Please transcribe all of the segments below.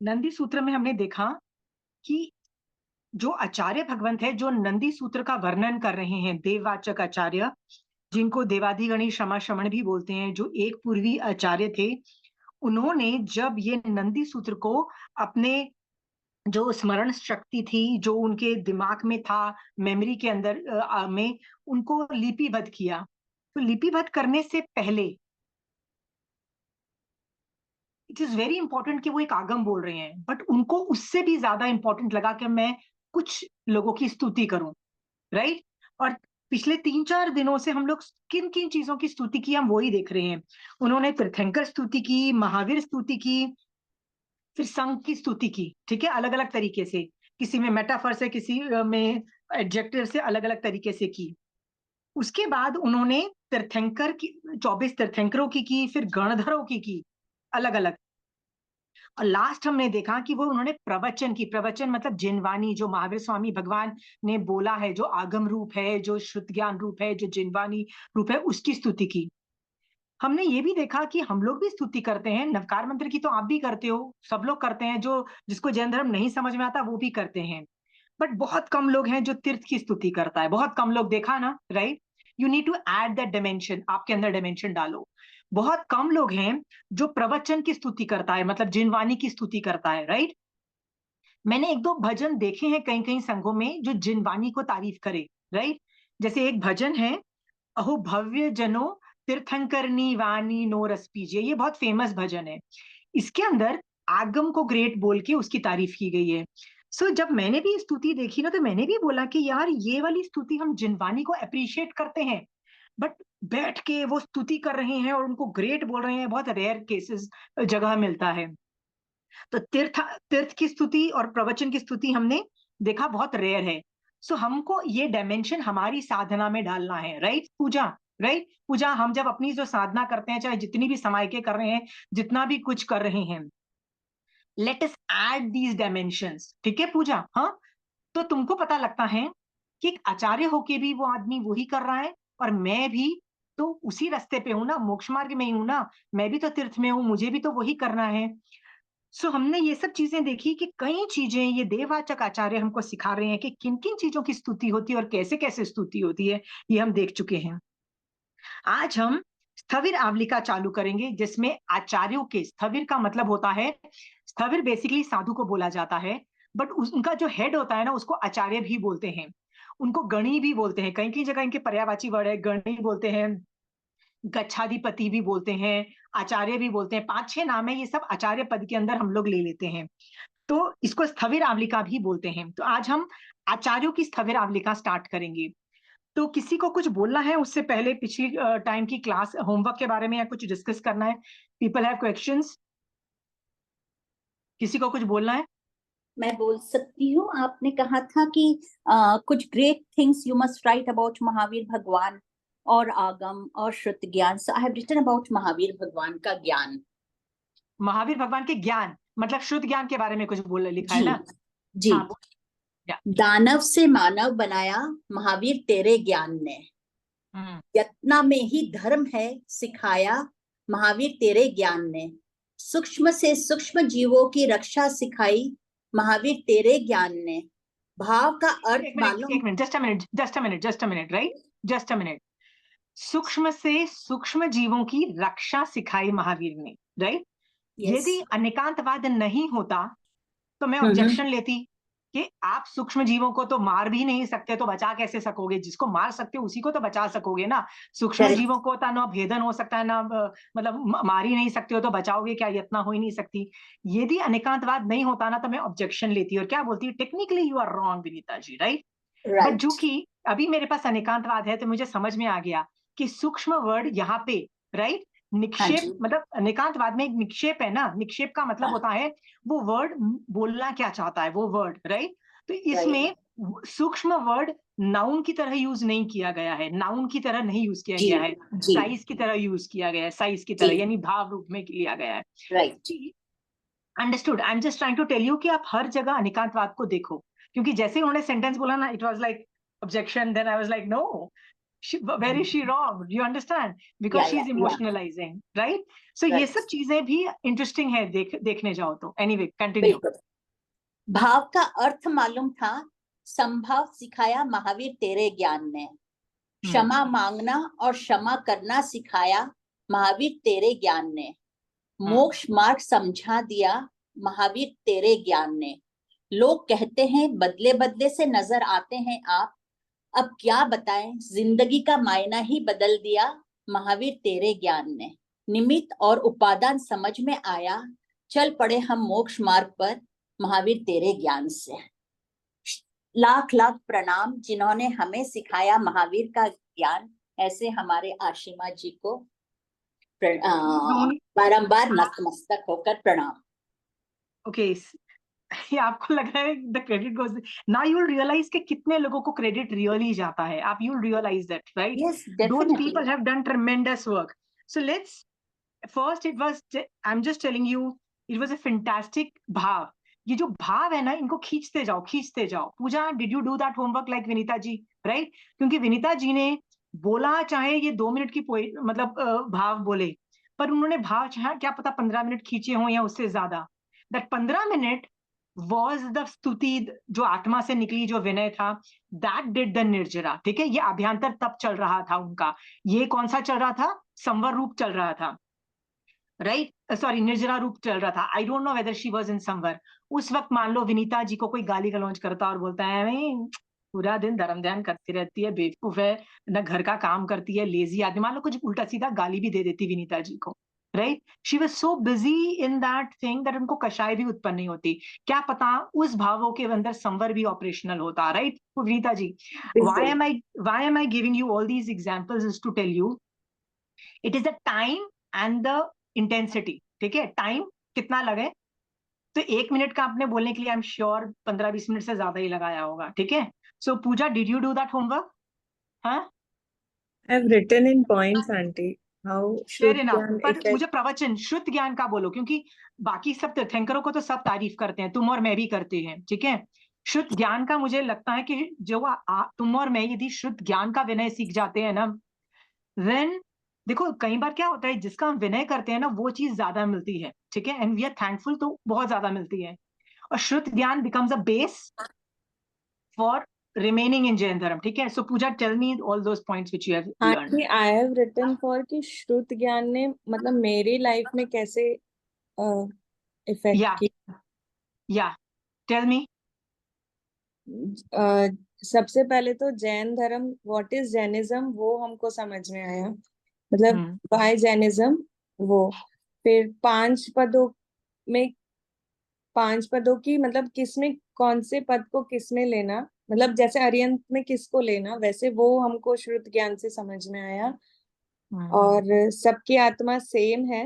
नंदी सूत्र में हमने देखा कि जो आचार्य भगवंत है, जो नंदी सूत्र का वर्णन कर रहे हैं, देववाचक आचार्य, जिनको देवादिगणी क्षमा श्रमण भी बोलते हैं, जो एक पूर्वी आचार्य थे, उन्होंने जब ये नंदी सूत्र को अपने जो स्मरण शक्ति थी, जो उनके दिमाग में था, मेमोरी के अंदर में उनको लिपिबद्ध किया। तो लिपिबद्ध करने से पहले इट इज वेरी इंपॉर्टेंट कि वो एक आगम बोल रहे हैं, बट उनको उससे भी ज्यादा इंपॉर्टेंट लगा कि मैं कुछ लोगों की स्तुति करूं, राइट। और पिछले 3-4 दिनों से हम लोग किन किन चीजों की स्तुति की, हम वही देख रहे हैं। उन्होंने तीर्थंकर स्तुति की, महावीर स्तुति की, फिर संघ की स्तुति की, ठीक है, अलग अलग तरीके से, किसी में मेटाफर से, किसी में एडजेक्टिव से, अलग अलग तरीके से की। उसके बाद उन्होंने तीर्थंकर की 24 तीर्थंकरों की, फिर गणधरों की, अलग अलग। और लास्ट हमने देखा कि वो उन्होंने प्रवचन की, प्रवचन मतलब जिनवानी, जो महावीर स्वामी भगवान ने बोला है, जो आगम रूप है, जो शुद्ध ज्ञान रूप है, जो जिनवानी रूप है, उसकी स्तुति की। हमने ये भी देखा कि हम लोग भी स्तुति करते हैं, नवकार मंत्र की तो आप भी करते हो, सब लोग करते हैं, जो जिसको जैन धर्म नहीं समझ में आता वो भी करते हैं। बट बहुत कम लोग हैं जो तीर्थ की स्तुति करता है, बहुत कम लोग, देखा ना, right. You need to add that dimension, आपके अंदर डायमेंशन डालो। बहुत कम लोग हैं जो प्रवचन की स्तुति करता है, मतलब जिनवानी की स्तुति करता है, राइट। मैंने एक दो भजन देखे हैं कहीं कहीं संघों में जो जिनवानी को तारीफ करे, राइट। जैसे एक भजन है, अहो भव्य जनो तीर्थंकरनी वाणी नो रस पीजिए, ये बहुत फेमस भजन है। इसके अंदर आगम को ग्रेट बोल के उसकी तारीफ की गई है। जब मैंने भी स्तुति देखी ना, तो मैंने भी बोला कि यार ये वाली स्तुति हम जिनवानी को अप्रिशिएट करते हैं, बट बैठ के वो स्तुति कर रहे हैं और उनको ग्रेट बोल रहे हैं, बहुत रेयर केसेस जगह मिलता है। तो तीर्थ तीर्थ की स्तुति और प्रवचन की स्तुति हमने देखा बहुत रेयर है। हमको ये डायमेंशन हमारी साधना में डालना है, राइट पूजा, राइट पूजा। हम जब अपनी जो साधना करते हैं, चाहे जितनी भी समायके कर रहे हैं, जितना भी कुछ कर रहे हैं, let us add these dimensions, ठीक है पूजा, हाँ। तो तुमको पता लगता है कि एक आचार्य होके भी वो आदमी वही कर रहा है, और मैं भी तो उसी रास्ते पे हूं ना, मोक्ष मार्ग में ही हूं ना, मैं भी तो तीर्थ में हूं, मुझे भी तो वही करना है। हमने ये सब चीजें देखी कि कई चीजें ये देववाचक आचार्य हमको सिखा रहे हैं कि किन किन चीजों की स्तुति होती है और कैसे कैसे स्तुति होती है, ये हम देख चुके हैं। आज हम स्थविर आवलिका चालू करेंगे, जिसमें आचार्यों के, स्थविर का मतलब होता है, स्थविर बेसिकली साधु को बोला जाता है, बट उनका जो हेड होता है ना, उसको आचार्य भी बोलते हैं, उनको गणी भी बोलते हैं, कहीं कहीं जगह इनके पर्यायवाची वर्ड है, गणी बोलते हैं, गच्छाधिपति भी बोलते हैं, आचार्य भी बोलते हैं, 5-6 नाम है, ये सब आचार्य पद के अंदर हम लोग ले लेते हैं। तो इसको स्थविर आवलिका भी बोलते हैं। तो आज हम आचार्यों की स्थविर आवलिका स्टार्ट करेंगे। तो किसी को कुछ बोलना है उससे पहले, पिछली टाइम की क्लास होमवर्क के बारे में या कुछ डिस्कस करना है? People have questions? किसी को कुछ बोलना है? मैं बोल सकती हूँ। आपने कहा था कि कुछ great things you must write about Mahavir Bhagwan और आगम और श्रुत ज्ञान। So I have written about Mahavir Bhagwan का ज्ञान। महावीर भगवान के ज्ञान मतलब शुद्ध ज्ञान के बारे में कुछ बोल लिखा है जी ना? जी। हाँ बोल। दानव से मानव बनाया महावीर तेरे ज्ञान ने, हम्म। यत्ना में ही धर्म है सिखाया महावीर तेरे ज्ञान ने, सूक्ष्म से सूक्ष्म जीवों की रक्षा सिखाई महावीर तेरे ज्ञान ने, भाव का अर्थ एक मिनट, मालूम। एक minute, just a minute, right, just a minute. सूक्ष्म से सूक्ष्म जीवों की रक्षा सिखाई महावीर ने, राइट। यस। यदि अनेकांतवाद नहीं होता तो मैं हम्म। ऑब्जेक्शन लेती कि आप सूक्ष्म जीवों को तो मार भी नहीं सकते, तो बचा कैसे सकोगे? जिसको मार सकते हो उसी को तो बचा सकोगे ना। सूक्ष्म करेक्ट। जीवों को तो ना भेदन हो सकता है ना, मतलब मार ही नहीं सकते हो तो बचाओगे क्या? इतना हो ही नहीं सकती। यदि अनेकांतवाद नहीं होता ना, तो मैं ऑब्जेक्शन लेती और क्या बोलती, technically you are wrong Vinita ji, right. But जो राइट। कि अभी मेरे पास अनेकांतवाद है, तो मुझे समझ में आ गया कि सूक्ष्म वर्ड यहाँ पे, राइट, हाँ निक्षेप, जी। मतलब अनेकांतवाद में एक निक्षेप है ना, निक्षेप का मतलब हाँ। होता है वो वर्ड बोलना क्या चाहता है, वो वर्ड, राइट। तो राइट। इसमें सूक्ष्म वर्ड नाउन की तरह यूज नहीं किया गया है, नाउन की तरह नहीं यूज किया जी गया है, जी साइज की तरह यूज किया गया है, साइज की जी। तरह, यानी भाव रूप में लिया गया है। Right. Understood, I am just trying to tell you कि आप हर जगह अनेकांतवाद को देखो, क्योंकि जैसे ही उन्होंने सेंटेंस बोला ना, it was like objection, then I was like no, where is she wrong? Do you understand? Because Yeah, she is yeah, yeah. emotionalizing, right? So ये Right. सब चीजें भी इंटरेस्टिंग है देखने जाओ तो. Anyway, continue. बिल्कुल. भाव का अर्थ मालूम था, संभाव सिखाया महावीर तेरे ज्ञान ने. क्षमा मांगना और क्षमा करना सिखाया महावीर तेरे ज्ञान ने. मोक्ष मार्ग समझा दिया महावीर तेरे ज्ञान ने. लोग कहते हैं बदले बदले से नजर आते हैं आप, अब क्या बताएं जिंदगी का मायना ही बदल दिया महावीर तेरे ज्ञान ने. निमित्त और उपादान समझ में आया, चल पड़े हम मोक्ष मार्ग पर महावीर तेरे ज्ञान से. लाख लाख प्रणाम जिन्होंने हमें सिखाया महावीर का ज्ञान. ऐसे हमारे आशिमा जी को बारंबार नतमस्तक होकर प्रणाम. Okay, ये आपको लग रहा है the credit goes now, you will realise कि कितने लोगों को क्रेडिट रियली जाता है. आप you will realise that, right? Yes, those definitely. People have done tremendous work. So let's first, it was, I am just telling you, it was a fantastic भाव. ये जो भाव है ना, इनको खींचते जाओ, खींचते जाओ. Pooja, did you do that homework like Vinita ji, right? क्योंकि विनीता जी ने बोला, चाहे ये 2 मिनट की मतलब भाव बोले, पर उन्होंने भाव चाहे क्या पता 15 मिनट खींचे हों या उससे ज्यादा. दैट 15 मिनट वॉज द स्तुति जो आत्मा से निकली, जो विनय था, दैट डिड द निर्जरा. ठीक है, ये अभ्यंतर तब चल रहा था उनका. ये कौन सा चल रहा था? संवर रूप चल रहा था, राइट? सॉरी, निर्जरा रूप चल रहा था. आई don't know whether she was in समवर. उस वक्त मान लो विनीता जी को कोई गाली गलौज करता और बोलता है, नहीं पूरा दिन धर्म ध्यान करती रहती है, बेवकूफ है, न घर का काम करती है, लेजी आदमी, मान लो कुछ उल्टा सीधा गाली भी दे देती विनीता जी को, right? She was so busy in that thing that उनको कषाय भी उत्पन्न नहीं होती. क्या पता उस भावों के अंदर संवर भी ऑपरेशनल होता, right Vinita ji? why am I giving you all these examples is to tell you it is the time and the intensity. ठीक है, टाइम कितना लगे, तो 1 मिनट का आपने बोलने के लिए आई एम श्योर 15-20 मिनट से ज्यादा ही लगाया होगा. ठीक है, so Pooja, did you do that homework? हाँ, I've written in points, auntie, how fair Shruti enough. and पर effect. मुझे प्रवचन शुद्ध ज्ञान का बोलो, क्योंकि बाकी सब तीर्थंकरों को तो सब तारीफ करते हैं, तुम और मैं भी करते हैं. ठीक है, शुद्ध ज्ञान का मुझे लगता है कि जो तुम और मैं यदि शुद्ध ज्ञान का विनय सीख जाते हैं ना, देन देखो कई बार क्या होता है, जिसका हम विनय करते हैं ना वो चीज ज्यादा मिलती है. ठीक है, एंड वी आर थैंकफुल, तो बहुत ज्यादा मिलती है. और शुद्ध ज्ञान becomes a base for remaining in Jain dharma. ठीक है, so Pooja, tell me all those points which you have learned. Auntie, I have written for कि श्रुत ज्ञान ने मतलब मेरी लाइफ में कैसे इफेक्ट या की. या टेल मी. सबसे पहले तो जैन धर्म, व्हाट इज जैनिज्म, वो हमको समझ में आया. मतलब बाय जैनिज्म वो. फिर 5 पदों में, 5 पदों की मतलब किसमें कौन से पद को किसमें लेना, मतलब जैसे अरिहंत में किसको लेना, वैसे वो हमको श्रुत ज्ञान से समझ में आया. और सबकी आत्मा सेम है,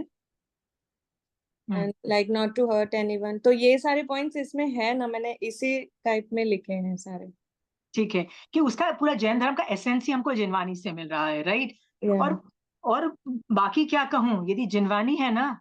and like not to hurt anyone. तो ये सारे पॉइंट्स इसमें है ना, मैंने इसी टाइप में लिखे हैं सारे. ठीक है, कि उसका पूरा जैन धर्म का एसेंस ही हमको जिनवानी से मिल रहा है, राइट? Yeah. और बाकी क्या कहूं, यदि जिनवानी है ना,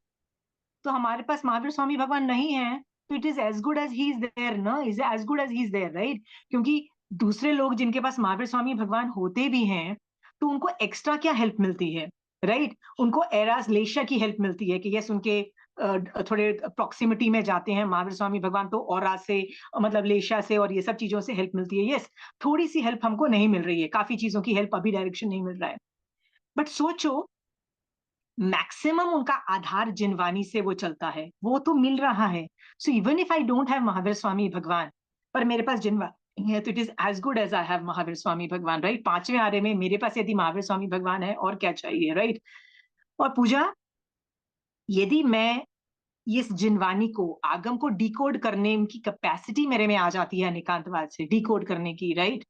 तो हमारे पास महावीर स्वामी भगवान नहीं है, तो it is as good as he is there ना, is as good as he is there, right? क्योंकि दूसरे लोग जिनके पास महावीर स्वामी भगवान होते भी हैं, तो उनको एक्स्ट्रा क्या हेल्प मिलती है, राइट? उनको एरास लेशा की हेल्प मिलती है कि यस, उनके थोड़े प्रॉक्सिमिटी में जाते हैं महावीर स्वामी भगवान, तो और से मतलब लेशा से और ये सब चीजों से हेल्प मिलती है. यस, थोड़ी सी हेल्प हमको नहीं मिल रही है, काफी चीजों की हेल्प अभी डायरेक्शन नहीं मिल रहा है. बट सोचो, मैक्सिमम उनका आधार जिनवानी से वो चलता है, वो तो मिल रहा है. So even if I don't have Mahavir Swami Bhagwan, पर मेरे पास जिनवानी है, तो it is as good as I have Mahavir Swami Bhagwan, right? 5वें आरे में मेरे पास यदि महावीर स्वामी भगवान है, और क्या चाहिए, राइट? और पूजा, यदि मैं इस जिनवानी को, आगम को डिकोड करने की कैपेसिटी मेरे में आ जाती है निकांतवाद से डिकोड करने की, राइट?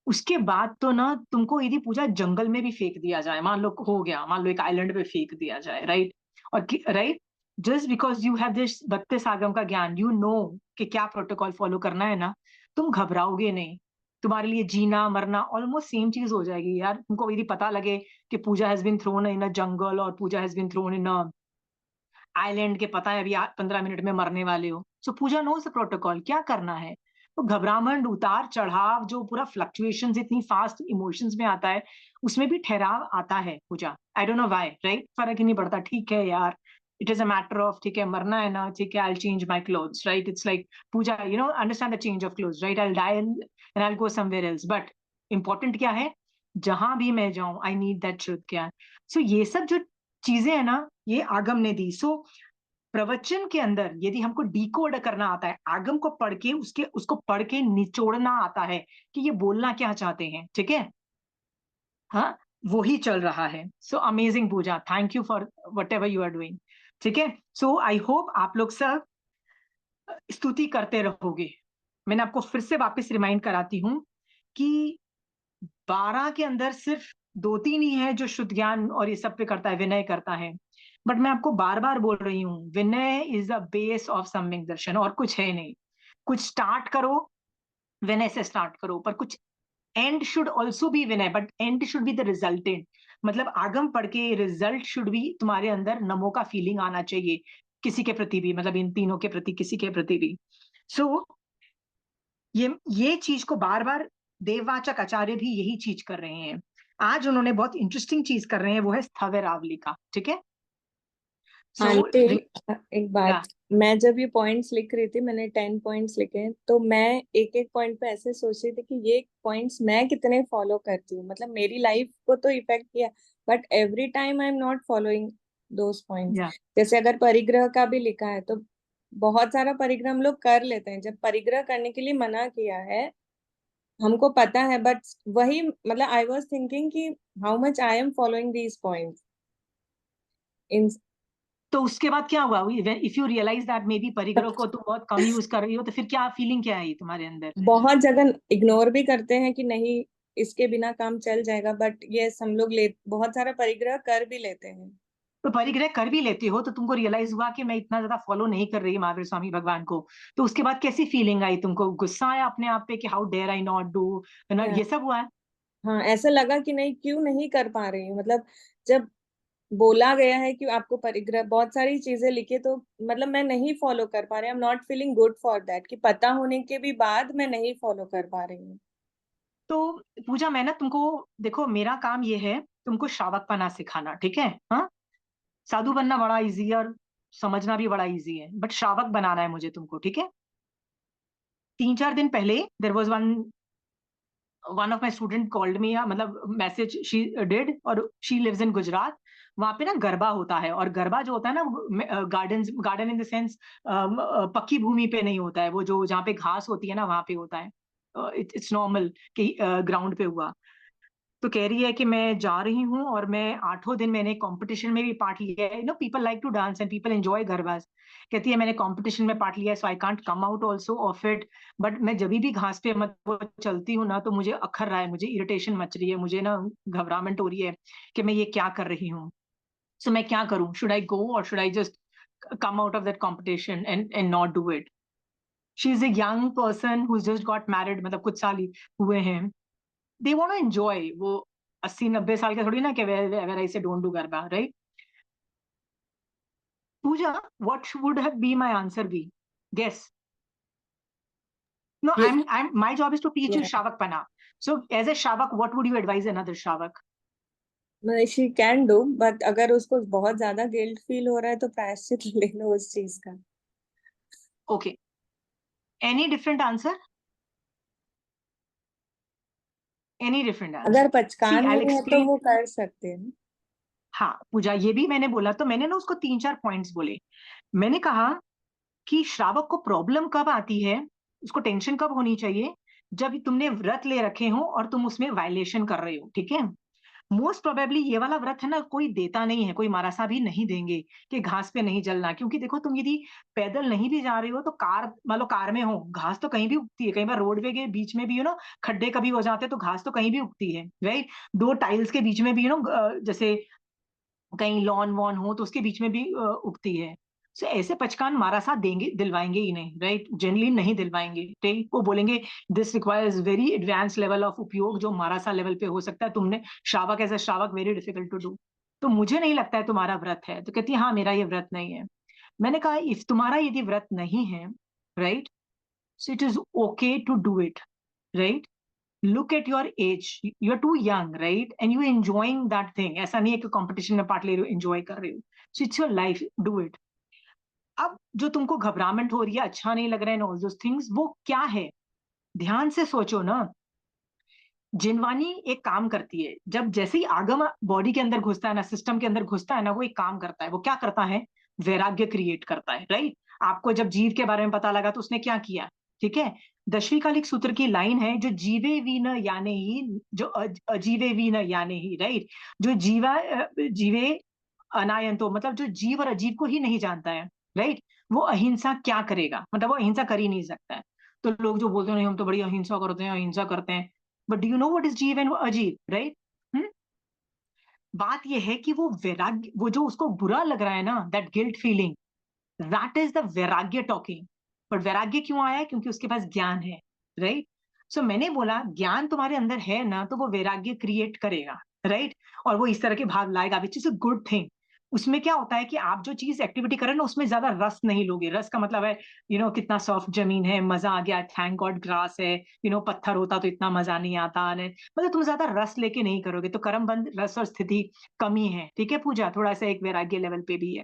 उसके बाद तो ना, तुमको यदि पूजा जंगल में भी फेंक दिया जाए, मान लो हो गया, मान लो एक आइलैंड पे फेंक दिया जाए, राइट? और right, just because you have this 32 आगम का ज्ञान, यू नो कि क्या प्रोटोकॉल फॉलो करना है ना, तुम घबराओगे नहीं. तुम्हारे लिए जीना मरना ऑलमोस्ट सेम चीज हो जाएगी यार. तुमको यदि पता लगे कि Pooja has been thrown in a jungle और Pooja has been thrown in a island, के पता है अभी 15 मिनट में मरने वाले हो, सो पूजा नोस द प्रोटोकॉल, क्या करना है. तो घबराहट, उतार चढ़ाव, जो पूरा फ्लक्चुएशंस इतनी फास्ट इमोशंस में आता है, उसमें भी ठहराव आता है Pooja. I don't know why, right? फर्क ही नहीं पड़ता, ठीक है यार, it is a matter of, ठीक है मरना है ना, ठीक है, I will change my clothes, right? It's like Pooja, understand the change of clothes, right? I will die and I will go somewhere else, but important क्या है, जहां भी मैं जाऊं, आई नीड दैट श्रुत ज्ञान। सो ये सब जो चीजें है ना, ये आगम ने दी। सो प्रवचन के अंदर यदि हमको डिकोड करना आता है, आगम को पढ़ के उसको पढ़ के निचोड़ना आता है कि ये बोलना क्या चाहते हैं, ठीक है? हाँ, वो ही चल रहा है। So amazing Pooja, thank you for whatever you are doing, ठीक है? सो आई होप आप लोग सब स्तुति करते रहोगे। मैंने आपको फिर से वापस रिमाइंड कराती हूँ कि 12 के अंदर सिर्फ 2-3 ही है जो शुद्ध ज्ञान और ये सब पे करता है, विनय करता है। बट मैं आपको बार बार बोल रही हूँ, विनय इज द बेस ऑफ सम्यक दर्शन, और कुछ है नहीं। कुछ स्टार्ट करो, विनय से स्टार्ट करो, पर कुछ and should also be Vinay, but and should be the resultant. मतलब आगम पढ़ के रिजल्ट शुड भी तुम्हारे अंदर नमो का फीलिंग आना चाहिए, किसी के प्रति भी, मतलब इन तीनों के प्रति, किसी के प्रति भी। सो ये चीज को बार बार देववाचक आचार्य भी यही चीज कर रहे हैं। आज उन्होंने बहुत इंटरेस्टिंग चीज कर रहे हैं, वो है स्थविरावली का, ठीक है? सो आंटी, एक बात, मैं जब ये पॉइंट्स लिख रही थी, मैंने 10 पॉइंट्स लिखे हैं, तो मैं एक एक पॉइंट पे ऐसे सोच रही थी कि ये पॉइंट्स मैं कितने फॉलो करती हूँ, मतलब मेरी लाइफ को तो इफेक्ट किया, but every time I am not following those points. जैसे अगर परिग्रह का भी लिखा है, तो बहुत सारा परिग्रह हम लोग कर लेते हैं, जब परिग्रह करने के लिए मना किया है हमको पता है, बट वही मतलब आई वाज थिंकिंग कि how much I am following these points in. तो उसके बाद क्या हुआ? If you realise that may be परिग्रह को तुम बहुत कम यूज कर रही हो, तो फिर क्या फीलिंग क्या आई तुम्हारे अंदर? बहुत जगह इग्नोर भी करते हैं कि नहीं इसके बिना काम चल जाएगा, बट ये हम लोग बहुत सारा परिग्रह कर भी लेते हैं। तो परिग्रह कर भी लेती हो, तो तुमको रियलाइज हुआ कि मैं इतना ज्यादा फॉलो नहीं कर रही महावीर स्वामी भगवान को, तो उसके बाद कैसी फीलिंग आई तुमको? गुस्सा आया अपने आप पे कि how dare I not do, या, ये सब हुआ है? हाँ ऐसा लगा कि नहीं क्यों नहीं कर पा रही हूँ, मतलब जब बोला गया है कि आपको परिग्रह बहुत सारी चीजें लिखे, तो मतलब मैं नहीं फॉलो कर पा रही, आई am not feeling good for that, कि पता होने के भी बाद मैं नहीं फॉलो कर पा रही हूँ। तो पूजा, मैं ना तुमको, देखो मेरा काम ये है तुमको श्रावकपना सिखाना, ठीक है? हाँ, साधु बनना बड़ा इजी है और समझना भी बड़ा इजी है, बट श्रावक बनाना है मुझे तुमको, ठीक है? 3-4 दिन पहले there was one of my student called me, मतलब मैसेज शी डिड, और शी लिव्स इन गुजरात। वहां पे ना गरबा होता है, और गरबा जो होता है ना, गार्डन इन द सेंस पक्की भूमि पे नहीं होता है, वो जो जहाँ पे घास होती है ना, वहां पे होता है। इट्स नॉर्मल कि ग्राउंड पे हुआ। तो कह रही है कि मैं जा रही हूँ, और मैं 8 दिन मैंने कंपटीशन में भी पार्ट लिया है, people like to dance and people enjoy garbas. कहती है मैंने कंपटीशन में पार्ट लिया है, so I can't come out also of it. But मैं जब भी घास पे वो चलती हूँ ना, तो मुझे अखर रहा है, मुझे इरिटेशन मच रही है, मुझे ना घबराहट हो रही है कि मैं ये क्या कर रही हूँ। सो मैं क्या करूँ? शुड आई गो और should I just come out of that competition and not do it? She is a young person who just got married, मतलब कुछ साल ही हुए हैं। They want to enjoy. वो 80-90 साल के थोड़ी ना कि where I say don't do garba, right? Pooja, what would have been my answer be? Guess. No, I'm my job is to teach you Shravakpana. So as a Shravak, what would you advise another Shravak? She can do, but अगर उसको बहुत ज्यादा guilt feel हो रहा है तो प्रायश्चित ले लो उस चीज का। Okay. Any different answer? Any different answer? अगर See, पचकान I'll नहीं है तो explain. वो कर सकते हैं। हाँ पूजा, ये भी मैंने बोला, तो मैंने ना उसको 3-4 पॉइंट्स बोले। मैंने कहा कि श्रावक को प्रॉब्लम कब आती है, उसको टेंशन कब होनी चाहिए? जब तुमने व्रत ले रखे हो और तुम उसमें वायलेशन कर रहे हो, ठीक है? मोस्ट प्रोबेबली ये वाला व्रत है ना, कोई देता नहीं है, कोई मारासा भी नहीं देंगे कि घास पे नहीं जलना। क्योंकि देखो, तुम यदि पैदल नहीं भी जा रहे हो, तो कार, मान लो कार में हो, घास तो कहीं भी उगती है। कई बार रोडवे के बीच में भी खड्डे कभी हो जाते हैं, तो घास तो कहीं भी उगती है, राइट? दो टाइल्स के बीच में भी जैसे कहीं लॉन वॉन हो, तो उसके बीच में भी उगती है। सो ऐसे पचकान मारा साथ देंगे, दिलवाएंगे ही नहीं, राइट? जनरली नहीं दिलवाएंगे, ठीक? वो बोलेंगे this requires very advance level of उपयोग, जो मारा सा लेवल पे हो सकता है। तुमने श्रावक एज अ श्रावक वेरी डिफिकल्ट टू डू। तो मुझे नहीं लगता है तुम्हारा व्रत है। तो कहती है हाँ, मेरा ये व्रत नहीं है। मैंने कहा इफ तुम्हारा यदि व्रत नहीं है, right, So it is okay to do it, right? Look at your age. You're too young, right? And you're enjoying that thing. ऐसा नहीं है कि competition में part ले रहे हो, enjoy कर रहे हो. So it's your life. Do it. अब जो तुमको घबराहट हो रही है, अच्छा नहीं लग रहा है, all those things, वो क्या है? ध्यान से सोचो ना. जिनवानी एक काम करती है. जब जैसे ही आगम बॉडी के अंदर घुसता है ना, सिस्टम के अंदर घुसता है ना, वो एक काम करता है. वो क्या करता है? वैराग्य क्रिएट करता है, राइट? आपको जब जीव के बारे में पता लगा तो उसने क्या किया? ठीक है. दशविकालिक सूत्र की लाइन है, जो जीवे वी न याने ही, जो अजीवे वी न याने ही, राइट? जो जीवे अनायंतो, मतलब जो जीव और अजीव को ही नहीं जानता है, राइट? वो अहिंसा क्या करेगा? मतलब वो अहिंसा कर ही नहीं सकता है. तो लोग जो बोलते हैं नहीं हम तो बड़ी अहिंसा करते हैं, अहिंसा करते हैं, but do you know what is जीव एंड अजीव, राइट? बात यह है कि वो वैराग्य, वो जो उसको बुरा लग रहा है ना, that guilt feeling, that is the वैराग्य टॉकिंग. बट वैराग्य क्यों आया है? क्योंकि उसके पास ज्ञान है, राइट? सो मैंने बोला ज्ञान तुम्हारे अंदर है ना, तो वो वैराग्य क्रिएट करेगा, राइट? और वो इस तरह के भाव लाएगा, which is a good thing. उसमें क्या होता है कि आप जो चीज एक्टिविटी करें ना, उसमें ज्यादा रस नहीं लोगे. रस का मतलब है कितना सॉफ्ट जमीन है, मजा आ गया, थैंक गॉड ग्रास है. पत्थर होता तो इतना मजा नहीं आता ने, मतलब तुम ज्यादा रस लेके नहीं करोगे, तो कर्मबंध रस और स्थिति कमी है. ठीक है पूजा, थोड़ा सा एक वैराग्य लेवल पे भी है.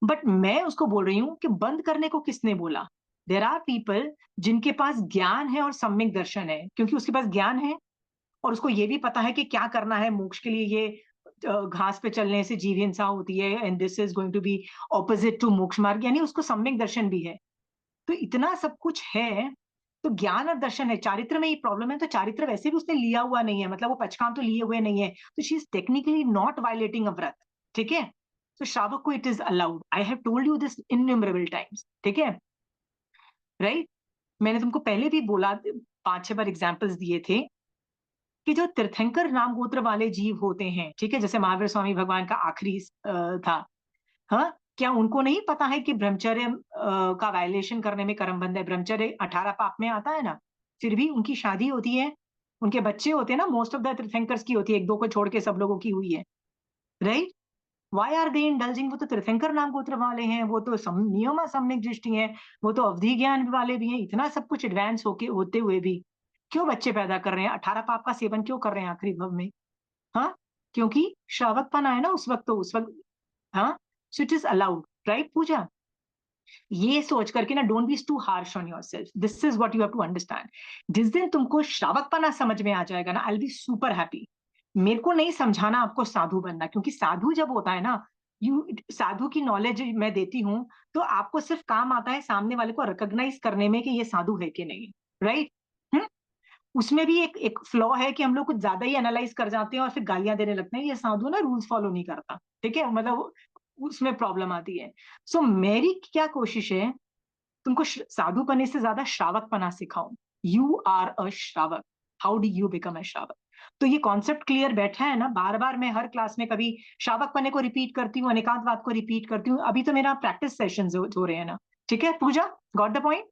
बट मैं उसको बोल रही हूँ कि बंद करने को किसने बोला? देर आर पीपल जिनके पास ज्ञान है और सम्यक दर्शन है. क्योंकि उसके पास ज्ञान है और उसको ये भी पता है कि क्या करना है मोक्ष के लिए. ये घास पे चलने से जीव हिंसा होती है, and this is going to be opposite to मोक्ष मार्ग, यानी उसको सम्यक दर्शन भी है. तो इतना सब कुछ है, तो ज्ञान और दर्शन है. चारित्र में ये प्रॉब्लम है, तो चारित्र वैसे भी उसने लिया हुआ नहीं है, मतलब वो पचकाम तो लिए हुए नहीं है, तो she is technically not violating a vrat. ठीक है. तो श्रावक को it is allowed. I have told you this innumerable times. ठीक है, राइट? मैंने तुमको पहले भी बोला, 5-6 बार एग्जाम्पल्स दिए थे कि जो तीर्थंकर नाम गोत्र वाले जीव होते हैं, ठीक है, जैसे महावीर स्वामी भगवान का आखिरी था, हाँ, क्या उनको नहीं पता है कि ब्रह्मचर्य का वायलेशन करने में कर्मबंध है? ब्रह्मचर्य 18 पाप में आता है ना. फिर भी उनकी शादी होती है, उनके बच्चे होते हैं ना. मोस्ट ऑफ द तीर्थंकर्स की होती है, एक दो को छोड़ के सब लोगों की हुई है, right? Why are they indulging? वो तो तीर्थंकर नाम गोत्र वाले हैं, वो तो नियम सम्यक दृष्टि है, वो तो अवधि ज्ञान वाले भी हैं. इतना सब कुछ एडवांस होते हुए भी क्यों बच्चे पैदा कर रहे हैं? 18 पाप का सेवन क्यों कर रहे हैं आखिरी भव में? हाँ, क्योंकि श्रावकपन आए ना उस वक्त, तो उस वक्त, हाँ. So it is allowed, right Pooja? ये सोच करके ना, don't be too harsh on yourself. This is what you have to understand. जिस दिन तुमको श्रावकपना समझ में आ जाएगा ना, I will be super happy. मेरे को नहीं समझाना आपको साधु बनना, क्योंकि साधु जब होता है ना, साधु की नॉलेज मैं देती हूँ, तो आपको सिर्फ काम आता है सामने वाले को रिकॉग्नाइज करने में कि ये साधु है कि नहीं, राइट? उसमें भी एक फ्लॉ है कि हम लोग कुछ ज्यादा ही एनालाइज कर जाते हैं और फिर गालियां देने लगते हैं, ये साधु ना रूल्स फॉलो नहीं करता. ठीक है, मतलब उसमें प्रॉब्लम आती है. सो मेरी क्या कोशिश है, तुमको साधु पने से ज्यादा श्रावक पना सिखाऊं. यू आर अ श्रावक. How do you become a श्रावक? तो ये कॉन्सेप्ट क्लियर बैठा है ना? बार बार मैं हर क्लास में कभी श्रावक पने को रिपीट करती हूँ, अनेकांतवाद को रिपीट करती हूँ. अभी तो मेरा प्रैक्टिस सेशन हो रहे हैं ना. ठीक है पूजा, गॉट द पॉइंट?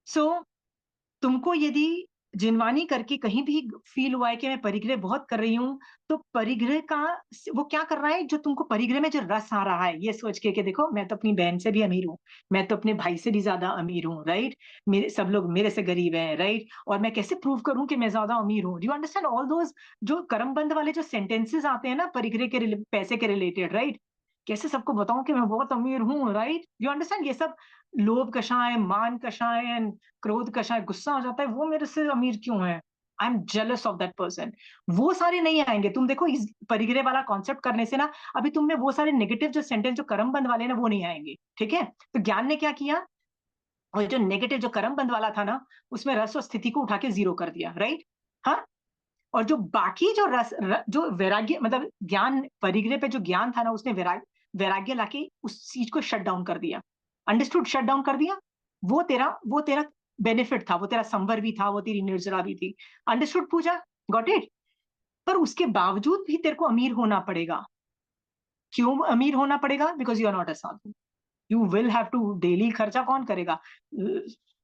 सो तुमको यदि जिनवानी करके कहीं भी फील हुआ है कि मैं परिग्रह बहुत कर रही हूँ, तो परिग्रह का वो क्या कर रहा है, जो तुमको परिग्रह में जो रस आ रहा है, ये सोच के कि देखो मैं तो अपनी बहन से भी अमीर हूँ, मैं तो अपने भाई से भी ज्यादा अमीर हूँ, राइट? मेरे सब लोग मेरे से गरीब हैं, राइट? और मैं कैसे प्रूव करूं कि मैं ज्यादा अमीर हूँ? Do you understand all those जो कर्मबंध वाले जो सेंटेंसेस आते हैं ना परिग्रह के पैसे के रिलेटेड, राइट? कैसे सबको बताऊं कि मैं बहुत अमीर हूँ, राइट? You understand? ये सब लोभ कषाय, मान कषाय, क्रोध कषाय, गुस्सा आ जाता है, वो मेरे से अमीर क्यों है, I am jealous of that person. वो सारे नहीं आएंगे. तुम देखो इस परिग्रह वाला कॉन्सेप्ट करने से ना, अभी तुम में वो सारे नेगेटिव जो सेंटेंस जो कर्मबंध वाले ना, वो नहीं आएंगे. ठीक है? तो ज्ञान ने क्या किया, और जो नेगेटिव जो कर्मबंध वाला था ना, उसमें रस और स्थिति को उठा के जीरो कर दिया, राइट? हाँ. और जो बाकी जो जो वैराग्य, मतलब ज्ञान, परिग्रह पे जो ज्ञान था ना, उसने वैराग्य लाके उस चीज को शट डाउन कर दिया. अंडरस्टूड? शट डाउन कर दिया. वो तेरा बेनिफिट था, वो तेरा संवर भी था, वो तेरी निर्जरा भी थी. अंडरस्टूड पूजा? Got it? पर उसके बावजूद भी तेरे को अमीर होना पड़ेगा. क्यों अमीर होना पड़ेगा? Because you are not a sadhu. You will have to. Daily खर्चा कौन करेगा?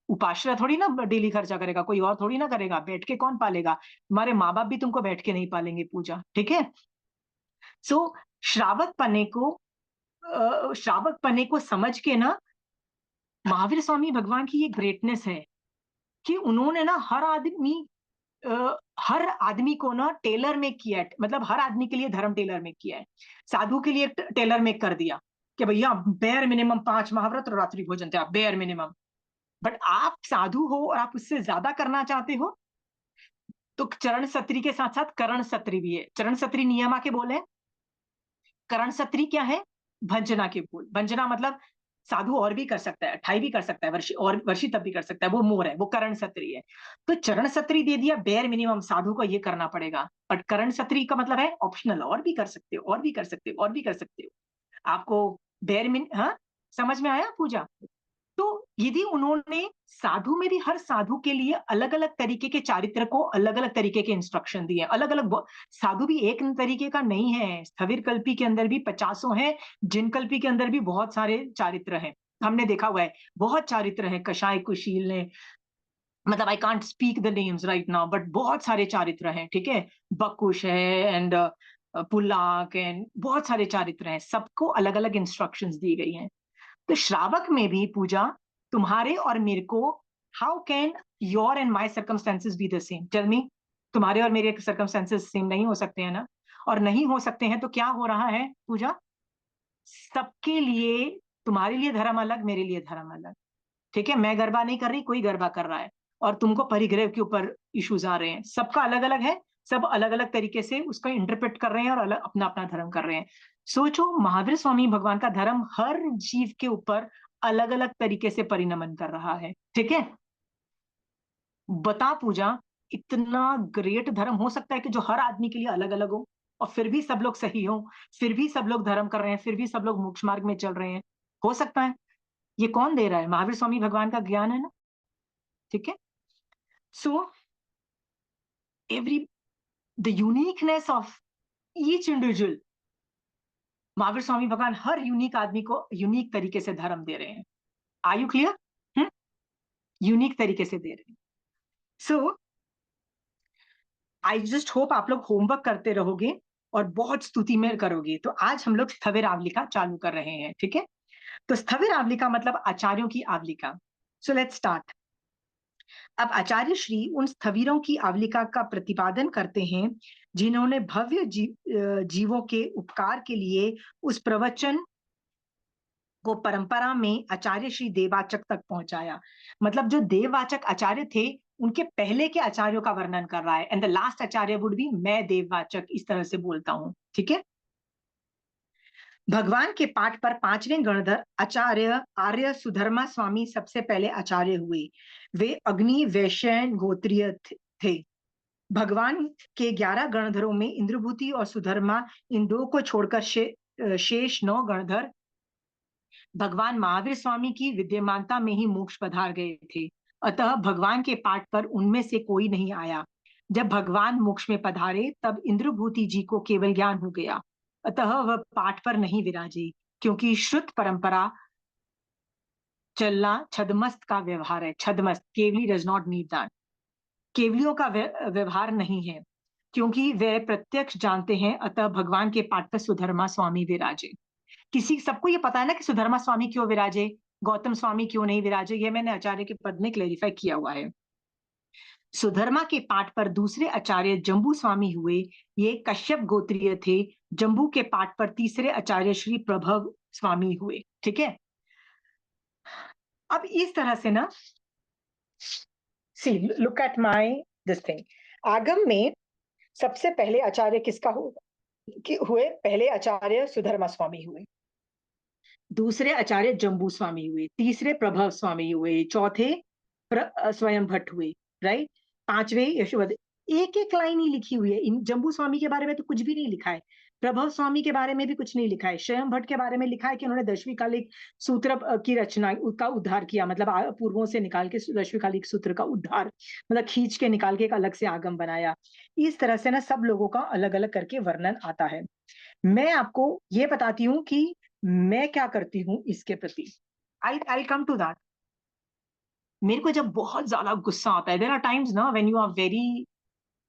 उपाश्रय थोड़ी ना डेली खर्चा करेगा, कोई और थोड़ी ना करेगा. बैठ के कौन पालेगा? तुम्हारे माँ बाप भी तुमको बैठ के नहीं पालेंगे पूजा. ठीक है? सो श्रावक पने को समझ के ना, महावीर स्वामी भगवान की ये ग्रेटनेस है कि उन्होंने ना हर आदमी को ना टेलर मेक किया है, मतलब हर आदमी के लिए धर्म टेलर मेक किया है। साधु के लिए टेलर मेक कर दिया कि भैया बेयर मिनिमम 5 महाव्रत और रात्रि भोजन थे, आप बेयर मिनिमम। बट आप साधु हो और आप उससे ज्यादा करना चाहते हो तो चरण सत्री के साथ साथ करण सत्री भी है। चरण सत्री नियमा के बोल है, करण सत्री क्या है? भंजना के बोल। भंजना मतलब साधु और भी कर सकता है, 28 भी कर सकता है, वर्षी और वर्षी तब भी कर सकता है, वो मोर है, वो करण सत्री है। तो चरण सत्री दे दिया, बेयर मिनिमम साधु को ये करना पड़ेगा। बट करण सत्री का मतलब है ऑप्शनल, और भी कर सकते हो, और भी कर सकते हो, और भी कर सकते हो। आपको बेयर मिन हाँ, समझ में आया पूजा? तो यदि उन्होंने साधु में भी हर साधु के लिए अलग अलग तरीके के चारित्र को अलग अलग तरीके के इंस्ट्रक्शन दिए, अलग अलग। साधु भी एक तरीके का नहीं है, स्थविर कल्पी के अंदर भी 50 हैं, जिन कल्पी के अंदर भी बहुत सारे चारित्र हैं। हमने देखा हुआ है, बहुत चारित्र हैं। कषाय कुशील ने, मतलब I can't speak the names right now, but बहुत सारे चारित्र हैं, ठीक है। बकुश है एंड पुलाक एंड बहुत सारे चारित्र हैं, सबको अलग अलग इंस्ट्रक्शंस दी गई हैं। तो श्रावक में भी पूजा, तुम्हारे और मेरे को, how can your and my circumstances be the same? Tell me. तुम्हारे और मेरे सर्कमस्टेंसेस सेम नहीं हो सकते हैं ना? और नहीं हो सकते हैं तो क्या हो रहा है पूजा? सबके लिए, तुम्हारे लिए धर्म अलग, मेरे लिए धर्म अलग, ठीक है। मैं गरबा नहीं कर रही, कोई गरबा कर रहा है, और तुमको परिग्रह के ऊपर इश्यूज आ रहे हैं। सबका अलग अलग है, सब अलग अलग तरीके से उसका इंटरप्रेट कर रहे हैं और अलग अपना अपना धर्म कर रहे हैं। सोचो, महावीर स्वामी भगवान का धर्म हर जीव के ऊपर अलग अलग तरीके से परिणमन कर रहा है, ठीक है। बता पूजा, इतना ग्रेट धर्म हो सकता है कि जो हर आदमी के लिए अलग अलग हो, और फिर भी सब लोग सही हो, फिर भी सब लोग धर्म कर रहे हैं, फिर भी सब लोग मोक्ष मार्ग में चल रहे हैं? हो सकता है। ये कौन दे रहा है? महावीर स्वामी भगवान का ज्ञान है ना, ठीक है। So every the uniqueness of each individual, Mahavir Swami Bhagwan हर यूनिक आदमी को यूनिक तरीके से धर्म दे रहे हैं। Are you clear? यूनिक तरीके से दे रहे हैं। सो आई जस्ट होप आप लोग होमवर्क करते रहोगे और बहुत स्तुति में करोगे। तो आज हम लोग स्थविर आवलिका चालू कर रहे हैं, ठीक है। तो स्थविर आवलिका मतलब आचार्यों की आवलिका। So let's start. अब आचार्य श्री उन स्थविरों की आवलिका का प्रतिपादन करते हैं जिन्होंने भव्य जीवों के उपकार के लिए उस प्रवचन को परंपरा में आचार्य श्री देववाचक तक पहुंचाया। मतलब जो देववाचक आचार्य थे, उनके पहले के आचार्यों का वर्णन कर रहा है। And the last Acharya would be मैं देववाचक, इस तरह से बोलता हूं, ठीक है। भगवान के पाठ पर 5वें गणधर आचार्य आर्य सुधर्मा स्वामी सबसे पहले आचार्य हुए। वे अग्नि वैश्यन गोत्रीय थे। भगवान के 11 गणधरों में इंद्रभूति और सुधर्मा, इन दो को छोड़कर शेष 9 गणधर भगवान महावीर स्वामी की विद्यमानता में ही मोक्ष पधार गए थे। अतः भगवान के पाठ पर उनमें से कोई नहीं आया। जब भगवान मोक्ष में पधारे तब इंद्रभूति जी को केवल ज्ञान हो गया, अतः वह पाठ पर नहीं विराजे, क्योंकि श्रुत परंपरा चलना छदमस्त का व्यवहार है। छदमस्त, केवली डज नॉट नीड दैट। केवलियों का व्यवहार नहीं है, क्योंकि वे प्रत्यक्ष जानते हैं, अतः भगवान के पाठ पर सुधर्मा स्वामी विराजे। किसी सबको ये पता है ना कि सुधर्मा स्वामी क्यों विराजे, गौतम स्वामी क्यों नहीं विराजे? ये मैंने आचार्य के पद में क्लेरिफाई किया हुआ है। सुधर्मा के पाठ पर दूसरे आचार्य जम्बू स्वामी हुए। ये कश्यप गोत्रीय थे। जम्बू के पाठ पर तीसरे आचार्य श्री प्रभव स्वामी हुए, ठीक है। अब इस तरह से ना, see look at my this thing. Agam में सबसे पहले आचार्य किसका हुए? पहले आचार्य सुधर्मा स्वामी हुए, दूसरे आचार्य जम्बू स्वामी हुए, तीसरे प्रभव स्वामी हुए, चौथे स्वयं भट्ट हुए, राइट। 5वें यशोवद। एक एक लाइन ही लिखी हुई है। इन जम्बू स्वामी के बारे में तो कुछ भी नहीं लिखा है, प्रभव स्वामी के बारे में भी कुछ नहीं लिखा है। स्वयं भट्ट के बारे में लिखा है कि उन्होंने 10वीं कालिक सूत्र की रचना का उद्धार किया, मतलब पूर्वों से निकाल के 10वीं कालिक सूत्र का उद्धार, मतलब खींच के निकाल के एक अलग से आगम बनाया। इस तरह से ना सब लोगों का अलग अलग करके वर्णन आता है। मैं आपको ये बताती हूँ कि मैं क्या करती हूँ इसके प्रति। I come to that. मेरे को जब बहुत ज्यादा गुस्सा आता है, देयर आर टाइम्स ना when you are very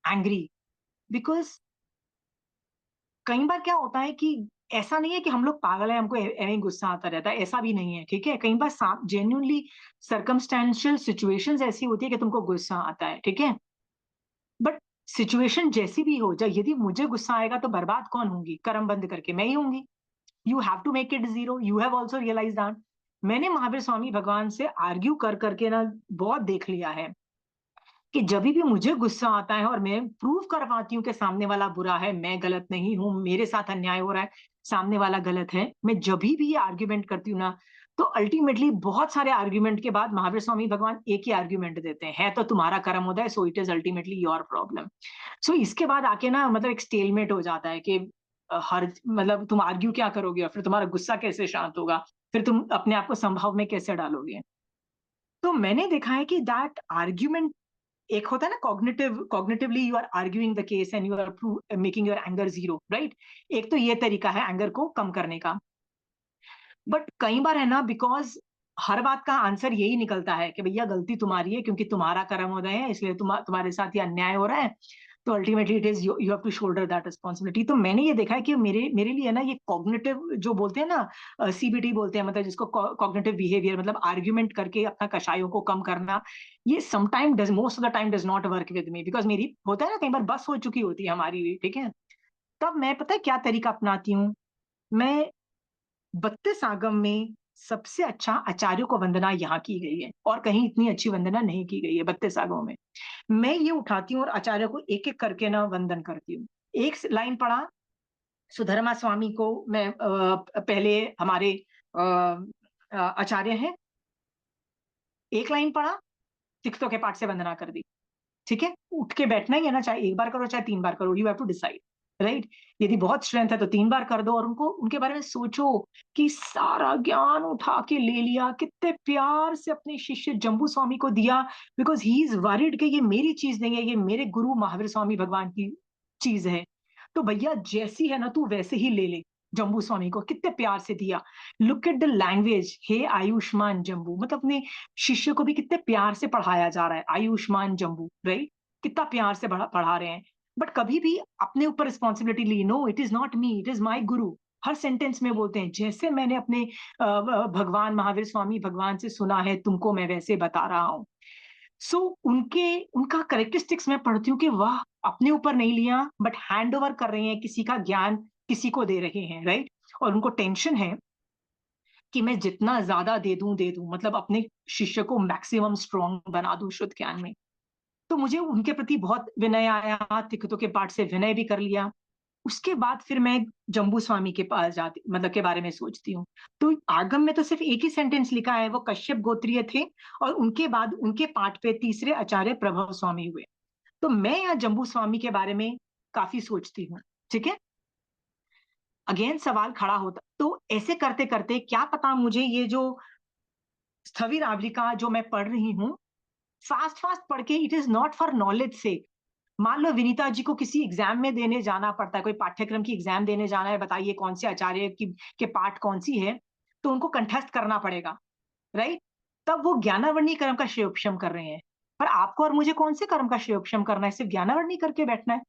angry, because कई बार क्या होता है कि ऐसा नहीं है कि हम लोग पागल है, हमको ऐਵੇਂ ही गुस्सा आता रहता है, ऐसा भी नहीं है, ठीक है। कई बार जेन्युइनली सर्कमस्टेंशियल सिचुएशंस ऐसी होती है कि तुमको गुस्सा आता है, ठीक है। बट सिचुएशन जैसी भी हो जाए, यदि मुझे गुस्सा आएगा तो बर्बाद कौन होंगी? कर्म बंद करके मैं ही होंगी। You have to make it zero, you have also realise that. मैंने महावीर स्वामी भगवान से आर्ग्यू कर करके ना बहुत देख लिया है कि जब भी मुझे गुस्सा आता है और मैं प्रूव कर पाती हूँ कि सामने वाला बुरा है, मैं गलत नहीं हूँ, मेरे साथ अन्याय हो रहा है, सामने वाला गलत है, मैं जब भी ये आर्ग्यूमेंट करती हूँ ना, तो अल्टीमेटली बहुत सारे आर्ग्यूमेंट के बाद महावीर स्वामी भगवान एक ही आर्ग्यूमेंट देते हैं, है तो तुम्हारा कर्म होता है, so it is ultimately your problem. So इसके बाद आके ना मतलब एक स्टेलमेट हो जाता है कि हर मतलब तुम आर्ग्यू क्या करोगे, और फिर तुम्हारा गुस्सा कैसे शांत होगा, फिर तुम अपने आप को संभव में कैसे डालोगे। तो मैंने देखा है कि दैट आर्ग्यूमेंट, एक होता है ना cognitively you are arguing the case and you are making your anger zero, right. एक तो ये तरीका है एंगर को कम करने का। बट कई बार है ना, बिकॉज हर बात का आंसर यही निकलता है कि भैया गलती तुम्हारी है क्योंकि तुम्हारा कर्म हो रहे हैं, इसलिए तुम्हारे साथ ये अन्याय हो रहा है, तो ultimately it is you have to shoulder that responsibility. तो मैंने ये देखा है कि मेरे मेरे लिए ना ये कॉग्निटिव जो बोलते हैं ना, सीबीटी बोलते हैं, मतलब जिसको कॉग्निटिव बिहेवियर, मतलब आर्ग्यूमेंट करके अपना कषायों को कम करना, ये sometime does most of the time does not work with me, because मेरी होता है ना कई बार बस हो चुकी होती है हमारी भी, ठीक है। तब मैं पता है क्या तरीका अपनाती हूँ, मैं 32 आगम में सबसे अच्छा आचार्यों को वंदना यहाँ की गई है, और कहीं इतनी अच्छी वंदना नहीं की गई है 32 आगमों में। मैं ये उठाती हूँ और आचार्य को एक एक करके ना वंदन करती हूँ। एक लाइन पढ़ा सुधर्मा स्वामी को मैं, पहले हमारे आचार्य हैं, एक लाइन पढ़ा, तीर्थों के पाठ से वंदना कर दी, ठीक है। उठ के बैठना ही है ना, चाहे एक बार करो चाहे 3 बार करो, you have to decide, right. यदि बहुत स्ट्रेंथ है तो 3 बार कर दो, और उनको उनके बारे में सोचो कि सारा ज्ञान उठा के ले लिया, कितने प्यार से अपने शिष्य जम्बू स्वामी को दिया, बिकॉज ही इज वरिड कि ये मेरी चीज नहीं है, ये मेरे गुरु महावीर स्वामी भगवान की चीज है। तो भैया जैसी है ना तू वैसे ही ले ले। जम्बू स्वामी को कितने प्यार से दिया, लुक एट द लैंग्वेज, हे आयुष्मान जम्बू, मतलब अपने शिष्य को भी कितने प्यार से पढ़ाया जा रहा है, आयुष्मान जम्बू, राइट। कितना प्यार से पढ़ा रहे हैं। बट कभी भी अपने ऊपर रिस्पॉन्सिबिलिटी ली, no it is not me, it is my guru. हर सेंटेंस में बोलते हैं जैसे मैंने अपने भगवान महावीर स्वामी भगवान से सुना है तुमको मैं वैसे बता रहा हूँ। सो उनके उनका करेक्टरिस्टिक्स मैं पढ़ती हूँ कि वाह, अपने ऊपर नहीं लिया बट हैंड ओवर कर रहे हैं, किसी का ज्ञान किसी को दे रहे हैं, राइट। और उनको टेंशन है कि मैं जितना ज्यादा दे दूं, मतलब अपने शिष्य को मैक्सिमम स्ट्रॉन्ग बना दूं शुद्ध ज्ञान में। तो मुझे उनके प्रति बहुत विनय आया, तिक्तों के पाठ से विनय भी कर लिया। उसके बाद फिर मैं जम्बू स्वामी के पास जाती, मतलब के बारे में सोचती हूँ। तो आगम में तो सिर्फ एक ही सेंटेंस लिखा है, वो कश्यप गोत्रीय थे, और उनके बाद उनके पाठ पे तीसरे आचार्य प्रभव स्वामी हुए। तो मैं यहाँ जम्बू स्वामी के बारे में काफी सोचती हूँ, ठीक है। अगेन सवाल खड़ा होता, तो ऐसे करते करते क्या पता मुझे ये जो स्थविर आवलिका जो मैं पढ़ रही हूँ, फास्ट फास्ट पढ़ के, it is not for knowledge से। मान लो विनीता जी को किसी एग्जाम में देने जाना पड़ता है, कोई पाठ्यक्रम की एग्जाम देने जाना है, बताइए कौन से आचार्य की के पाठ कौन सी है, तो उनको कंठस्थ करना पड़ेगा, राइट। तब वो ज्ञानावर्णी कर्म का श्रेयोपशम कर रहे हैं। पर आपको और मुझे कौन से कर्म का श्रेयोपशम करना है? सिर्फ ज्ञानावर्णी करके बैठना है?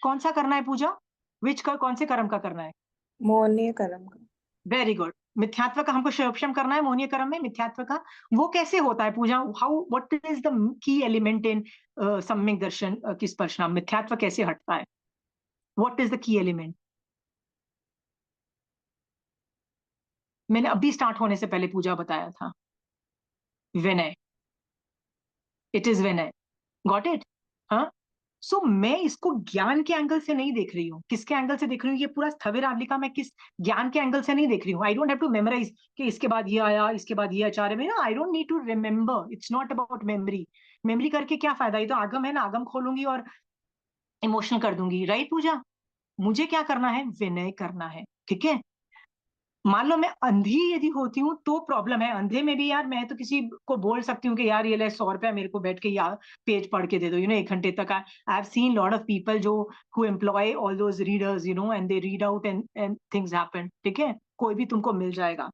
कौन सा करना है पूजा? कौन से कर्म का करना है? मोहनीय कर्म का। Very good. मिथ्यात्व का हमको श्रेयोपशम करना है, मोहनीय कर्म में मिथ्यात्व का। वो कैसे होता है Puja? How, what is the key element in सम्यक दर्शन की स्पर्शना? मिथ्यात्व कैसे हटता है? What is the key element? मैंने अभी स्टार्ट होने से पहले पूजा बताया था, Vinay. It is Vinay. Got it? हाँ। सो मैं इसको ज्ञान के एंगल से नहीं देख रही हूँ। किसके एंगल से देख रही हूँ? ये पूरा स्थविर आवलिका मैं किस ज्ञान के एंगल से नहीं देख रही हूँ। I don't have to memorise कि इसके बाद ये आया, इसके बाद ये आचार्य में, I don't need to remember. It's not about memory. Memory करके क्या फायदा? ये तो आगम है ना, आगम खोलूंगी और इमोशनल कर दूंगी, राइट पूजा। मुझे क्या करना है? विनय करना है, ठीक है। मान लो मैं अंधी यदि होती हूँ तो प्रॉब्लम है। अंधे में भी यार मैं तो किसी को बोल सकती हूँ कि यार ये ले 100 रुपया मेरे को बैठ के यार पेज पढ़ के दे दो, 1 घंटे तक। I have seen lot of people जो who employ all those readers, and they read out and things happen, ठीक है। कोई भी तुमको मिल जाएगा।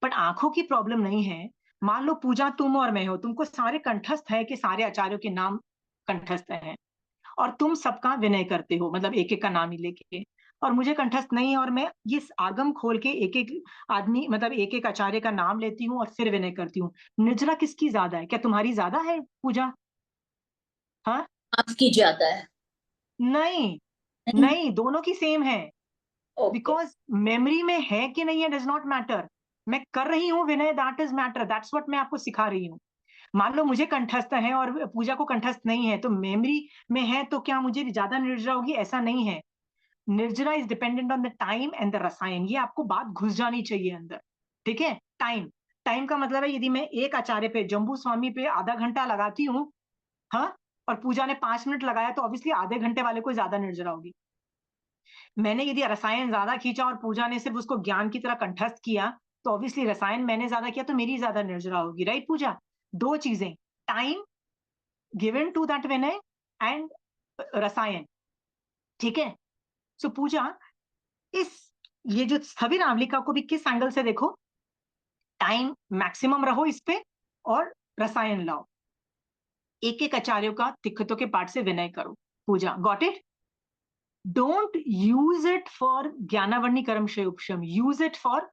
बट आंखों की प्रॉब्लम नहीं है। मान लो पूजा तुम और मैं हो, तुमको सारे कंठस्थ है कि सारे आचार्यों के नाम कंठस्थ हैं, और तुम सबका विनय करते हो, मतलब एक एक का नाम ही लेके। और मुझे कंठस्थ नहीं है, और मैं ये आगम खोल के एक एक आदमी मतलब एक एक आचार्य का नाम लेती हूँ और फिर विनय करती हूँ, निर्जरा किसकी ज्यादा है? क्या तुम्हारी ज्यादा है पूजा? हाँ, आपकी ज्यादा है। नहीं नहीं। नहीं, दोनों की सेम है। ओके। बिकॉज मेमोरी में है कि नहीं है डज नॉट मैटर, मैं कर रही हूँ विनय, that is matter, that's what मैं आपको सिखा रही हूँ। मान लो मुझे कंठस्थ है और पूजा को कंठस्थ नहीं है, तो मेमोरी में है तो क्या मुझे ज्यादा निर्जरा होगी? ऐसा नहीं है। Nirjara is dependent on the time and the rasayan, ये आपको बात घुस जानी चाहिए अंदर, ठीक है? टाइम, टाइम का मतलब है यदि मैं एक आचार्य पे जम्बू स्वामी पे आधा घंटा लगाती हूँ, हाँ, और पूजा ने 5 मिनट लगाया, तो ऑब्वियसली आधे घंटे वाले को ज्यादा निर्जरा होगी। मैंने यदि रसायन ज्यादा खींचा और पूजा ने सिर्फ उसको ज्ञान की तरह कंठस्थ किया, तो ऑब्वियसली रसायन मैंने ज्यादा किया तो मेरी ज्यादा निर्जरा होगी, राइट पूजा? दो चीजें, टाइम गिवन टू दैट विनय एंड रसायन, ठीक है? सो पूजा, इस ये जो स्थविर आवलिका को भी किस एंगल से देखो, टाइम मैक्सिमम रहो इस पे और रसायन लाओ, एक एक आचार्यों का तिक्खतों के पाठ से विनय करो। Pooja, got it? Don't use it for ज्ञानावर्णी कर्म शयोपशम, यूज इट फॉर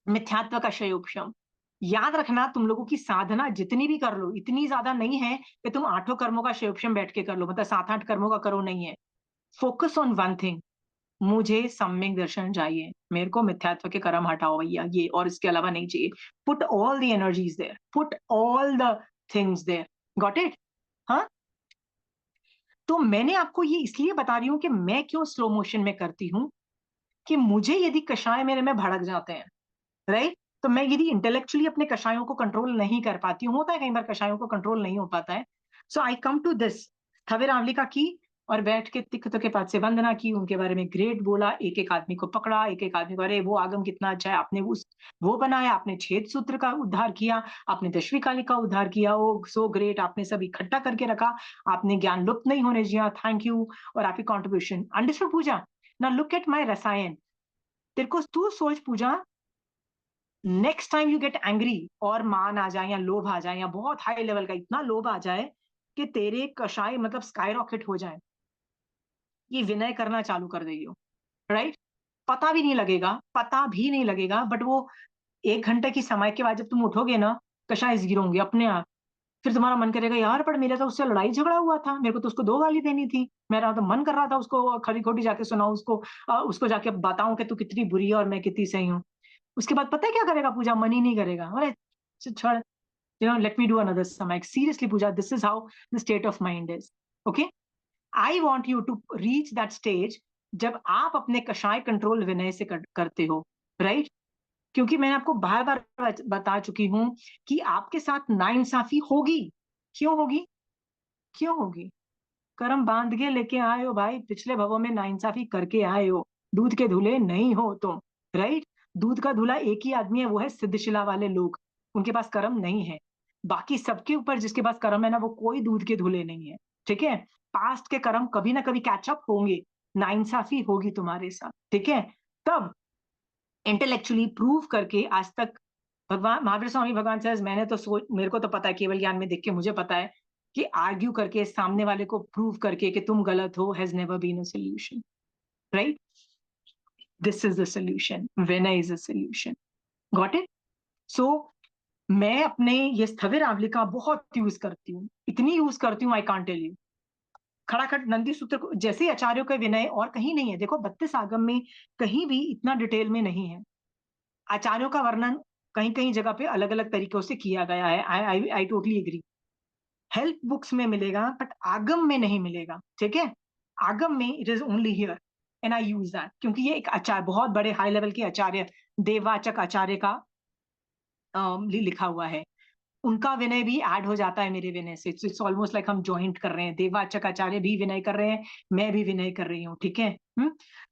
मिथ्यात्व का शयोपशम। याद रखना, तुम लोगों की साधना जितनी भी कर लो, इतनी ज्यादा नहीं है कि तुम 8 कर्मों का शयोपशम बैठ के कर लो, मतलब 7-8 कर्मों का करो, नहीं है। फोकस ऑन वन थिंग, मुझे सम्यक दर्शन चाहिए, मेरे को मिथ्यात्व के कर्म हटाओ भैया, ये और इसके अलावा नहीं चाहिए। Put all the energies there, put all the things there, got it? हाँ, तो मैंने आपको ये इसलिए बता रही हूं कि मैं क्यों स्लो मोशन में करती हूँ, कि मुझे यदि कषाय मेरे में भड़क जाते हैं, राइट, तो मैं यदि इंटेलेक्चुअली अपने कषायों को कंट्रोल नहीं कर पाती हूँ, होता है कई बार कषायों को कंट्रोल नहीं हो पाता है, so I come to this स्थविर आवलिका की, और बैठ के तिक्त के पाद से वंदना की, उनके बारे में ग्रेट बोला, एक एक आदमी को पकड़ा, एक एक आदमी को, अरे वो आगम कितना अच्छा है, आपने वो बनाया, आपने छेद सूत्र का उद्धार किया, आपने दशवी काली का उद्धार किया, ओ सो ग्रेट, आपने सब इकट्ठा करके रखा, आपने ज्ञान लुप्त नहीं होने दिया, थैंक यू, और आपकी contribution, understood Pooja? Now look at my rasayan. तेरे को तू सोच Pooja, next time you get angry, और मान आ जाए या लोभ आ जाए या बहुत हाई लेवल का इतना लोभ आ जाए कि तेरे कषाय मतलब स्काई रॉकेट हो जाए, ये विनय करना चालू कर देगी, राइट? पता भी नहीं लगेगा, पता भी नहीं लगेगा, बट वो 1 घंटे की समय के बाद जब तुम उठोगे ना, कषाय जीरो होंगे अपने आप। फिर तुम्हारा मन करेगा, यार पर मेरा तो उससे लड़ाई झगड़ा हुआ था, मेरे को तो उसको 2 गाली देनी थी, मेरा तो मन कर रहा था उसको खरी खोटी जाके सुनाऊं, उसको जाके बताऊं कि तू कितनी बुरी है और मैं कितनी सही हूँ। उसके बाद पता है क्या करेगा पूजा? मन ही नहीं करेगा, अरे छोड़, let me do another samayik. Seriously Pooja, this is how the state of mind is. Okay, I want you to reach that stage जब आप अपने कषाय कंट्रोल विनय से करते हो, राइट? क्योंकि मैंने आपको बार बार बता चुकी हूं कि आपके साथ नाइंसाफी होगी। क्यों होगी? क्यों होगी? कर्म बांध के लेके आए हो भाई, पिछले भवों में नाइंसाफी करके आए हो, दूध के धुले नहीं हो तुम, राइट? दूध का धुला एक ही आदमी है, वो है सिद्धशिला वाले लोग, उनके पास कर्म नहीं है। बाकी सबके ऊपर जिसके पास कर्म है ना, वो कोई दूध के धुले नहीं है, ठीक है? पास्ट के कर्म कभी ना कभी कैचअप होंगे, नाइंसाफी होगी तुम्हारे साथ, ठीक है? तब इंटेलेक्चुअली प्रूव करके, आज तक भगवान महावीर स्वामी भगवान से, मैंने तो सोच, मेरे को तो पता है, केवल ज्ञान में देख के मुझे पता है कि आर्ग्यू करके सामने वाले को प्रूव करके कि तुम गलत हो has never been a solution, right? This is the solution, vinay is a solution, got it? So मैं अपने ये स्थविर आवलिका बहुत यूज करती हूँ, इतनी यूज करती हूँ, आई कांट टेल यू। खड़ाखट नंदी सूत्र जैसे आचार्यों का विनय और कहीं नहीं है, देखो 32 आगम में कहीं भी इतना डिटेल में नहीं है। आचार्यों का वर्णन कहीं कहीं जगह पे अलग अलग तरीकों से किया गया है, I totally agree, help books में मिलेगा बट आगम में नहीं मिलेगा, ठीक है? आगम में it is only here, and I use that, क्योंकि ये एक आचार्य, बहुत बड़े हाई लेवल के आचार्य, देववाचक आचार्य का लिखा हुआ है, उनका विनय भी ऐड हो जाता है मेरे विनय से, इट्स ऑलमोस्ट लाइक हम ज्वाइंट कर रहे हैं, देववाचक आचार्य भी विनय कर रहे हैं, मैं भी विनय कर रही हूँ, ठीक है?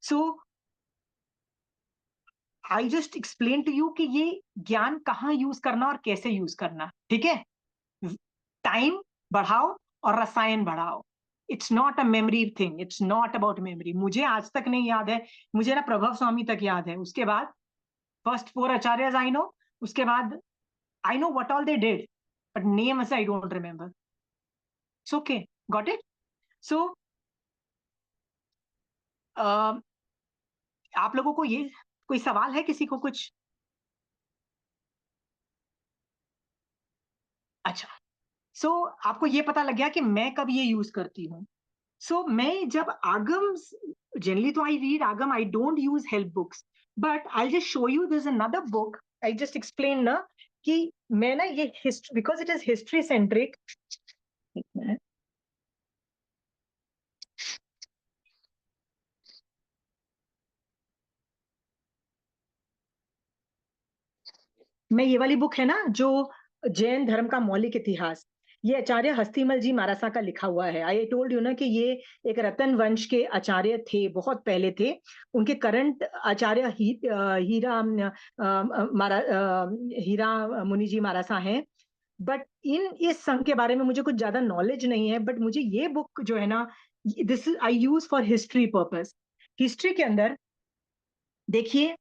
So I just explain to you कि ये ज्ञान कहाँ यूज करना और कैसे यूज करना, ठीक है? टाइम बढ़ाओ और रसायन बढ़ाओ, it's not a memory thing, it's not about memory. मुझे आज तक नहीं याद है, मुझे ना प्रभव स्वामी तक याद है, उसके बाद फर्स्ट 4 आचार्य आई नो, उसके बाद I know what all they did, but names I don't remember. It's okay, got it? So आप लोगों को ये कोई सवाल है, किसी को कुछ? अच्छा, सो आपको ये पता लग गया कि मैं कब ये यूज करती हूँ। सो मैं जब आगम, जनरली तो आई रीड आगम, I don't use help books, but I just show you this another book, I just explain ना कि मैं ना ये history, because it is history centric. मैं ये वाली बुक है ना, जो जैन धर्म का मौलिक इतिहास, ये आचार्य हस्तिमल जी महारासा का लिखा हुआ है। आई टोल्ड यू ना कि ये एक रतन वंश के आचार्य थे, बहुत पहले थे। उनके करंट आचार्य हीरा मुनि जी महारासा हैं। बट इस संघ के बारे में मुझे कुछ ज्यादा नॉलेज नहीं है, बट मुझे ये बुक जो है ना, this I use for history purpose. History के अंदर देखिए,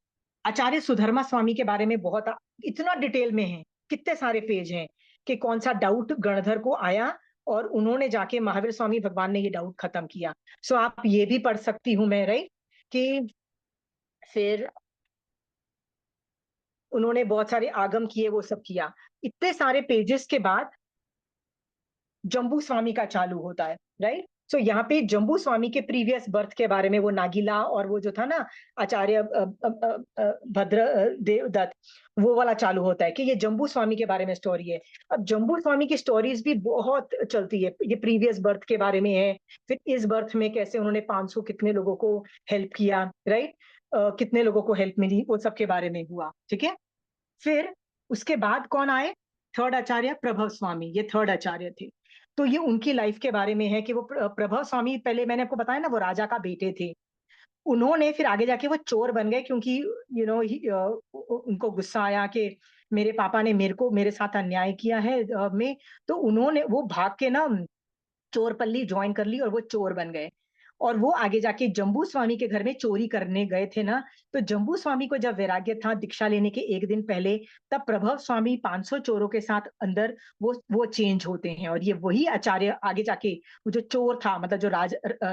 आचार्य सुधर्मा स्वामी के बारे में बहुत, इतना डिटेल में है, कितने सारे पेज हैं कि कौन सा डाउट गणधर को आया और उन्होंने जाके महावीर स्वामी भगवान ने ये डाउट खत्म किया। सो आप ये भी पढ़ सकती हूँ मैं, राइट? कि फिर उन्होंने बहुत सारे आगम किए, वो सब किया। इतने सारे पेजेस के बाद जम्बू स्वामी का चालू होता है, राइट? सो यहाँ पे जम्बू स्वामी के प्रीवियस बर्थ के बारे में, वो नागिला और वो जो था ना आचार्य भद्र देवदत्त, वो वाला चालू होता है कि ये जम्बू स्वामी के बारे में स्टोरी है। अब जम्बू स्वामी की स्टोरीज भी बहुत चलती है, ये प्रीवियस बर्थ के बारे में है, फिर इस बर्थ में कैसे उन्होंने 500 कितने लोगों को हेल्प किया, राइट? कितने लोगों को हेल्प मिली, वो सब के बारे में हुआ, ठीक है? फिर उसके बाद कौन आए? थर्ड आचार्य प्रभव स्वामी, ये थर्ड आचार्य थे। तो ये उनकी लाइफ के बारे में है कि वो प्रभव स्वामी, पहले मैंने आपको बताया ना, वो राजा का बेटे थे। उन्होंने फिर आगे जाके वो चोर बन गए, क्योंकि उनको गुस्सा आया कि मेरे पापा ने मेरे साथ अन्याय किया है में, तो उन्होंने वो भाग के ना चोर पल्ली ज्वाइन कर ली और वो चोर बन गए। और वो आगे जाके जम्बू स्वामी के घर में चोरी करने गए थे ना, तो जम्बू स्वामी को जब वैराग्य था दीक्षा लेने के एक दिन पहले, तब प्रभव स्वामी 500 चोरों के साथ अंदर वो चेंज होते हैं, और ये वही आचार्य आगे जाके, वो जो चोर था, मतलब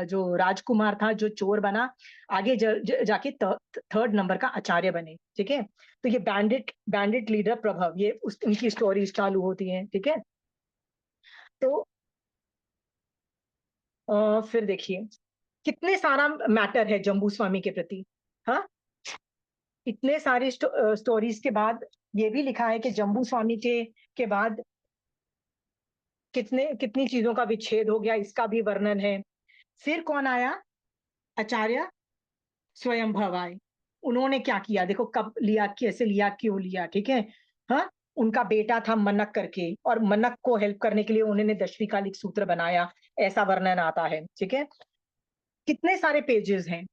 जो राजकुमार था जो चोर बना, आगे जाके थर्ड नंबर का आचार्य बने, ठीक है? तो ये बैंडिट लीडर प्रभव, ये उनकी स्टोरीज चालू होती है, ठीक है? तो फिर देखिए कितने सारा मैटर है जम्बू स्वामी के प्रति। हाँ, इतने सारे स्टोरीज के बाद ये भी लिखा है कि जम्बू स्वामी के बाद कितनी चीजों का विच्छेद हो गया, इसका भी वर्णन है। फिर कौन आया? आचार्य स्वयंभव आए। उन्होंने क्या किया, देखो कब लिया, कैसे लिया, क्यों लिया, ठीक है? हाँ, उनका बेटा था मनक करके, और मनक को हेल्प करने के लिए उन्होंने दशविकालिक सूत्र बनाया, ऐसा वर्णन आता है, ठीक है? कितने सारे पेजेस हैं।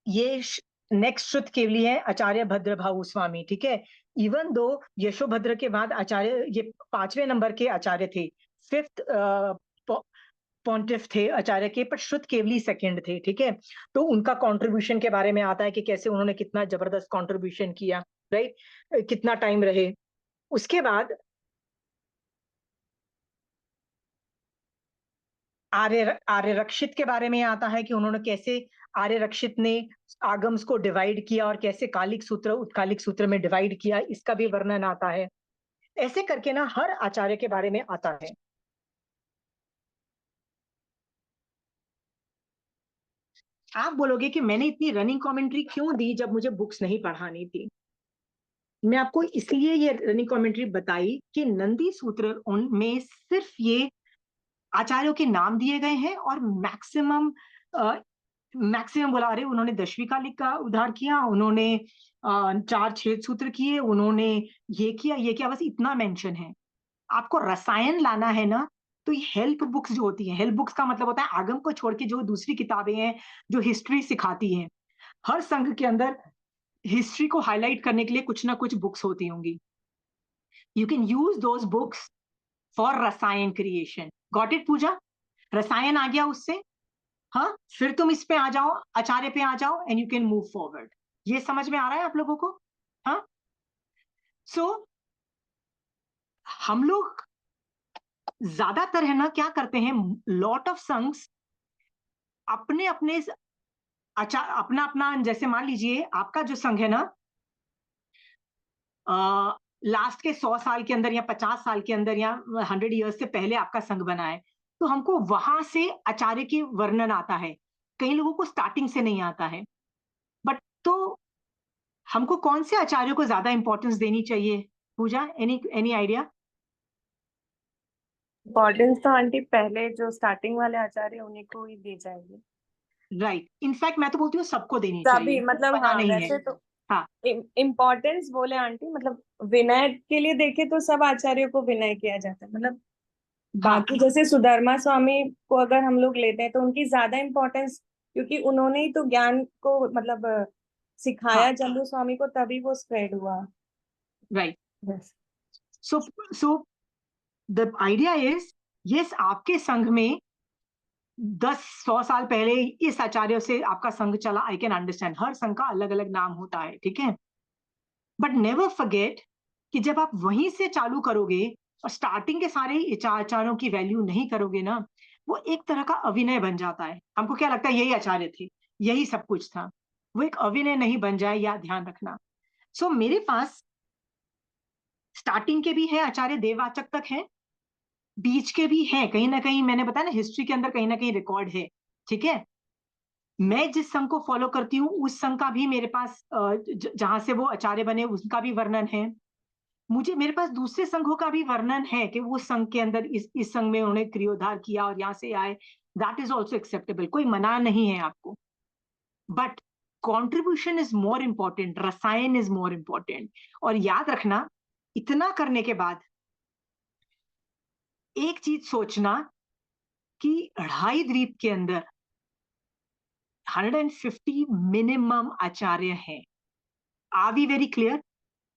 ये नेक्स्ट श्रुत केवली है आचार्य भद्रभाऊ स्वामी, ठीक है? इवन दो यशोभद्र के बाद आचार्य, ये 5वें नंबर के आचार्य थे, फिफ्थ पॉन्टिफ थे आचार्य के, पर श्रुत केवली सेकंड थे, ठीक है? तो उनका कंट्रीब्यूशन के बारे में आता है कि कैसे उन्होंने कितना जबरदस्त कंट्रीब्यूशन किया, राइट? कितना टाइम रहे। उसके बाद आर्य रक्षित के बारे में आता है कि उन्होंने कैसे, आर्य रक्षित ने आगम्स को डिवाइड किया और कैसे कालिक सूत्र उत्कालिक सूत्र में डिवाइड किया, इसका भी वर्णन आता है। ऐसे करके ना हर आचार्य के बारे में आता है। आप बोलोगे कि मैंने इतनी रनिंग कमेंट्री क्यों दी जब मुझे बुक्स नहीं पढ़ानी थी? मैं आपको इसलिए ये रनिंग कमेंट्री बताई कि नंदी सूत्र उनमें सिर्फ ये आचार्यों के नाम दिए गए हैं, और मैक्सिमम बोला, अरे उन्होंने दशवी कालिक का उद्धार किया, उन्होंने 4 छेद सूत्र किए, उन्होंने ये किया, बस इतना मेंशन है। आपको रसायन लाना है ना, तो ये हेल्प बुक्स जो होती हैं, हेल्प बुक्स का मतलब होता है आगम को छोड़ के जो दूसरी किताबें हैं जो हिस्ट्री सिखाती हैं। हर संघ के अंदर हिस्ट्री को हाईलाइट करने के लिए कुछ ना कुछ बुक्स होती होंगी। You can use those books for रसायन क्रिएशन। गॉट इट पूजा? रसायन आ गया उससे। हाँ, फिर तुम इस पे आ जाओ, आचार्य पे आ जाओ, and you can move forward. ये समझ में आ रहा है आप लोगों को? हाँ। सो हम लोग ज्यादातर है ना क्या करते हैं, लॉट ऑफ संघ्स अपने अपने अच्छा, अपना अपना, जैसे मान लीजिए आपका जो संघ है ना, लास्ट के 100 साल के अंदर या 50 साल के अंदर या 100 ईयर्स से पहले आपका संघ बना है, तो हमको वहां से आचार्य की वर्णन आता है। कई लोगों को स्टार्टिंग से नहीं आता है। बट तो हमको कौन से आचार्यों को ज्यादा इंपॉर्टेंस देनी चाहिए? पूजा, एनी एनी आइडिया? इम्पोर्टेंस तो आंटी पहले जो स्टार्टिंग वाले आचार्य उन्हीं को ही दी जाएगी। राइट, इनफैक्ट मैं तो बोलती हूँ सबको देनी सभी चाहिए, मतलब, मना हाँ नहीं है। वैसे तो हाँ इम्पोर्टेंस बोले आंटी, मतलब विनय के लिए देखे तो सब आचार्यों को विनय किया जाता है। मतलब हाँ बाकी जैसे सुधर्मा स्वामी को अगर हम लोग लेते हैं तो उनकी ज्यादा इम्पोर्टेंस, क्योंकि उन्होंने ही तो ज्ञान को मतलब सिखाया हाँ। जम्बू स्वामी को, तभी वो स्प्रेड हुआ। राइट। बस। So so the idea is, yes, आपके संघ में 10-100 साल पहले इस आचार्य से आपका संघ चला, आई कैन अंडरस्टैंड, हर संघ का अलग अलग नाम होता है, ठीक है। बट नेवर फॉरगेट कि जब आप वहीं से चालू करोगे और स्टार्टिंग के सारे आचार्यों की वैल्यू नहीं करोगे ना, वो एक तरह का अभिनय बन जाता है। हमको क्या लगता है यही आचार्य थे, यही सब कुछ था। वो एक अभिनय नहीं बन जाए, या ध्यान रखना। सो मेरे पास स्टार्टिंग के भी है आचार्य, देववाचक तक है, बीच के भी हैं, कहीं ना कहीं मैंने बताया ना हिस्ट्री के अंदर कहीं ना कहीं रिकॉर्ड है, ठीक है। मैं जिस संघ को फॉलो करती हूँ उस संघ का भी मेरे पास जहां से वो आचार्य बने उसका भी वर्णन है। मुझे मेरे पास दूसरे संघों का भी वर्णन है कि वो संघ के अंदर इस संघ में उन्होंने क्रियोद्धार किया और यहाँ से आए। दैट इज ऑल्सो एक्सेप्टेबल, कोई मना नहीं है आपको। But contribution is more important, रसायन इज मोर इंपॉर्टेंट। और याद रखना, इतना करने के बाद एक चीज सोचना कि अढ़ाई द्वीप के अंदर 150 मिनिमम आचार्य हैं। Are we very clear?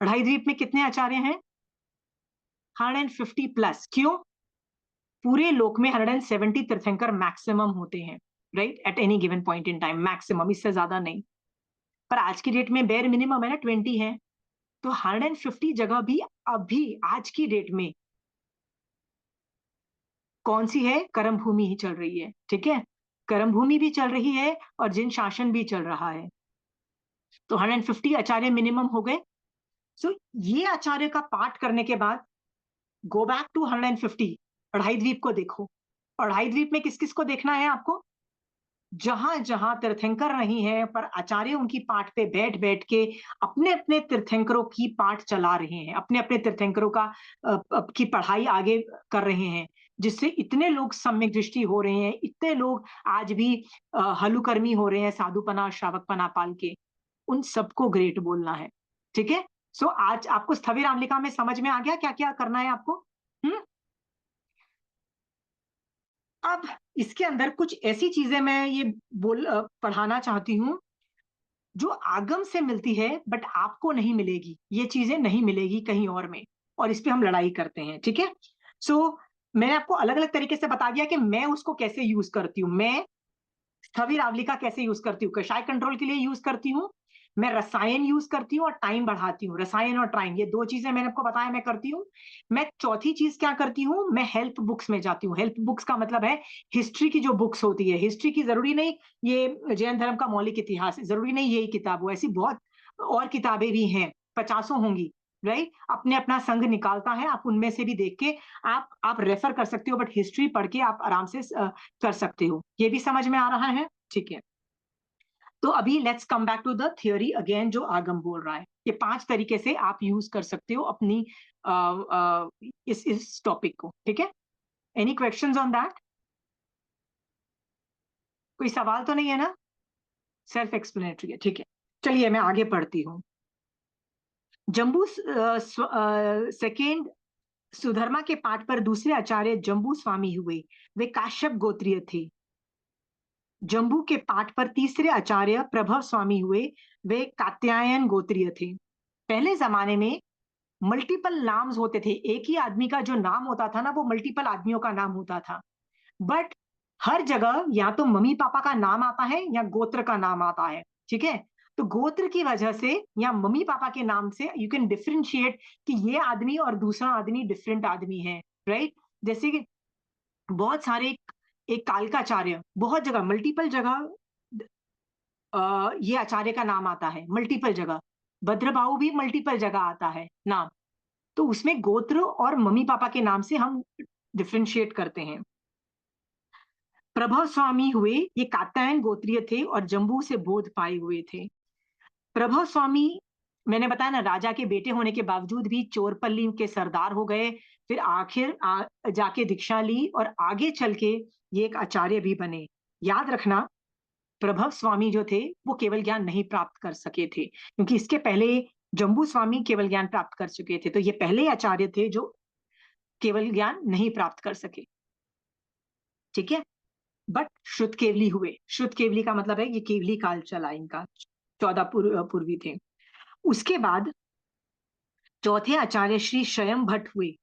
अढ़ाई द्वीप में कितने आचार्य हैं? 150 प्लस। क्यों? पूरे लोक में 170 तीर्थंकर मैक्सिमम होते हैं, right, at any given point in time, maximum, इससे ज्यादा नहीं। पर आज की डेट में बेयर मिनिमम है ना 20 है। तो 150 जगह भी अभी आज की डेट में कौन सी है? कर्म भूमि ही चल रही है, ठीक है। कर्म भूमि भी चल रही है और जिन शासन भी चल रहा है। तो 150 आचार्य मिनिमम हो गए। सो ये आचार्य का पाठ करने के बाद गो बैक टू 150, अढ़ाई द्वीप को देखो। अढ़ाई द्वीप में किस किस को देखना है आपको? जहां जहां तीर्थंकर नहीं है पर आचार्य उनकी पाठ पे बैठ बैठ के अपने अपने तीर्थंकरों की पाठ चला रहे हैं, अपने अपने तीर्थंकरों का की पढ़ाई आगे कर रहे हैं, जिससे इतने लोग सम्यक दृष्टि हो रहे हैं, इतने लोग आज भी हलुकर्मी हो रहे हैं, साधुपना श्रावकपना पाल के। उन सबको ग्रेट बोलना है, ठीक है। सो आज आपको स्थविर आमलिका में समझ में आ गया क्या क्या करना है आपको? हम्म। अब इसके अंदर कुछ ऐसी चीजें मैं ये पढ़ाना चाहती हूँ जो आगम से मिलती है बट आपको नहीं मिलेगी, ये चीजें नहीं मिलेगी कहीं और में, और इस पे हम लड़ाई करते हैं, ठीक है। सो मैंने आपको अलग अलग तरीके से बता दिया कि मैं उसको कैसे यूज करती हूँ। मैं स्थविर आवलिका कैसे यूज करती हूँ? कषाय कंट्रोल के लिए यूज करती हूँ। मैं रसायन यूज करती हूँ और टाइम बढ़ाती हूँ। रसायन और टाइम, ये दो चीजें मैंने आपको बताया मैं करती हूँ। मैं चौथी चीज क्या करती हूँ? मैं हेल्प बुक्स में जाती हूँ। हेल्प बुक्स का मतलब है हिस्ट्री की जो बुक्स होती है, हिस्ट्री की, जरूरी नहीं ये जैन धर्म का मौलिक इतिहास, जरूरी नहीं यही किताब हो, ऐसी बहुत और किताबें भी हैं, 50 होंगी, राइट। अपने अपना संघ निकालता है, आप उनमें से भी देख के आप रेफर कर सकते हो, बट हिस्ट्री पढ़ के आप आराम से कर सकते हो। ये भी समझ में आ रहा है? ठीक है। तो अभी let's come back to the theory again, जो आगम बोल रहा है। ये 5 तरीके से आप यूज कर सकते हो अपनी इस टॉपिक को, ठीक है। Any questions on that? कोई सवाल तो नहीं है ना? सेल्फ एक्सप्लेनेटरी है, ठीक है। चलिए मैं आगे पढ़ती हूँ। जम्बू सेकेंड सुधर्मा के पाठ पर दूसरे आचार्य जम्बू स्वामी हुए। वे काश्यप गोत्रीय थे। जम्बू के पाठ पर तीसरे आचार्य प्रभव स्वामी हुए। वे कात्यायन गोत्रीय थे। पहले जमाने में मल्टीपल नाम्स होते थे, एक ही आदमी का जो नाम होता था ना वो मल्टीपल आदमियों का नाम होता था। बट हर जगह या तो मम्मी पापा का नाम आता है या गोत्र का नाम आता है, ठीक है। तो गोत्र की वजह से या मम्मी पापा के नाम से यू कैन डिफरेंशिएट कि ये आदमी और दूसरा आदमी डिफरेंट आदमी है, राइट। जैसे कि बहुत सारे, एक कालकाचार्य बहुत जगह, मल्टीपल जगह ये आचार्य का नाम आता है मल्टीपल जगह, भद्रबाहु भी मल्टीपल जगह आता है नाम। तो उसमें गोत्र और मम्मी पापा के नाम से हम डिफ्रेंशिएट करते हैं। प्रभव स्वामी हुए, ये कात्यायन गोत्रीय थे और जम्बू से बोध पाए हुए थे। प्रभव स्वामी, मैंने बताया ना, राजा के बेटे होने के बावजूद भी चोरपल्ली के सरदार हो गए, फिर आखिर जाके दीक्षा ली और आगे चल के ये एक आचार्य भी बने। याद रखना, प्रभव स्वामी जो थे वो केवल ज्ञान नहीं प्राप्त कर सके थे, क्योंकि इसके पहले जम्बू स्वामी केवल ज्ञान प्राप्त कर चुके थे। तो ये पहले आचार्य थे जो केवल ज्ञान नहीं प्राप्त कर सके, ठीक है। बट श्रुत केवली हुए। श्रुत केवली का मतलब है ये केवली काल चला इनका, 14 पूर्वी थे। उसके बाद चौथे आचार्य श्री स्वयं भट्ट हुए।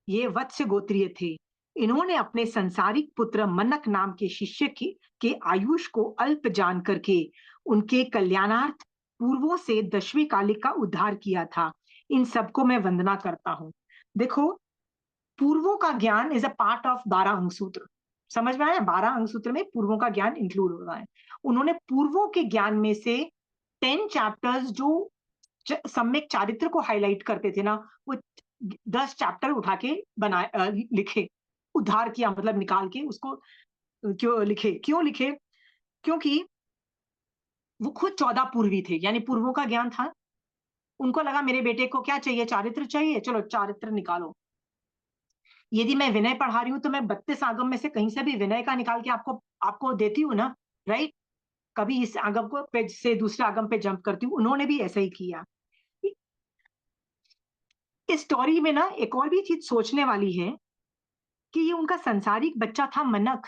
ये वत्स्य गोत्रीय थे। इन्होंने अपने संसारिक पुत्र मनक नाम के शिष्य के आयुष को अल्प जान करके उनके कल्याणार्थ पूर्वों से 10वीं कालिक का उद्धार किया था। इन सबको मैं वंदना करता हूं। देखो, पूर्वों का ज्ञान इज अ पार्ट ऑफ 12 अंग सूत्र। समझ में आया? 12 अंग सूत्र में पूर्वों का ज्ञान इंक्लूड हो रहा है। उन्होंने पूर्वों के ज्ञान में से 10 चैप्टर्स जो सम्यक चारित्र को हाईलाइट करते थे ना, वो 10 चैप्टर उठा के बनाए, लिखे, उद्धार किया, मतलब निकाल के उसको क्यों लिखे? क्योंकि वो खुद 14 पूर्वी थे, यानी पूर्वों का ज्ञान था। उनको लगा मेरे बेटे को क्या चाहिए? चारित्र चाहिए, चलो चारित्र निकालो। यदि मैं विनय पढ़ा रही हूं तो मैं 32 आगम में से कहीं से भी विनय का निकाल के आपको आपको देती हूँ ना, राइट? कभी इस आगम को पे से दूसरे आगम पे जंप करती हूँ। उन्होंने भी ऐसा ही किया। इस स्टोरी में ना एक और भी चीज सोचने वाली है कि ये उनका संसारिक बच्चा था मनक।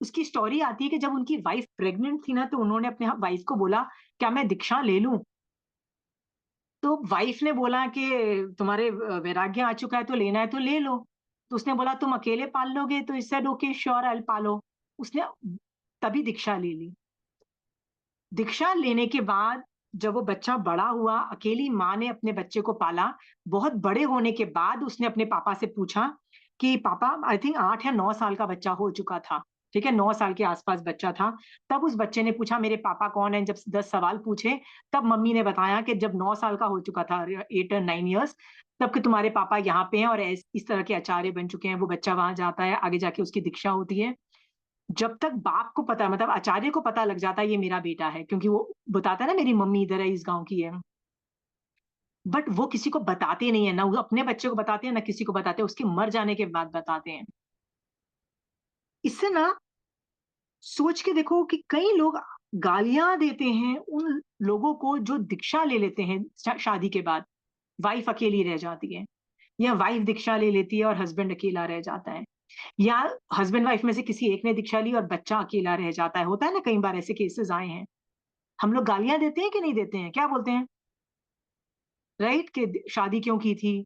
उसकी स्टोरी आती है कि जब उनकी वाइफ प्रेग्नेंट थी ना, तो उन्होंने अपने वाइफ को बोला क्या मैं दीक्षा ले लूं? तो वाइफ ने बोला कि तुम्हारे वैराग्य आ चुका है तो लेना है तो ले लो। तो उसने बोला तुम अकेले पाल लोगे? तो इस सेड ओके श्योर आई पालो। उसने तभी दीक्षा ले ली। दीक्षा लेने के बाद जब वो बच्चा बड़ा हुआ, अकेली माँ ने अपने बच्चे को पाला। बहुत बड़े होने के बाद उसने अपने पापा से पूछा कि पापा, आई थिंक 8 या 9 साल का बच्चा हो चुका था, ठीक है, 9 साल के आसपास बच्चा था। तब उस बच्चे ने पूछा मेरे पापा कौन है। जब 10 सवाल पूछे तब मम्मी ने बताया कि जब 9 साल का हो चुका था, 8 और 9 ईयर्स, तब कि तुम्हारे पापा यहाँ पे हैं और इस तरह के आचार्य बन चुके हैं। वो बच्चा वहां जाता है, आगे जाके उसकी दीक्षा होती है। जब तक बाप को पता, मतलब आचार्य को पता लग जाता है ये मेरा बेटा है, क्योंकि वो बताता है ना मेरी मम्मी इधर है, इस गांव की है, बट वो किसी को बताते नहीं है, ना वो अपने बच्चे को बताते हैं ना किसी को बताते हैं, उसके मर जाने के बाद बताते हैं। इससे ना सोच के देखो कि कई लोग गालियां देते हैं उन लोगों को जो दीक्षा ले लेते हैं शादी के बाद। वाइफ अकेली रह जाती है, या वाइफ दीक्षा ले लेती है और हस्बैंड अकेला रह जाता है, या हस्बैंड वाइफ में से किसी एक ने दीक्षा ली और बच्चा अकेला रह जाता है। होता है ना, कई बार ऐसे केसेस आए हैं। हम लोग गालियां देते हैं कि नहीं देते हैं? क्या बोलते हैं, राइट? कि शादी क्यों की थी,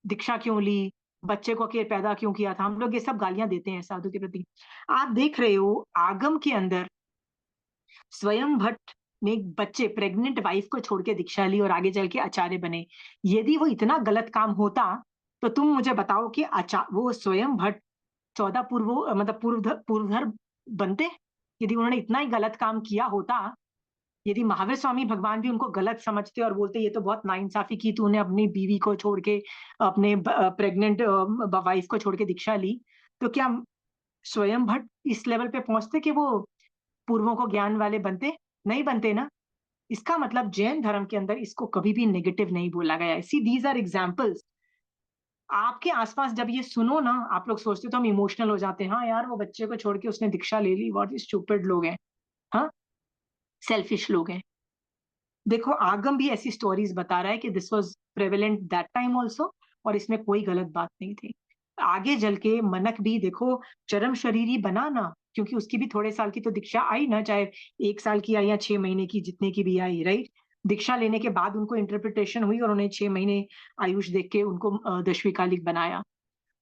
दीक्षा क्यों ली, बच्चे को अकेले पैदा क्यों किया था? हम लोग ये सब गालियां देते हैं साधु के प्रति। आप देख रहे हो आगम के अंदर स्वयं भट्ट ने एक बच्चे, प्रेग्नेंट वाइफ को छोड़ के दीक्षा ली और आगे चल के आचार्य बने। यदि वो इतना गलत काम होता तो तुम मुझे बताओ कि वो स्वयं भट्ट 14 मतलब पूर्वधर बनते? यदि उन्होंने इतना ही गलत काम किया होता, यदि महावीर स्वामी भगवान भी उनको गलत समझते और बोलते ये तो बहुत नाइंसाफी की तूने अपनी बीवी को छोड़ के, अपने प्रेग्नेंट वाइफ को छोड़ के दीक्षा ली, तो क्या स्वयं भट्ट इस लेवल पे पहुंचते कि वो पूर्वों को ज्ञान वाले बनते? नहीं बनते ना। इसका मतलब जैन धर्म के अंदर इसको कभी भी नेगेटिव नहीं बोला गया है। सी, दीज आर एग्जाम्पल्स। आपके आसपास जब ये सुनो ना, आप लोग सोचते हो तो हम इमोशनल हो जाते हैं, हाँ यार वो बच्चे को छोड़ के उसने दीक्षा ले ली, व्हाट स्टूपिड लोग हैं, हाँ, सेल्फिश लोग हैं। देखो आगम भी ऐसी स्टोरीज बता रहा है कि this was prevalent that time also, और इसमें कोई गलत बात नहीं थी। आगे जल के मनक भी देखो चरम शरीरी बना ना, क्योंकि उसकी भी थोड़े साल की तो दीक्षा आई ना, चाहे 1 साल की आई या 6 महीने की, जितने की भी आई, राइट? दीक्षा लेने के बाद उनको इंटरप्रिटेशन हुई और उन्हें 6 महीने आयुष देख के उनको 10वीं कालिक बनाया।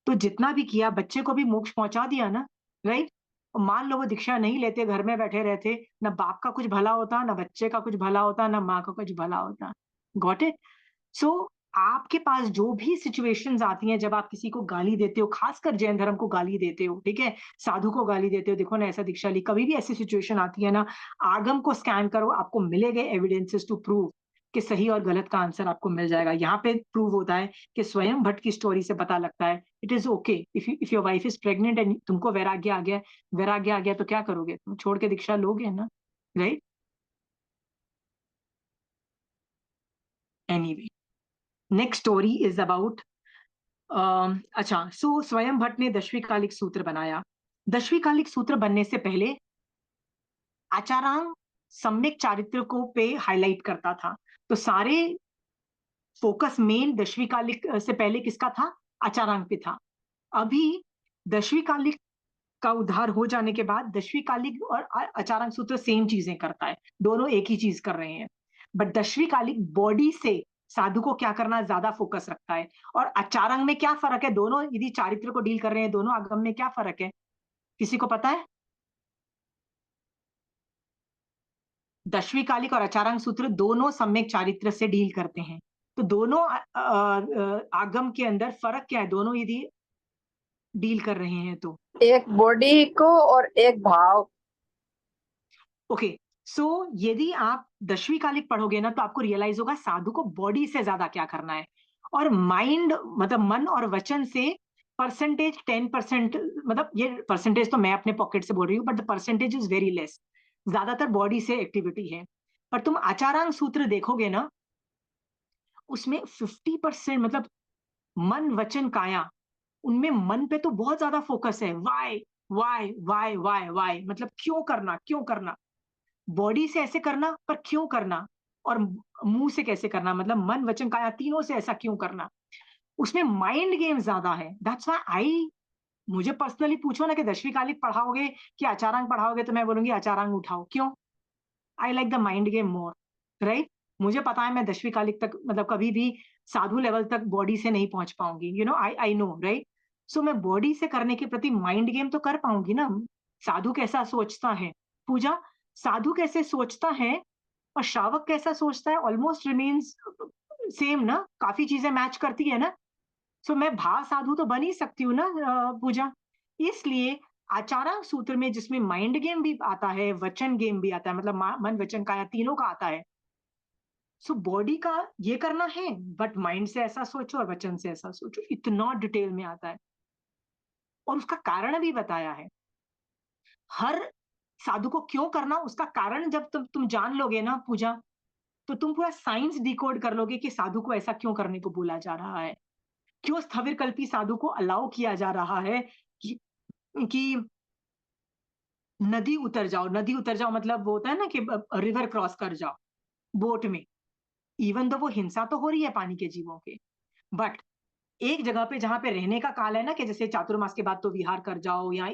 तो जितना भी किया, बच्चे को भी मोक्ष पहुंचा दिया ना, राइट? मान लो वो दीक्षा नहीं लेते, घर में बैठे रहते, ना बाप का कुछ भला होता, ना बच्चे का कुछ भला होता, ना माँ का कुछ भला होता। Got it? सो आपके पास जो भी सिचुएशंस आती हैं जब आप किसी को गाली देते हो, खासकर जैन धर्म को गाली देते हो, ठीक है, साधु को गाली देते हो, देखो ना ऐसा दीक्षा ली, कभी भी ऐसी सिचुएशन आती है ना, आगम को स्कैन करो, आपको मिलेंगे एविडेंसेस टू प्रूव कि सही और गलत का आंसर आपको मिल जाएगा। यहाँ पे प्रूव होता है कि स्वयं भट्ट की स्टोरी से पता लगता है it is okay if your wife is pregnant and तुमको वैराग्य आ गया तो क्या करोगे, तुम छोड़ के दीक्षा लोगे ना, right? Anyway, next story is about अच्छा, सो स्वयं भट्ट ने दशवी कालिक सूत्र बनाया। दशवी कालिक सूत्र बनने से पहले आचारांग सम्यक चारित्र को पे हाईलाइट करता था। तो सारे फोकस मेन दशवी कालिक से पहले किसका था? आचारांग पे था। अभी दशवी कालिक का उद्धार हो जाने के बाद दशवी कालिक और आचारांग सूत्र सेम चीजें करता है, दोनों एक ही चीज कर रहे हैं, बट दशवी कालिक बॉडी से साधु को क्या करना ज्यादा फोकस रखता है। और आचारांग में क्या फर्क है? दोनों यदि चारित्र को डील कर रहे हैं, दोनों आगम में क्या फर्क है, किसी को पता है? दशवी कालिक और आचारांग सूत्र दोनों सम्यक चारित्र से डील करते हैं। तो दोनों आगम के अंदर फर्क क्या है, दोनों यदि डील कर रहे हैं तो? एक बॉडी को और एक भाव। ओके, सो यदि आप दशवी कालिक पढ़ोगे ना तो आपको रियलाइज होगा साधु को बॉडी से ज्यादा क्या करना है, और माइंड मतलब मन और वचन से परसेंटेज 10%, मतलब ये परसेंटेज तो मैं अपने पॉकेट से बोल रही हूँ but the percentage is very less, ज्यादातर बॉडी से एक्टिविटी है। पर तुम आचारांग सूत्र देखोगे ना, उसमें 50% मतलब मन वचन काया, उनमें मन पे तो बहुत ज्यादा फोकस है, why why why why why, मतलब क्यों करना क्यों करना, बॉडी से ऐसे करना पर क्यों करना, और मुंह से कैसे करना, मतलब मन वचन काया तीनों से ऐसा क्यों करना, उसमें माइंड गेम ज्यादा है। दैट्स व्हाई आई, मुझे पर्सनली पूछो ना कि दशवी कालिक पढ़ाओगे कि आचारांग पढ़ाओगे तो मैं बोलूंगी आचारांग उठाओ। क्यों? I like the mind game more, right? मुझे पता है मैं दशवी कालिक तक मतलब कभी भी साधु लेवल तक बॉडी से नहीं पहुंच पाऊंगी, you know, I know, right? So मैं बॉडी से करने के प्रति माइंड गेम तो कर पाऊंगी ना। साधु कैसा सोचता है, पूजा, साधु कैसे सोचता है और श्रावक कैसा सोचता है, ऑलमोस्ट रिमेन्स सेम ना, काफी चीजें मैच करती है ना। सो मैं भाव साधु तो बन ही सकती हूँ ना, पूजा। इसलिए आचार्य सूत्र में जिसमें माइंड गेम भी आता है, वचन गेम भी आता है, मतलब मन वचन काया तीनों का आता है। सो बॉडी का ये करना है बट माइंड से ऐसा सोचो और वचन से ऐसा सोचो, इतना डिटेल में आता है और उसका कारण भी बताया है। हर साधु को क्यों करना, उसका कारण जब तुम जान लोगे ना पूजा, तो तुम पूरा साइंस डिकोड कर लोगे कि साधु को ऐसा क्यों करने को बोला जा रहा है, क्यों स्थविर कल्पी साधु को अलाउ किया जा रहा है कि नदी उतर जाओ, नदी उतर जाओ मतलब वो होता है ना कि रिवर क्रॉस कर जाओ बोट में, इवन दो वो हिंसा तो हो रही है पानी के जीवों के, बट एक जगह पे जहां पे रहने का काल है ना, कि जैसे चातुर्मास के बाद तो विहार कर जाओ, या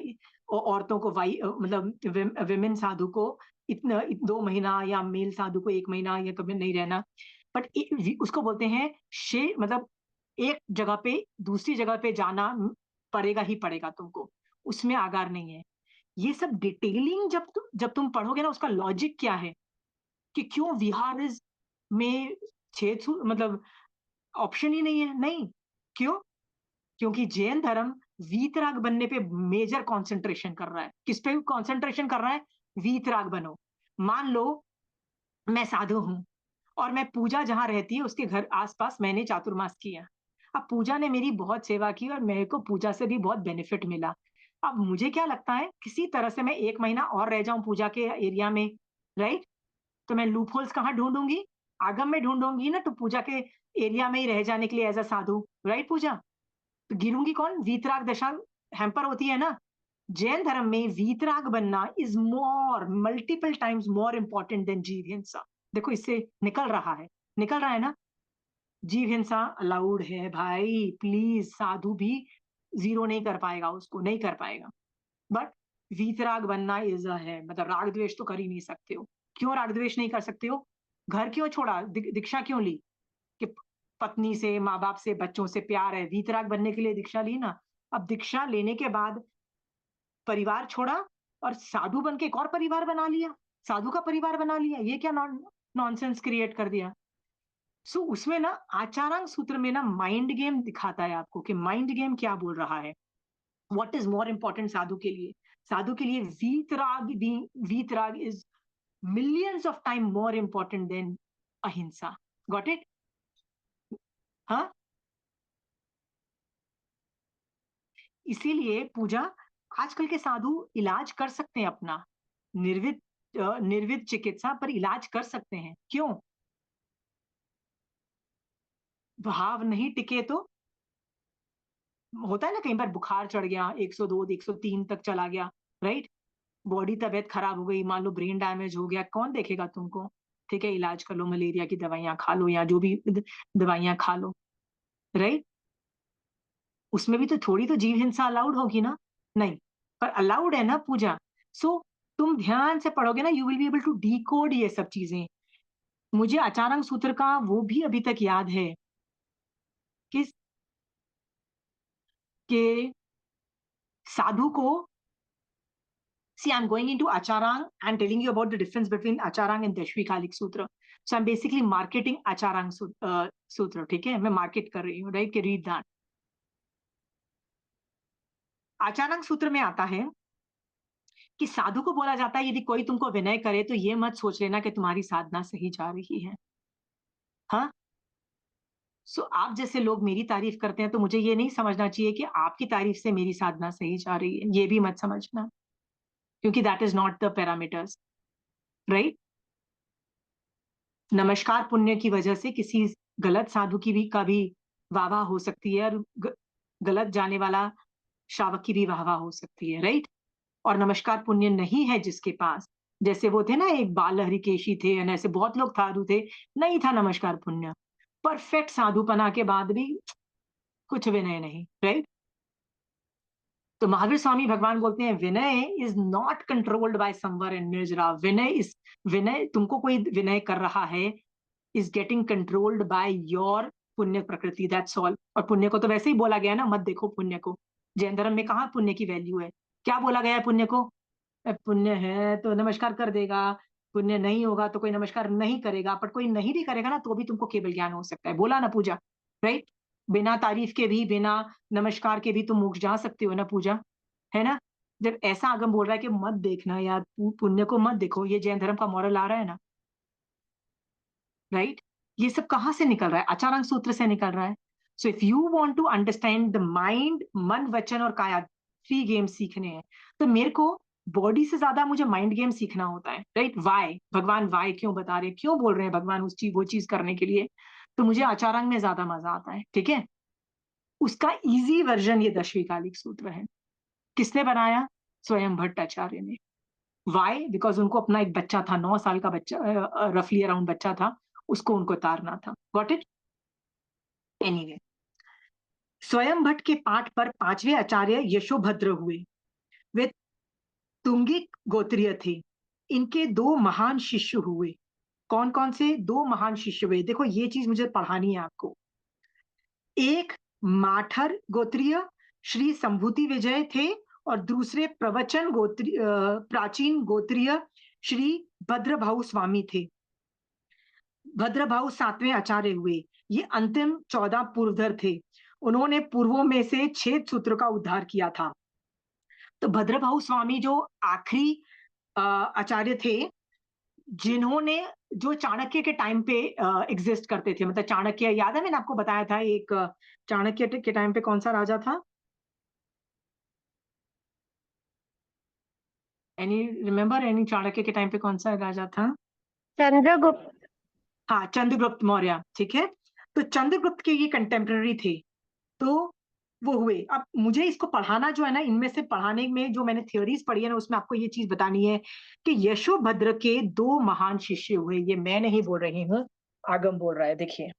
औरतों को मतलब विमेन साधु को इतना 2 महीना, या मेल साधु को 1 महीना या कभी नहीं रहना, बट उसको बोलते हैं मतलब एक जगह पे दूसरी जगह पे जाना पड़ेगा ही पड़ेगा तुमको, उसमें आगार नहीं है। ये सब डिटेलिंग जब तुम पढ़ोगे ना, उसका लॉजिक क्या है कि क्यों विहार में मतलब ऑप्शन ही नहीं है, नहीं, क्यों? क्योंकि जैन धर्म वीतराग बनने पे मेजर कंसंट्रेशन कर रहा है। किस पे कंसंट्रेशन कर रहा है? वीतराग बनो। मान लो मैं साधु हूं और मैं पूजा जहां रहती है उसके घर आसपास मैंने चातुर्मास किया, अब पूजा ने मेरी बहुत सेवा की और मेरे को पूजा से भी बहुत बेनिफिट मिला। अब मुझे क्या लगता है, किसी तरह से मैं 1 महीना और रह जाऊं पूजा के एरिया में, राइट? तो मैं लूप होल्स कहाँ ढूंढूंगी? आगम में ढूंढूंगी ना, तो पूजा के एरिया में ही रह जाने के लिए एज अ साधु, राइट पूजा? तो गिरूंगी कौन? वीतराग दशा हैम्पर होती है ना। जैन धर्म में वीतराग बनना is more multiple times more important then जीव हिंसा। देखो इससे निकल रहा है ना, जीव हिंसा अलाउड है भाई, प्लीज, साधु भी जीरो नहीं कर पाएगा, उसको नहीं कर पाएगा, बट वीतराग बनना इज है, मतलब राग द्वेष तो कर ही नहीं सकते हो। क्यों राग द्वेष नहीं कर सकते हो? घर क्यों छोड़ा, दीक्षा क्यों ली? कि पत्नी से, माँ बाप से, बच्चों से प्यार है, वीतराग बनने के लिए दीक्षा ली ना। अब दीक्षा लेने के बाद परिवार छोड़ा और साधु बन के एक और परिवार बना लिया, साधु का परिवार बना लिया, ये क्या नॉनसेंस क्रिएट कर दिया। सो उसमें ना आचारांग सूत्र में ना माइंड गेम दिखाता है आपको कि माइंड गेम क्या बोल रहा है, व्हाट इज मोर इंपॉर्टेंट साधु के लिए। साधु के लिए वीतराग is millions of time more important than ahimsa. Got it? हाँ, इसीलिए पूजा, आजकल के साधु इलाज कर सकते हैं अपना, निर्विद निर्विद चिकित्सा पर इलाज कर सकते हैं। क्यों? भाव नहीं टिके तो होता है ना, कई बार बुखार चढ़ गया 102 103 तक चला गया, राइट, बॉडी तबीयत खराब हो गई, मान लो ब्रेन डैमेज हो गया, कौन देखेगा तुमको? ठीक है, इलाज कर लो, मलेरिया की दवाइयां खा लो या जो भी दवाइयां खा लो, राइट। उसमें भी तो थोड़ी तो जीव हिंसा अलाउड होगी ना? नहीं, पर अलाउड है ना पूजा। सो तुम ध्यान से पढ़ोगे ना, you will be able to decode ये सब चीजें। मुझे आचार्य सूत्र का वो भी अभी तक याद है कि साधु को, see, I'm going into Acharang and telling you about the difference between Acharang and Dashvikalik Sutra. So I'm basically marketing Acharang Sutra, ठीक है, मैं मार्केट कर रही हूँ, राइट, कि रीड दैट। आचारांग सूत्र में आता है कि साधु को बोला जाता है, यदि कोई तुमको विनय करे तो ये मत सोच लेना कि तुम्हारी साधना सही जा रही है। हाँ, सो आप जैसे लोग मेरी तारीफ करते हैं तो मुझे ये नहीं समझना चाहिए कि आपकी तारीफ से मेरी साधना सही जा रही है, ये भी मत समझना, क्योंकि that is not the parameters, right. नमस्कार पुण्य की वजह से किसी गलत साधु की भी वाह वाह हो सकती है, और गलत जाने वाला श्रावक की भी वाह वाह हो सकती है, राइट। और नमस्कार पुण्य नहीं है जिसके पास, जैसे वो थे ना, एक बाल हरिकेशी थे, ऐसे बहुत लोग साधु थे, नहीं था नमस्कार पुण्य, परफेक्ट साधुपना के बाद भी कुछ विनय नहीं, राइट। तो महावीर स्वामी भगवान बोलते हैं विनय इज नॉट कंट्रोल्ड बाय समवर एंड निर्जरा। विनय तुमको कोई विनय कर रहा है is getting controlled by your पुण्य प्रकृति, दैट्स ऑल। और पुण्य को तो वैसे ही बोला गया ना, मत देखो पुण्य को। जैन धर्म में कहाँ पुण्य की वैल्यू है? क्या बोला गया है पुण्य को? पुण्य है तो नमस्कार कर देगा, पुण्य नहीं होगा तो कोई नमस्कार नहीं करेगा, पर कोई नहीं भी करेगा ना तो भी तुमको केवल ज्ञान हो सकता है, बोला ना पूजा, राइट। बिना तारीफ के भी, बिना नमस्कार के भी तुम मोक्ष जा सकते हो ना पूजा, है ना। जब ऐसा आगम बोल रहा है कि मत देखना यार, पुण्य को मत देखो, ये जैन धर्म का मॉरल आ रहा है ना, राइट। ये सब कहाँ से निकल रहा है? आचारांग सूत्र से निकल रहा है। So if you want to understand the mind, मन वचन और काया, 3 गेम सीखने हैं, तो मेरे को बॉडी से ज्यादा मुझे माइंड गेम सीखना होता है, राइट। वाई भगवान, वाई क्यों बता रहे हैं, क्यों बोल रहे हैं भगवान उस चीज वो चीज करने के लिए, तो मुझे आचारांग में ज्यादा मजा आता है, ठीक है। उसका इजी वर्जन ये दशविकालिक सूत्र है। किसने बनाया? स्वयं भट्टाचार्य ने। वाई? बिकॉज उनको अपना एक बच्चा था, 9 साल का बच्चा, रफली अराउंड बच्चा था, उसको उनको तारना था। Got it? एनीवे, स्वयं भट्ट के पाठ पर 5वें आचार्य यशोभद्र हुए। वे तुंगिक गोत्रीय थे। इनके 2 महान शिष्य हुए। कौन कौन से 2 महान शिष्य हुए? देखो ये चीज मुझे पढ़ानी है आपको। एक माठर गोत्रीय श्री संभूति विजय थे, और दूसरे प्रवचन गोत्रीय प्राचीन गोत्रीय श्री भद्रभाऊ स्वामी थे। भद्रभाऊ 7वें आचार्य हुए। ये अंतिम 14 पूर्वधर थे। उन्होंने पूर्वों में से 6 सूत्र का उद्धार किया था। तो भद्रभाऊ स्वामी जो आखिरी आचार्य थे, जिन्होंने, जो चाणक्य के टाइम पे एग्जिस्ट करते थे, मतलब चाणक्य, याद है मैंने आपको बताया था, एक चाणक्य के टाइम पे कौन सा राजा था? Any remember? एनी चाणक्य के टाइम पे कौन सा राजा था? चंद्रगुप्त। हाँ, चंद्रगुप्त मौर्य, ठीक है। तो चंद्रगुप्त के ये कंटेम्पररी थे, तो वो हुए। अब मुझे इसको पढ़ाना जो है ना, इनमें से पढ़ाने में जो मैंने थ्योरीज पढ़ी है ना, उसमें आपको ये चीज बतानी है कि यशोभद्र के 2 महान शिष्य हुए। ये मैं नहीं बोल रही हूँ, आगम बोल रहा है, देखिए।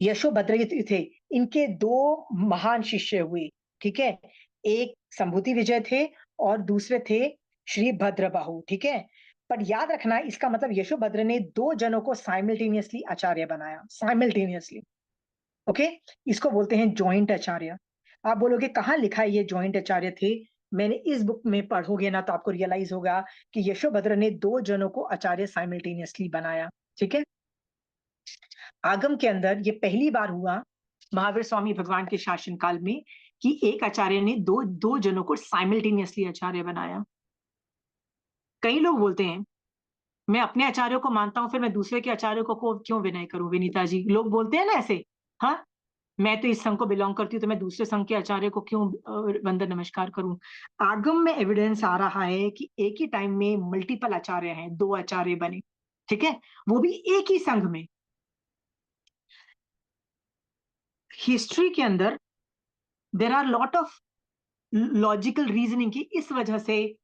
यशोभद्र थे, इनके 2 महान शिष्य हुए, ठीक है। एक संभूति विजय थे और दूसरे थे श्री भद्रबाहु, ठीक है। पर याद रखना, इसका मतलब यशोभद्र ने 2 जनों को साइमल्टेनियसली आचार्य बनाया, साइमल्टेनियसली, ओके। इसको बोलते हैं जॉइंट आचार्य। आप बोलोगे कहाँ लिखा है ये जॉइंट आचार्य थे? मैंने इस बुक में पढ़ोगे ना तो आपको रियलाइज होगा कि यशोभद्र ने 2 जनों को आचार्य साइमल्टेनियसली बनाया। ठीक है, आगम के अंदर ये पहली बार हुआ महावीर स्वामी भगवान के शासनकाल में कि एक आचार्य ने दो जनों को साइमल्टेनियसली आचार्य बनाया। कई लोग बोलते हैं मैं अपने आचार्यों को मानता हूं, फिर मैं दूसरे के आचार्यों को क्यों विनय करूं? विनीता जी, लोग बोलते हैं ना ऐसे। हाँ, मैं तो इस संघ को बिलोंग करती हूँ तो मैं दूसरे संघ के आचार्य को क्यों वंदन नमस्कार करूं? आगम में एविडेंस आ रहा है कि एक ही टाइम में मल्टीपल आचार्य हैं, 2 आचार्य बने। ठीक है, वो भी एक ही संघ में। हिस्ट्री के अंदर there are lot of logical reasoning की इस वजह से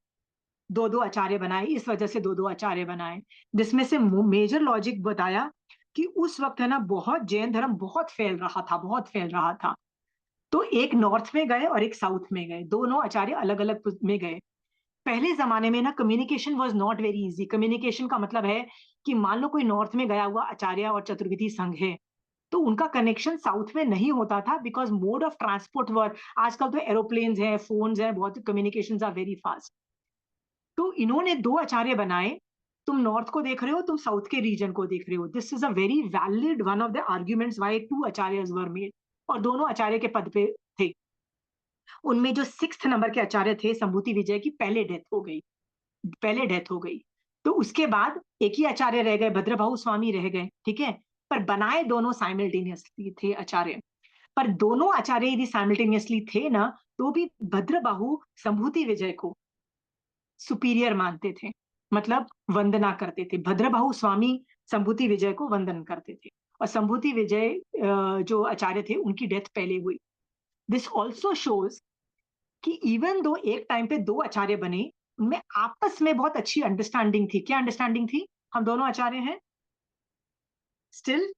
2 आचार्य बनाए, इस वजह से 2 आचार्य बनाए, जिसमें से मेजर लॉजिक बताया कि उस वक्त है ना बहुत जैन धर्म बहुत फैल रहा था, बहुत फैल रहा था। तो एक नॉर्थ में गए और एक साउथ में गए, दोनों आचार्य अलग अलग में गए। पहले जमाने में ना communication was not very easy. Communication का मतलब है कि मान लो कोई नॉर्थ में गया हुआ आचार्य और चतुर्विधि संघ है तो उनका कनेक्शन साउथ में नहीं होता था, बिकॉज मोड ऑफ ट्रांसपोर्ट वर, आजकल तो एरोप्लेन्स हैं, फोन्स हैं, बहुत कम्युनिकेशन आर वेरी फास्ट। तो इन्होंने 2 आचार्य बनाए, तुम नॉर्थ को देख रहे हो, तुम साउथ के रीजन को देख रहे हो। This is a very valid one of the arguments why 2 आचार्यज were made, और दोनों आचार्य के पद पे थे। उनमें जो 6th नंबर के आचार्य थे संभूति विजय की पहले डेथ हो गई, पहले डेथ हो गई। तो उसके बाद एक ही आचार्य रह गए, भद्रबाहु स्वामी रह गए। ठीक है, पर बनाए दोनों साइमल्टेनियसली थे आचार्य। पर दोनों आचार्य यदि साइमल्टेनियसली थे ना, तो भी भद्रबाहु संभूति विजय को सुपीरियर मानते थे, मतलब वंदना करते थे। भद्रबाहु स्वामी संभूति विजय को वंदन करते थे, और संभूति विजय जो आचार्य थे उनकी डेथ पहले हुई। दिस ऑल्सो शोज कि इवन दो एक टाइम पे 2 आचार्य बने, उनमें आपस में बहुत अच्छी अंडरस्टैंडिंग थी। क्या अंडरस्टैंडिंग थी? हम दोनों आचार्य हैं, still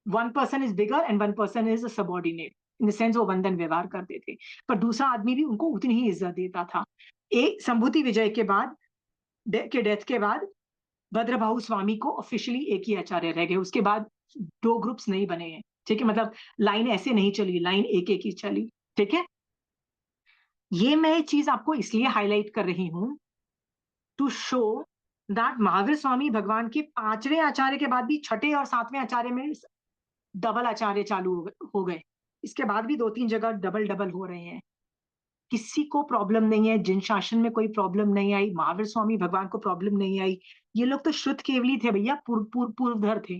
one person is bigger and one person is subordinate, in the sense वो वंदन व्यवहार करते थे, पर दूसरा आदमी भी उनको उतनी ही इज्जत देता था। एक संभूति विजय के बाद के डेथ के बाद भद्रबाहु स्वामी को ऑफिशियली एक ही आचार्य रह गए। उसके बाद 2 ग्रुप्स नहीं बने हैं। ठीक है, मतलब लाइन ऐसे नहीं चली, लाइन एक एक ही चली। ठीक है, ये मैं चीज आपको इसलिए हाईलाइट कर रही हूं to show that Mahavir Swami भगवान के 5वें आचार्य के बाद भी 6ठे और 7वें आचार्य में डबल आचार्य चालू हो गए। इसके बाद भी 2-3 जगह डबल डबल हो रहे हैं। किसी को प्रॉब्लम नहीं है, जिन शासन में कोई प्रॉब्लम नहीं आई, महावीर स्वामी भगवान को प्रॉब्लम नहीं आई। ये लोग तो शुद्ध केवली थे भैया, पूर्वधर थे।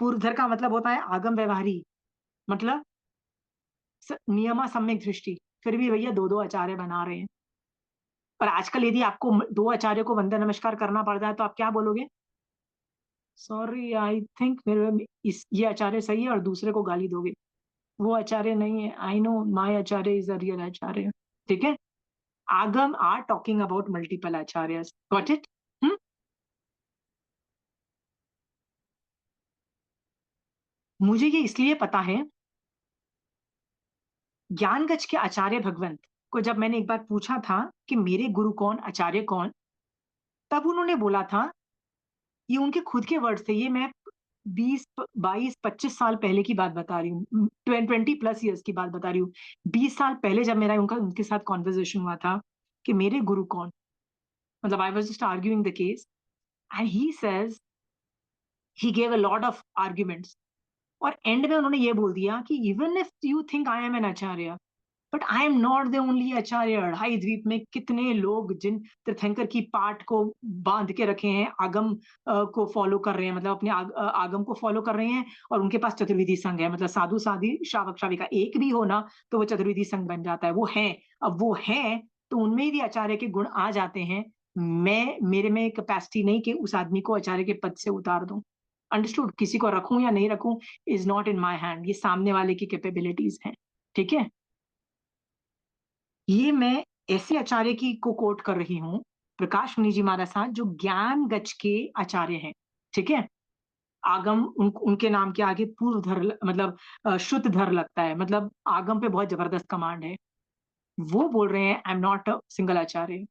पूर्वधर का मतलब होता है आगम व्यवहारी, मतलब नियमा सम्यक दृष्टि। फिर भी भैया 2 आचार्य बना रहे हैं। और आजकल यदि आपको 2 आचार्य को वंदन नमस्कार करना पड़ता है तो आप क्या बोलोगे? सॉरी, आई थिंक मेरे ये आचार्य सही है, और दूसरे को गाली दोगे, वो आचार्य नहीं है। आई नो माय आचार्य इज अ रियल आचार्य। ठीक है, आगम आर टॉकिंग अबाउट मल्टीपल आचार्य। Got it? मुझे ये इसलिए पता है, ज्ञानगज के आचार्य भगवंत को जब मैंने एक बार पूछा था कि मेरे गुरु कौन, आचार्य कौन, तब उन्होंने बोला था, ये उनके खुद के वर्ड्स थे, ये मैं 20-22-25 साल पहले की बात बता रही हूँ, 20+ ईयर्स की बात बता रही हूँ। 20 साल पहले जब मेरा उनके साथ कॉन्वर्जेशन हुआ था कि मेरे गुरु कौन, मतलब I was just arguing the case, and he says, he gave a lot of arguments, और एंड में उन्होंने ये बोल दिया कि even if you think I am an आचार्य, but I am not the only आचार्य। अढ़ाई द्वीप में कितने लोग जिन तीर्थंकर की पाठ को बांध के रखे हैं, आगम को फॉलो कर रहे हैं, मतलब अपने आगम को फॉलो कर रहे हैं, और उनके पास चतुर्विधि संघ है, मतलब साधु साधी श्रावक श्राविका एक भी हो ना तो वो चतुर्विधि संघ बन जाता है। वो है, अब वो है तो उनमें भी आचार्य के गुण आ जाते हैं। मेरे में कैपेसिटी नहीं कि उस आदमी को आचार्य के पद से उतार दूं। अंडरस्टूड? किसी को रखूं या नहीं रखूं is not in my hand, ये सामने वाले की कैपेबिलिटीज हैं। ठीक है, ये मैं ऐसे आचार्य की को कोट कर रही हूं, प्रकाश मुनि जी महाराज साहब, जो ज्ञान गज के आचार्य हैं। ठीक है, आगम उनके नाम के आगे पूर्व धर, मतलब शुद्ध धर लगता है, मतलब आगम पे बहुत जबरदस्त कमांड है। वो बोल रहे हैं I am not a single आचार्य,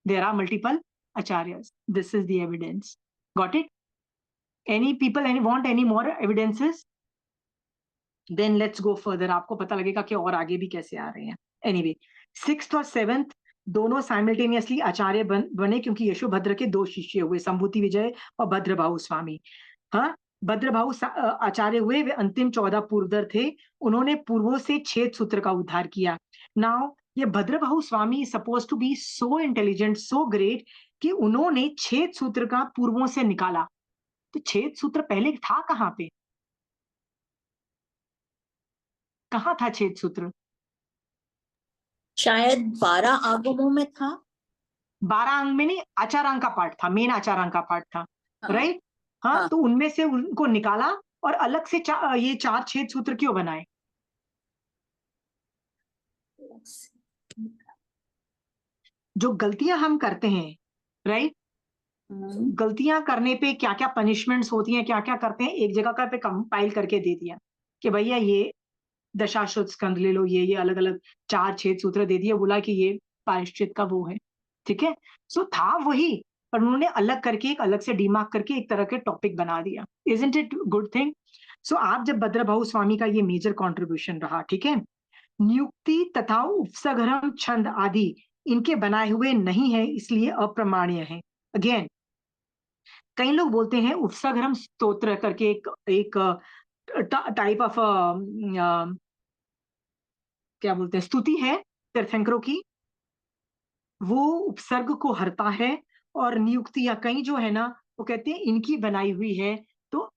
there are multiple acharyas, this is the evidence. Got it? Any people any want any more evidences? Then let's go further, आपको पता लगेगा कि और आगे भी कैसे आ रहे हैं। एनीवे, सिक्स्थ और सेवेंथ दोनों साइमल्टेनियसली आचार्य बने क्योंकि यशोभद्र के दो शिष्य हुए, संभूति विजय और भद्रभाहु स्वामी। हाँ, भद्रभाहु आचार्य हुए, वे अंतिम 14 पूर्वधर थे। उन्होंने पूर्वों से छेद सूत्र का उद्धार किया। नाउ ये Bhadrabahu Swami suppose to be so intelligent, so great कि उन्होंने छेद सूत्र का पूर्वों से निकाला। तो छेद सूत्र पहले था कहाँ पे? कहाँ था छेद सूत्र? शायद 12 आगमों में था। 12 अंग में नहीं, आचारांग का पार्ट था, मेन आचारांग का पार्ट था, हाँ, राइट? हाँ, हाँ। तो उनमें से उनको निकाला और अलग से ये 4 छेद सूत्र क्यों बनाए? जो गलतियां हम करते हैं, राइट? गलतियां करने पे क्या क्या पनिशमेंट्स होती हैं, क्या क्या करते हैं, एक जगह का पे कंपाइल करके दे दिया कि भैया ये दशाश्वत स्कंद ले लो, ये अलग अलग 4 छेद सूत्र दे दिए, बोला कि ये प्रायश्चित का वो है, ठीक है? सो था वही, पर उन्होंने अलग करके, एक अलग से डीमार्क करके एक तरह के टॉपिक बना दिया। Isn't it good thing? So आप जब भद्रभाहु स्वामी का ये मेजर कंट्रीब्यूशन रहा, ठीक है? नियुक्ति तथा उपसगरम छंद आदि इनके बनाए हुए नहीं है, इसलिए अप्रमाण्य है। अगेन, कई लोग बोलते हैं उपसगरम स्तोत्र करके एक टाइप ऑफ क्या बोलते हैं, स्तुति है तीर्थंकरों की, वो उपसर्ग को हरता है। और नियुक्तियां कई जो है ना, वो कहते हैं इनकी बनाई हुई है। तो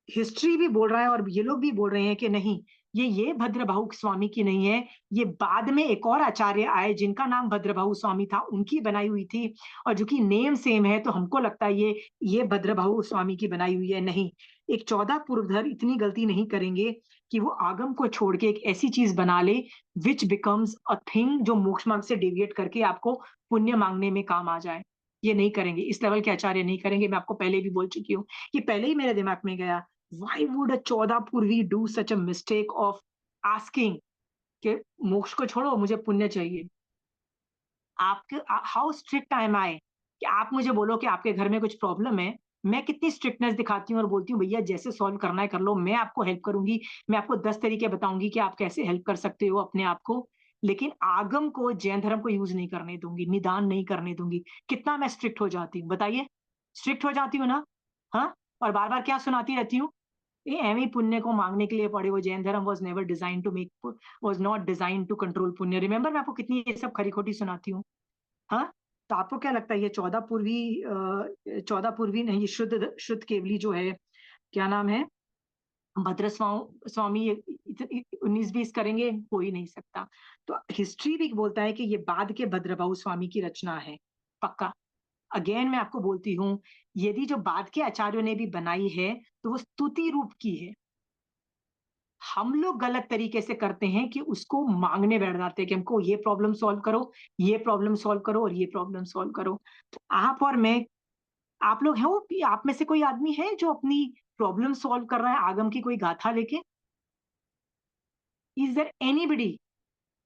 हिस्ट्री भी बोल रहा है और ये लोग भी बोल रहे हैं कि नहीं, ये भद्रभाहु स्वामी की नहीं है, ये बाद में एक और आचार्य आए जिनका नाम भद्रभाहु स्वामी था, उनकी बनाई हुई थी। और जो कि नेम सेम है, तो हमको लगता है ये भद्रभाहु स्वामी की बनाई हुई है। नहीं, एक 14 पूर्वधर इतनी गलती नहीं करेंगे कि वो आगम को छोड़ के एक ऐसी चीज बना ले विच बिकम्स अ थिंग, जो मोक्ष मार्ग से डेविएट करके आपको पुण्य मांगने में काम आ जाए। ये नहीं करेंगे, इस लेवल के आचार्य नहीं करेंगे। मैं आपको पहले भी बोल चुकी हूँ, ये पहले ही मेरे दिमाग में गया। Why would a चौदापुरवी do such a mistake of asking कि मोक्ष को छोड़ो, मुझे पुण्य चाहिए? आपके हाउ स्ट्रिक्ट एम आई कि आप मुझे बोलो कि आपके घर में कुछ प्रॉब्लम है, मैं कितनी स्ट्रिक्टनेस दिखाती हूँ और बोलती हूँ भैया जैसे सॉल्व करना है कर लो, मैं आपको हेल्प करूंगी, मैं आपको 10 तरीके बताऊंगी कि आप कैसे हेल्प कर सकते हो अपने आप को। लेकिन आगम को, जैन धर्म को यूज नहीं करने दूंगी, निदान नहीं करने दूंगी। कितना मैं स्ट्रिक्ट हो जाती हूँ बताइए? स्ट्रिक्ट हो जाती हूँ ना? हाँ, और बार बार क्या सुनाती रहती हूँ? ये एवं पुण्य को मांगने के लिए पड़े वो। जैन धर्म was never design to make, was not design to control पुण्य। रिमेंबर, मैं आपको कितनी ये सब खरी खोटी सुनाती हूँ। हाँ, तो आपको क्या लगता है ये 14 पूर्वी नहीं, शुद्ध शुद्ध केवली जो है, क्या नाम है, भद्र स्वामी 19-20 करेंगे? हो ही नहीं सकता। तो हिस्ट्री भी बोलता है कि ये बाद के भद्रभाहु स्वामी की रचना है, पक्का। अगेन मैं आपको बोलती हूँ, यदि जो बाद के आचार्यों ने भी बनाई है तो वो स्तुति रूप की है। हम लोग गलत तरीके से करते हैं कि उसको मांगने बैठ जाते हैं कि हमको ये प्रॉब्लम सॉल्व करो, ये प्रॉब्लम सॉल्व करो और ये प्रॉब्लम सॉल्व करो। तो आप और मैं, आप लोग हैं वो, आप में से कोई आदमी है जो अपनी प्रॉब्लम सॉल्व कर रहा है आगम की कोई गाथा लेके? इज देयर एनीबडी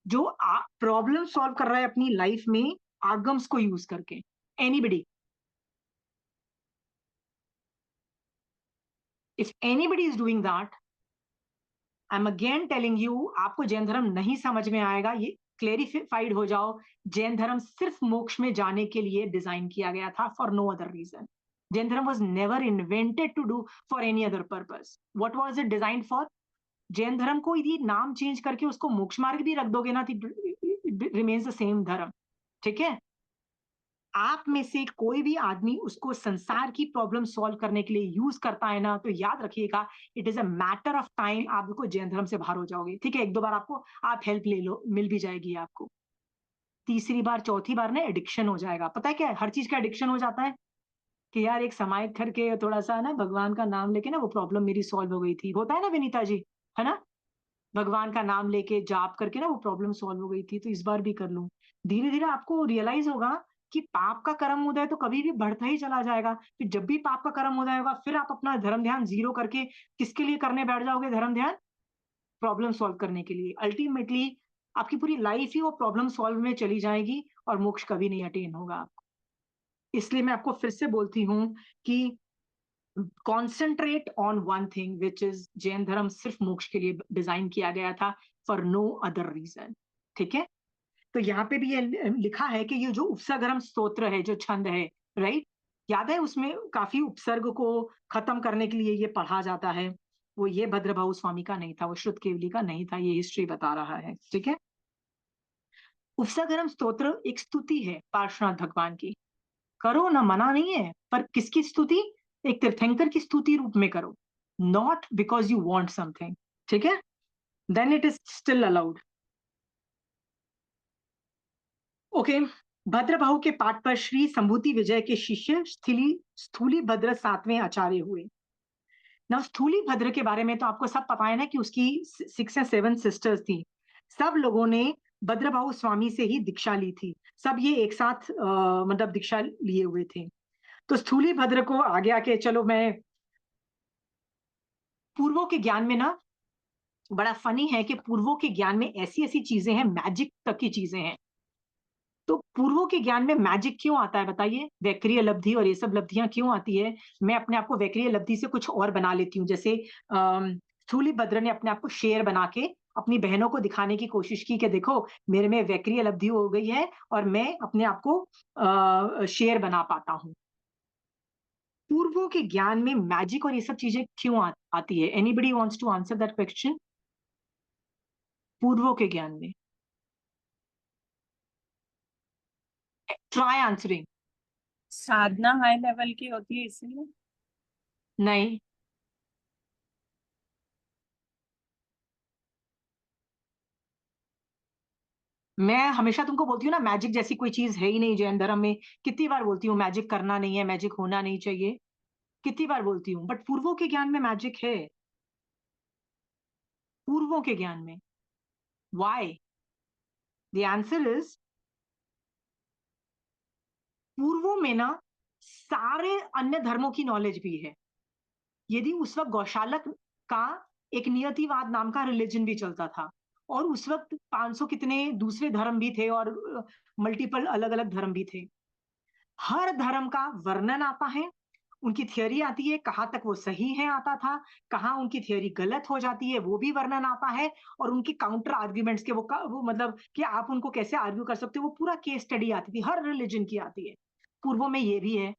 जो प्रॉब्लम सॉल्व कर रहा है अपनी लाइफ में आगम्स को यूज करके? Anybody? If anybody is doing that, I am again telling you, आपको जैन धर्म नहीं समझ में आएगा। ये क्लेरिफाइड हो जाओ, जैन धर्म सिर्फ मोक्ष में जाने के लिए डिजाइन किया गया था, for no other reason. Jain धर्म was never invented to do for any other purpose. What was it designed for? Jain dharma को यदि नाम चेंज करके उसको मोक्ष मार्ग भी रख दोगे ना, रिमेन्स द सेम धर्म, ठीक है? आप में से कोई भी आदमी उसको संसार की प्रॉब्लम सॉल्व करने के लिए यूज करता है ना, तो याद रखिएगा, it is a matter of time आपको जैन धर्म से बाहर हो जाओगे। ठीक है, 1-2 बार आपको आप हेल्प ले लो, मिल भी जाएगी आपको। तीसरी बार, चौथी बार ना एडिक्शन हो जाएगा। पता है क्या, हर चीज का एडिक्शन हो जाता है कि यार एक समय करके थोड़ा सा ना भगवान का नाम लेके ना वो प्रॉब्लम मेरी सॉल्व हो गई थी। होता है ना विनीता जी, है ना? भगवान का नाम लेके जाप करके ना वो प्रॉब्लम सॉल्व हो गई थी, तो इस बार भी कर लूं। धीरे धीरे आपको रियलाइज होगा कि पाप का कर्म उदय तो कभी भी बढ़ता ही चला जाएगा। फिर जब भी पाप का कर्म उदय होगा, फिर आप अपना धर्म ध्यान जीरो करके किसके लिए करने बैठ जाओगे धर्म ध्यान? प्रॉब्लम सॉल्व करने के लिए। अल्टीमेटली आपकी पूरी लाइफ ही वो प्रॉब्लम सॉल्व में चली जाएगी और मोक्ष कभी नहीं अटेन होगा आपको। इसलिए मैं आपको फिर से बोलती हूँ कि concentrate on one thing which is, Jain धर्म सिर्फ मोक्ष के लिए डिजाइन किया गया था, फॉर नो अदर रीजन। ठीक है? तो यहाँ पे भी ये लिखा है कि ये जो उपसर्गरम स्तोत्र है, जो छंद है, राइट, याद है उसमें काफी उपसर्ग को खत्म करने के लिए ये पढ़ा जाता है। वो ये भद्रभाऊ स्वामी का नहीं था, वो श्रुत केवली का नहीं था, ये हिस्ट्री बता रहा है, ठीक है। उपसर्गरम स्तोत्र एक स्तुति है पार्श्वनाथ भगवान की, करो ना, मना नहीं है, पर किसकी स्तुति? एक तीर्थंकर की स्तुति रूप में करो, not because you want something, ठीक है, then it is still allowed. Okay, Bhadrabahu के पाठ पर श्री संभूति विजय के शिष्य स्थूली भद्र 7वें आचार्य हुए। ना स्थूली भद्र के बारे में तो आपको सब पता है ना कि उसकी 6 या 7 सिस्टर्स थी। सब लोगों ने भद्रभाऊ स्वामी से ही दीक्षा ली थी, सब ये एक साथ मतलब दीक्षा लिए हुए थे। तो स्थूली भद्र को आगे आके, चलो मैं पूर्वों के ज्ञान में ना, बड़ा फनी है कि पूर्वों के ज्ञान में ऐसी ऐसी चीजें हैं, मैजिक तक की चीजें हैं। तो पूर्वों के ज्ञान में मैजिक क्यों आता है बताइए? वैक्रिय लब्धि और ये सब लब्धियां क्यों आती है? मैं अपने आप को वैक्रिय लब्धि से कुछ और बना लेती हूँ। जैसे स्थूली भद्र ने अपने आप को शेर बना के अपनी बहनों को दिखाने की कोशिश की कि देखो मेरे में वैक्रिय लब्धि हो गई है और मैं अपने आप को शेर बना पाता हूँ। पूर्वों के ज्ञान में मैजिक और ये सब चीजें क्यों आती है? Anybody wants to answer that question? पूर्वों के ज्ञान में ट्राई आंसरिंग। साधना हाई लेवल की होती है इसीलिए। नहीं, मैं हमेशा तुमको बोलती हूँ ना, मैजिक जैसी कोई चीज है ही नहीं जैन धर्म में। कितनी बार बोलती हूँ मैजिक करना नहीं है, मैजिक होना नहीं चाहिए, कितनी बार बोलती हूँ। बट पूर्वों के ज्ञान में मैजिक है, पूर्वों के ज्ञान में। व्हाई? द आंसर इज, पूर्वों में ना सारे अन्य धर्मों की नॉलेज भी है। यदि उस वक्त गौशालक का एक नियतिवाद नाम का रिलीजन भी चलता था, और उस वक्त 500 कितने दूसरे धर्म भी थे और मल्टीपल अलग अलग धर्म भी थे। हर धर्म का वर्णन आता है, उनकी थियोरी आती है, कहाँ तक वो सही है आता था, कहाँ उनकी थियोरी गलत हो जाती है वो भी वर्णन आता है, और उनकी काउंटर आर्ग्यूमेंट्स के वो मतलब कि आप उनको कैसे आर्ग्यू कर सकते हो, वो पूरा केस स्टडी आती थी, हर रिलीजन की आती है। पूर्वों में ये भी है।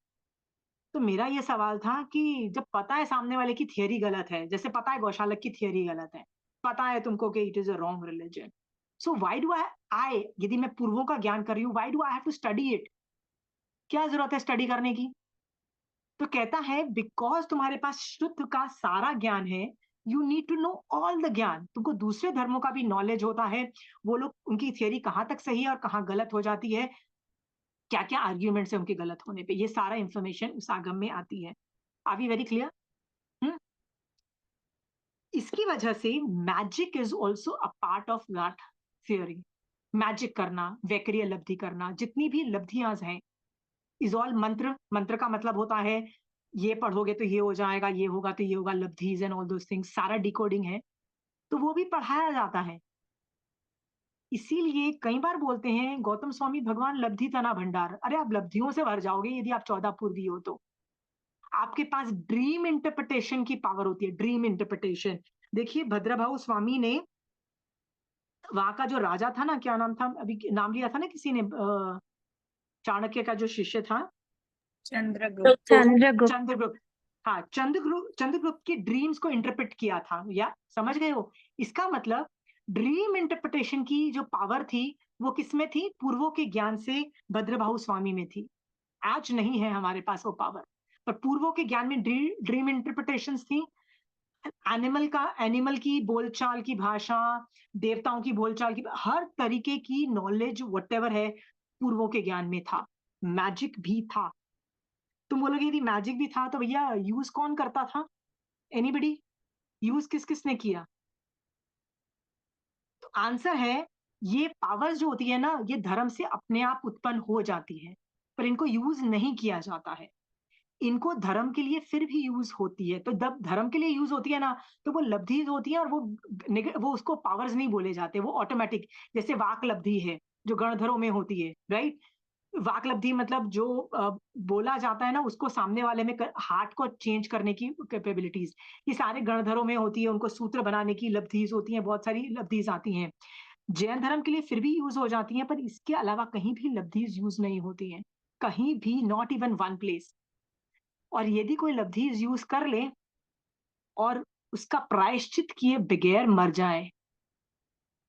तो मेरा ये सवाल था कि जब पता है सामने वाले की थियोरी गलत है, जैसे पता है गौशालक की थियोरी गलत है, पता है तुमको कि it is a wrong religion, so why do I यदि मैं पूर्वों का ज्ञान कर रही हूँ, why do I have to study it? क्या जरूरत है स्टडी करने की? तो कहता है बिकॉज तुम्हारे पास शुद्ध का सारा ज्ञान है, you need to know all the ज्ञान। तुमको दूसरे धर्मों का भी नॉलेज होता है, वो लोग उनकी थियोरी कहाँ तक सही है और कहाँ गलत हो जाती है, क्या क्या आर्ग्यूमेंट्स है उनके गलत होने पे, ये सारा इंफॉर्मेशन उस आगम में आती है। Are we very clear? इसकी वजह से magic is also a part of that theory. Magic करना, वैक्रिय लब्धि करना, जितनी भी लब्धियां हैं, इज ऑल मंत्र। मंत्र का मतलब होता है ये पढ़ोगे तो ये हो जाएगा, ये होगा तो ये होगा, लब्धीज एंड ऑल दोस थिंग्स, सारा डिकोडिंग है। तो वो भी पढ़ाया जाता है। इसीलिए कई बार बोलते हैं गौतम स्वामी भगवान लब्धि तना भंडार। अरे आप लब्धियों से भर जाओगे यदि आप 14 पूर्वी हो तो। आपके पास ड्रीम इंटरप्रिटेशन की पावर होती है, ड्रीम इंटरप्रिटेशन। देखिए भद्रभाऊ स्वामी ने, वहां का जो राजा था ना, क्या नाम था, अभी नाम लिया था ना किसी ने, चाणक्य का जो शिष्य था, चंद्रगुप्त। चंद्रगुप्त। चंद्रगुप्त। हाँ, चंद्रगुप्त की ड्रीम्स को इंटरप्रेट किया था, या समझ गए हो? इसका मतलब ड्रीम इंटरप्रिटेशन की जो पावर थी वो किसमें थी? पूर्वों के ज्ञान से भद्रभाऊ स्वामी में थी। आज नहीं है हमारे पास वो पावर, पर पूर्वों के ज्ञान में ड्रीम इंटरप्रिटेशन थी। एनिमल की बोलचाल की भाषा, देवताओं की बोलचाल की, हर तरीके की नॉलेज व्हाटएवर है पूर्वों के ज्ञान में था। मैजिक भी था। तुम बोलोगे यदि मैजिक भी था तो भैया यूज कौन करता था? एनीबडी? यूज किस किस ने किया? तो आंसर है, ये पावर्स जो होती है ना, ये धर्म से अपने आप उत्पन्न हो जाती है, पर इनको यूज नहीं किया जाता है। इनको धर्म के लिए फिर भी यूज होती है। तो जब धर्म के लिए यूज होती है ना, तो वो लब्धि होती है, और वो उसको पावर्स नहीं बोले जाते, वो ऑटोमेटिक। जैसे वाक लब्धि है जो गणधरों में होती है, राइट? वाक लब्धि मतलब जो बोला जाता है ना, उसको सामने वाले में हार्ट को चेंज करने की कैपेबिलिटीज, ये सारे गणधरों में होती है। उनको सूत्र बनाने की लब्धिज होती हैं, बहुत सारी लब्धिज आती हैं। जैन धर्म के लिए फिर भी यूज हो जाती हैं, पर इसके अलावा कहीं भी लब्धीज यूज नहीं होती हैं, कहीं भी, नॉट इवन वन प्लेस। और यदि कोई लब्धीज यूज कर ले और उसका प्रायश्चित किए बगैर मर जाए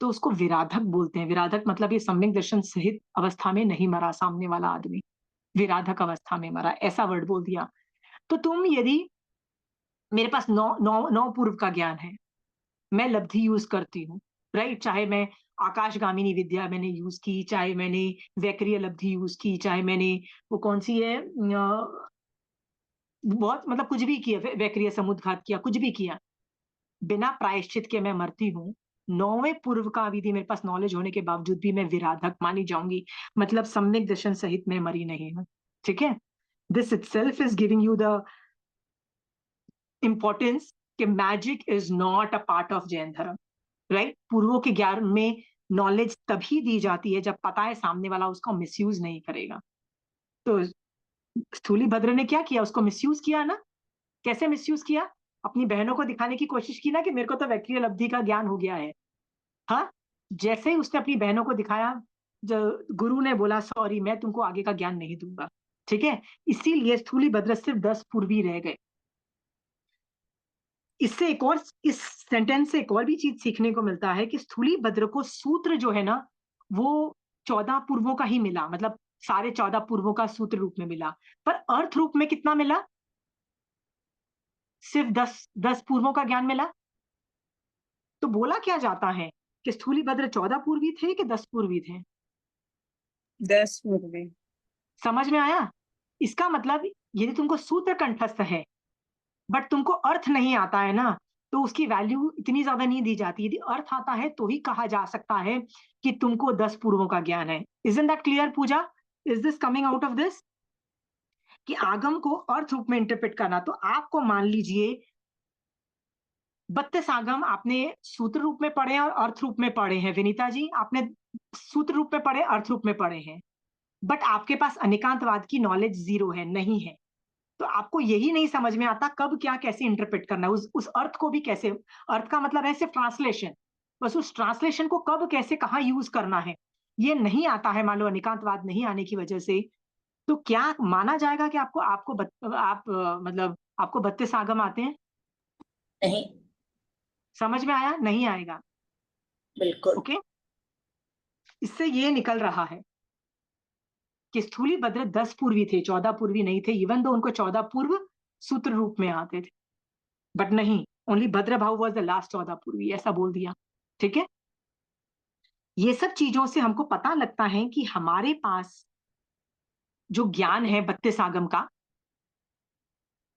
तो उसको विराधक बोलते हैं। विराधक मतलब ये सम्यक दर्शन सहित अवस्था में नहीं मरा सामने वाला आदमी, विराधक अवस्था में मरा, ऐसा वर्ड बोल दिया। तो तुम यदि, मेरे पास नौ नौ नौ पूर्व का ज्ञान है, मैं लब्धि यूज करती हूँ, राइट, चाहे मैं आकाशगामिनी विद्या मैंने यूज की, चाहे मैंने वैक्रिय लब्धि यूज की, चाहे मैंने वो कौन सी है बहुत मतलब कुछ भी किया, वैक्रिय समुद्घात किया, कुछ भी किया, बिना प्रायश्चित के मैं मरती हूँ, नौवें पूर्व का विधि मेरे पास नॉलेज होने के बावजूद भी मैं विराधक मानी जाऊंगी, मतलब सम्यक दर्शन सहित मैं मरी नहीं हूँ। ठीक है, this itself is giving you the importance कि magic is not a part of Jain dharma, right. पूर्वों के ज्ञान में नॉलेज तभी दी जाती है जब पता है सामने वाला उसको मिसयूज नहीं करेगा। तो स्थूली भद्र ने क्या किया, उसको मिसयूज किया ना। कैसे मिसयूज किया, अपनी बहनों को दिखाने की कोशिश की ना कि मेरे को तो वैक्रिय लब्धि का ज्ञान हो गया है। हाँ, जैसे ही उसने अपनी बहनों को दिखाया, जो गुरु ने बोला सॉरी मैं तुमको आगे का ज्ञान नहीं दूंगा। ठीक है, इसीलिए स्थूली भद्र सिर्फ 10 पूर्वी रह गए। इससे एक और, इस सेंटेंस से एक और भी चीज सीखने को मिलता है कि स्थूली भद्र को सूत्र जो है ना वो 14 पूर्वों का ही मिला, मतलब सारे 14 पूर्वों का सूत्र रूप में मिला, पर अर्थ रूप में कितना मिला, सिर्फ 10 पूर्वों का ज्ञान मिला। तो बोला क्या जाता है कि स्थूली भद्र 14 पूर्वी थे कि 10 पूर्वी थे? 10 पूर्वी। समझ में आया? इसका मतलब यदि तुमको सूत्र कंठस्थ है बट तुमको अर्थ नहीं आता है ना, तो उसकी वैल्यू इतनी ज्यादा नहीं दी जाती। यदि अर्थ आता है तो ही कहा जा सकता है कि तुमको 10 पूर्वों का ज्ञान है। Isn't that clear Pooja? Is this coming out of this कि आगम को अर्थ रूप में इंटरप्रेट करना? तो आपको मान लीजिए 32 आगम आपने सूत्र रूप में पढ़े हैं और अर्थ रूप में पढ़े हैं। विनीता जी, आपने सूत्र रूप में पढ़े, अर्थ रूप में पढ़े हैं, बट आपके पास अनेकांतवाद की नॉलेज जीरो है, नहीं है। तो आपको यही नहीं समझ में आता कब क्या कैसे इंटरप्रेट करना है, उस अर्थ को भी कैसे, अर्थ का मतलब है सिर्फ ट्रांसलेशन, बस उस ट्रांसलेशन को कब कैसे कहाँ यूज करना है ये नहीं आता है। मान लो अनिकांतवाद नहीं आने की वजह से, तो क्या माना जाएगा कि आपको आपको आप मतलब आपको 32 आगम आते हैं? नहीं, समझ में आया? नहीं आएगा। बिल्कुल। ओके, इससे ये निकल रहा है कि स्थूली भद्र 10 पूर्वी थे, 14 पूर्वी नहीं थे, इवन दो उनको 14 पूर्व सूत्र रूप में आते थे, बट नहीं, ओनली भद्र भाव वॉज द लास्ट 14 पूर्वी, ऐसा बोल दिया। ठीक है, ये सब चीजों से हमको पता लगता है कि हमारे पास जो ज्ञान है 32 आगम का,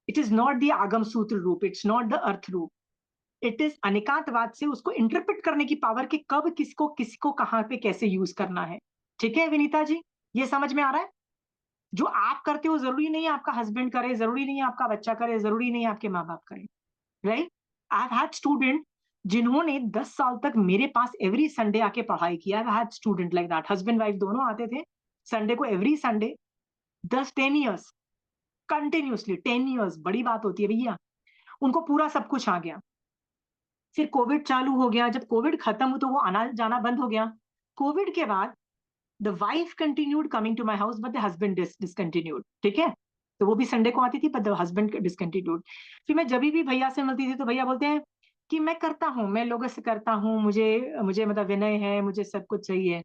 इट इज नॉट द आगम सूत्र रूप, इट्स नॉट द अर्थ रूप, इट इज अनिकांतवाद से उसको इंटरप्रेट करने की पावर कि कब किसको कहाँ पे कैसे यूज करना है। ठीक है विनीता जी, ये समझ में आ रहा है? जो आप करते हो जरूरी नहीं है आपका हस्बैंड करे, जरूरी नहीं है आपका बच्चा करे, जरूरी नहीं है आपके माँ बाप करें, right. I have had student जिन्होंने 10 साल तक मेरे पास एवरी संडे आके पढ़ाई किया। I had student like that, husband wife दोनों आते थे संडे को, every Sunday, 10-10 years continuously, 10 years बड़ी बात होती है भैया। उनको पूरा सब कुछ आ गया। फिर कोविड चालू हो गया, जब कोविड खत्म हुआ तो वो आना जाना बंद हो गया। कोविड के बाद the wife continued coming to my house but the husband discontinued. ठीक है, तो वो भी संडे को आती थी बट द हस्बैंड डिसकंटिन्यूड। फिर मैं जब भी भैया से मिलती थी तो भैया बोलते हैं कि मैं करता हूँ, मैं लोगों से करता हूँ, मुझे मुझे मतलब विनय है, मुझे सब कुछ चाहिए।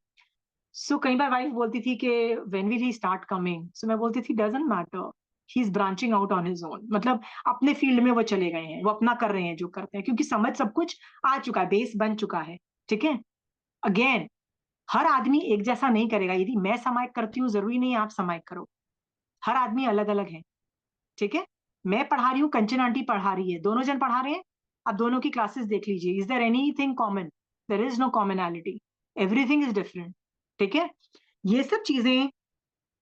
सो कई बार वाइफ बोलती थी कि when will he start coming, so मैं बोलती थी doesn't matter, he is branching out on his own, मतलब अपने फील्ड में वो चले गए हैं, वो अपना कर रहे हैं जो करते हैं, क्योंकि समझ सब कुछ आ चुका है, बेस बन चुका है। ठीक है, अगेन हर आदमी एक जैसा नहीं करेगा। यदि मैं समायक करती हूँ जरूरी नहीं आप समायक करो, हर आदमी अलग अलग है। ठीक है, मैं पढ़ा रही हूँ, कंचन आंटी पढ़ा रही है, दोनों जन पढ़ा रहे हैं, आप दोनों की क्लासेस देख लीजिए, is there anything common? There is no commonality, everything is different. ठीक है, ये सब चीजें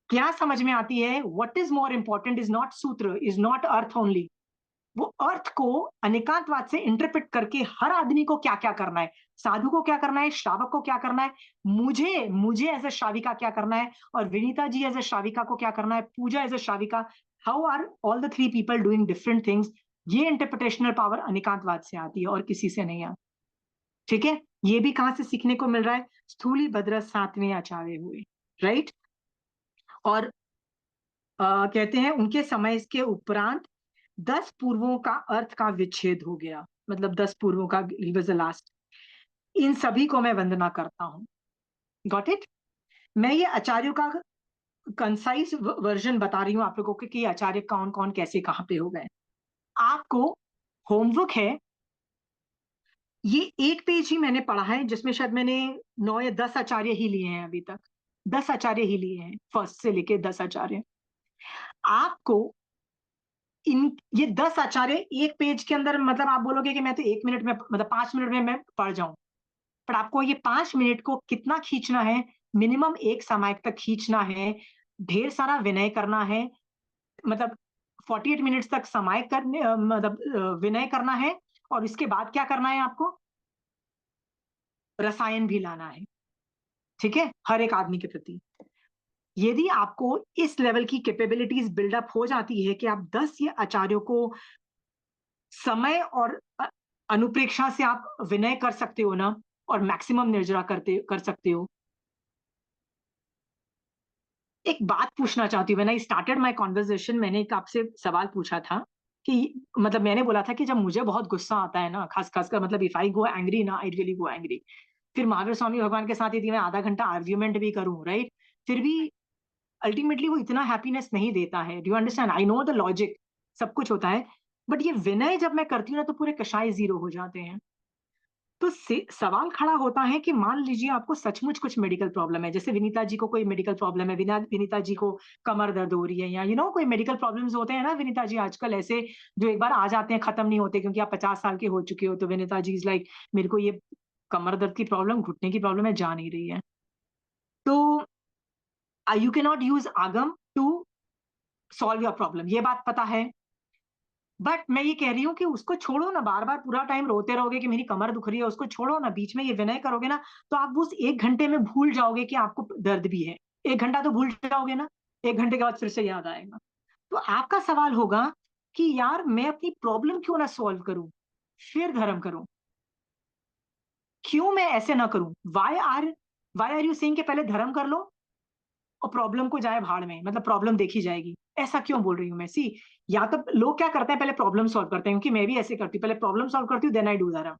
क्या समझ में आती है? What is more important is not सूत्र, इज नॉट अर्थ ओनली, वो अर्थ को अनेकांतवाद से इंटरप्रेट करके हर आदमी को क्या क्या करना है, साधु को क्या करना है, श्रावक को क्या करना है, मुझे मुझे एज अ श्राविका क्या करना है, और विनीता जी एज अ श्राविका को क्या करना है, puja as a shravika, how are all the 3 people doing different things. ये इंटरप्रिटेशनल पावर अनेकांतवाद से आती है और किसी से नहीं आती। ठीक है, ये भी कहां से सीखने को मिल रहा है? स्थूली भद्र 7वें आचार्य हुए, राइट। और कहते हैं उनके समय के उपरांत 10 पूर्वों का अर्थ का विच्छेद हो गया, मतलब 10 पूर्वों का, ही वाज द लास्ट। इन सभी को मैं वंदना करता हूँ। Got it? मैं ये आचार्यों का कंसाइज वर्जन बता रही हूँ आप लोगों को कि आचार्य कौन कौन कैसे कहाँ पे हो गए। आपको होमवर्क है, ये एक पेज ही मैंने पढ़ा है जिसमें शायद मैंने 9 या 10 आचार्य ही लिए हैं अभी तक। 10 आचार्य ही लिए हैं, फर्स्ट से लेके 10 आचार्य। आपको इन ये 10 आचार्य एक पेज के अंदर, मतलब आप बोलोगे कि मैं तो 1 मिनट में, मतलब 5 मिनट में मैं पढ़ जाऊं, पर आपको ये 5 मिनट को कितना खींचना है? मिनिमम एक सामायिक तक खींचना है, ढेर सारा विनय करना है, मतलब 48 मिनट्स तक सामायिक करने, मतलब विनय करना है, और इसके बाद क्या करना है आपको? रसायन भी लाना है, ठीक है, हर एक आदमी के प्रति। यदि आपको इस लेवल की कैपेबिलिटीज बिल्डअप हो जाती है कि आप 10 ये आचार्यों को समय और अनुप्रेक्षा से आप विनय कर सकते हो ना, और मैक्सिमम निर्जरा कर सकते हो। एक बात पूछना चाहती हूँ, when I started my conversation, मैंने एक आपसे सवाल पूछा था कि, मतलब मैंने बोला था कि जब मुझे बहुत गुस्सा आता है ना, खास कर, मतलब इफ आई गो एंग्री ना, आई रियली गो एंग्री, फिर महावीर स्वामी भगवान के साथ यदि मैं आधा घंटा आर्ग्यूमेंट भी करूं, राइट, फिर भी अल्टीमेटली वो इतना हैप्पीनेस नहीं देता है। Do you understand? I know the logic, सब कुछ होता है, बट ये विनय जब मैं करती हूँ ना, तो पूरे कषाय जीरो हो जाते हैं। तो सवाल खड़ा होता है कि मान लीजिए आपको सचमुच कुछ मेडिकल प्रॉब्लम है, जैसे विनीता जी को कोई मेडिकल प्रॉब्लम है, विनीता जी को कमर दर्द हो रही है, या कोई मेडिकल प्रॉब्लम्स होते हैं ना विनीता जी आजकल ऐसे, जो एक बार आ जाते हैं खत्म नहीं होते, क्योंकि आप 50 साल के हो चुके हो। तो विनीता जी इज लाइक, मेरे को ये कमर दर्द की प्रॉब्लम, घुटने की प्रॉब्लम है, जा नहीं रही है। तो यू कैन नॉट यूज आगम टू सॉल्व योर प्रॉब्लम, ये बात पता है। बट मैं ये कह रही हूँ कि उसको छोड़ो ना, बार बार पूरा टाइम रोते रहोगे कि मेरी कमर दुख रही है, उसको छोड़ो ना, बीच में ये विनय करोगे ना, तो आप उस 1 घंटे में भूल जाओगे कि आपको दर्द भी है। 1 घंटा तो भूल जाओगे ना, 1 घंटे के बाद फिर से याद आएगा। तो आपका सवाल होगा कि यार मैं अपनी प्रॉब्लम क्यों ना सॉल्व करूं, फिर धर्म करूं? क्यों मैं ऐसे ना करूं? वाई आर यू सेइंग कि पहले धर्म कर लो और प्रॉब्लम को जाए भाड़ में, मतलब प्रॉब्लम देखी जाएगी? ऐसा क्यों बोल रही हूँ मैं? सी, या तो लोग क्या करते हैं, पहले प्रॉब्लम सॉल्व करते हैं, क्योंकि मैं भी ऐसे करती हूँ, पहले प्रॉब्लम सॉल्व करती हूँ, देन आई डू धर्म।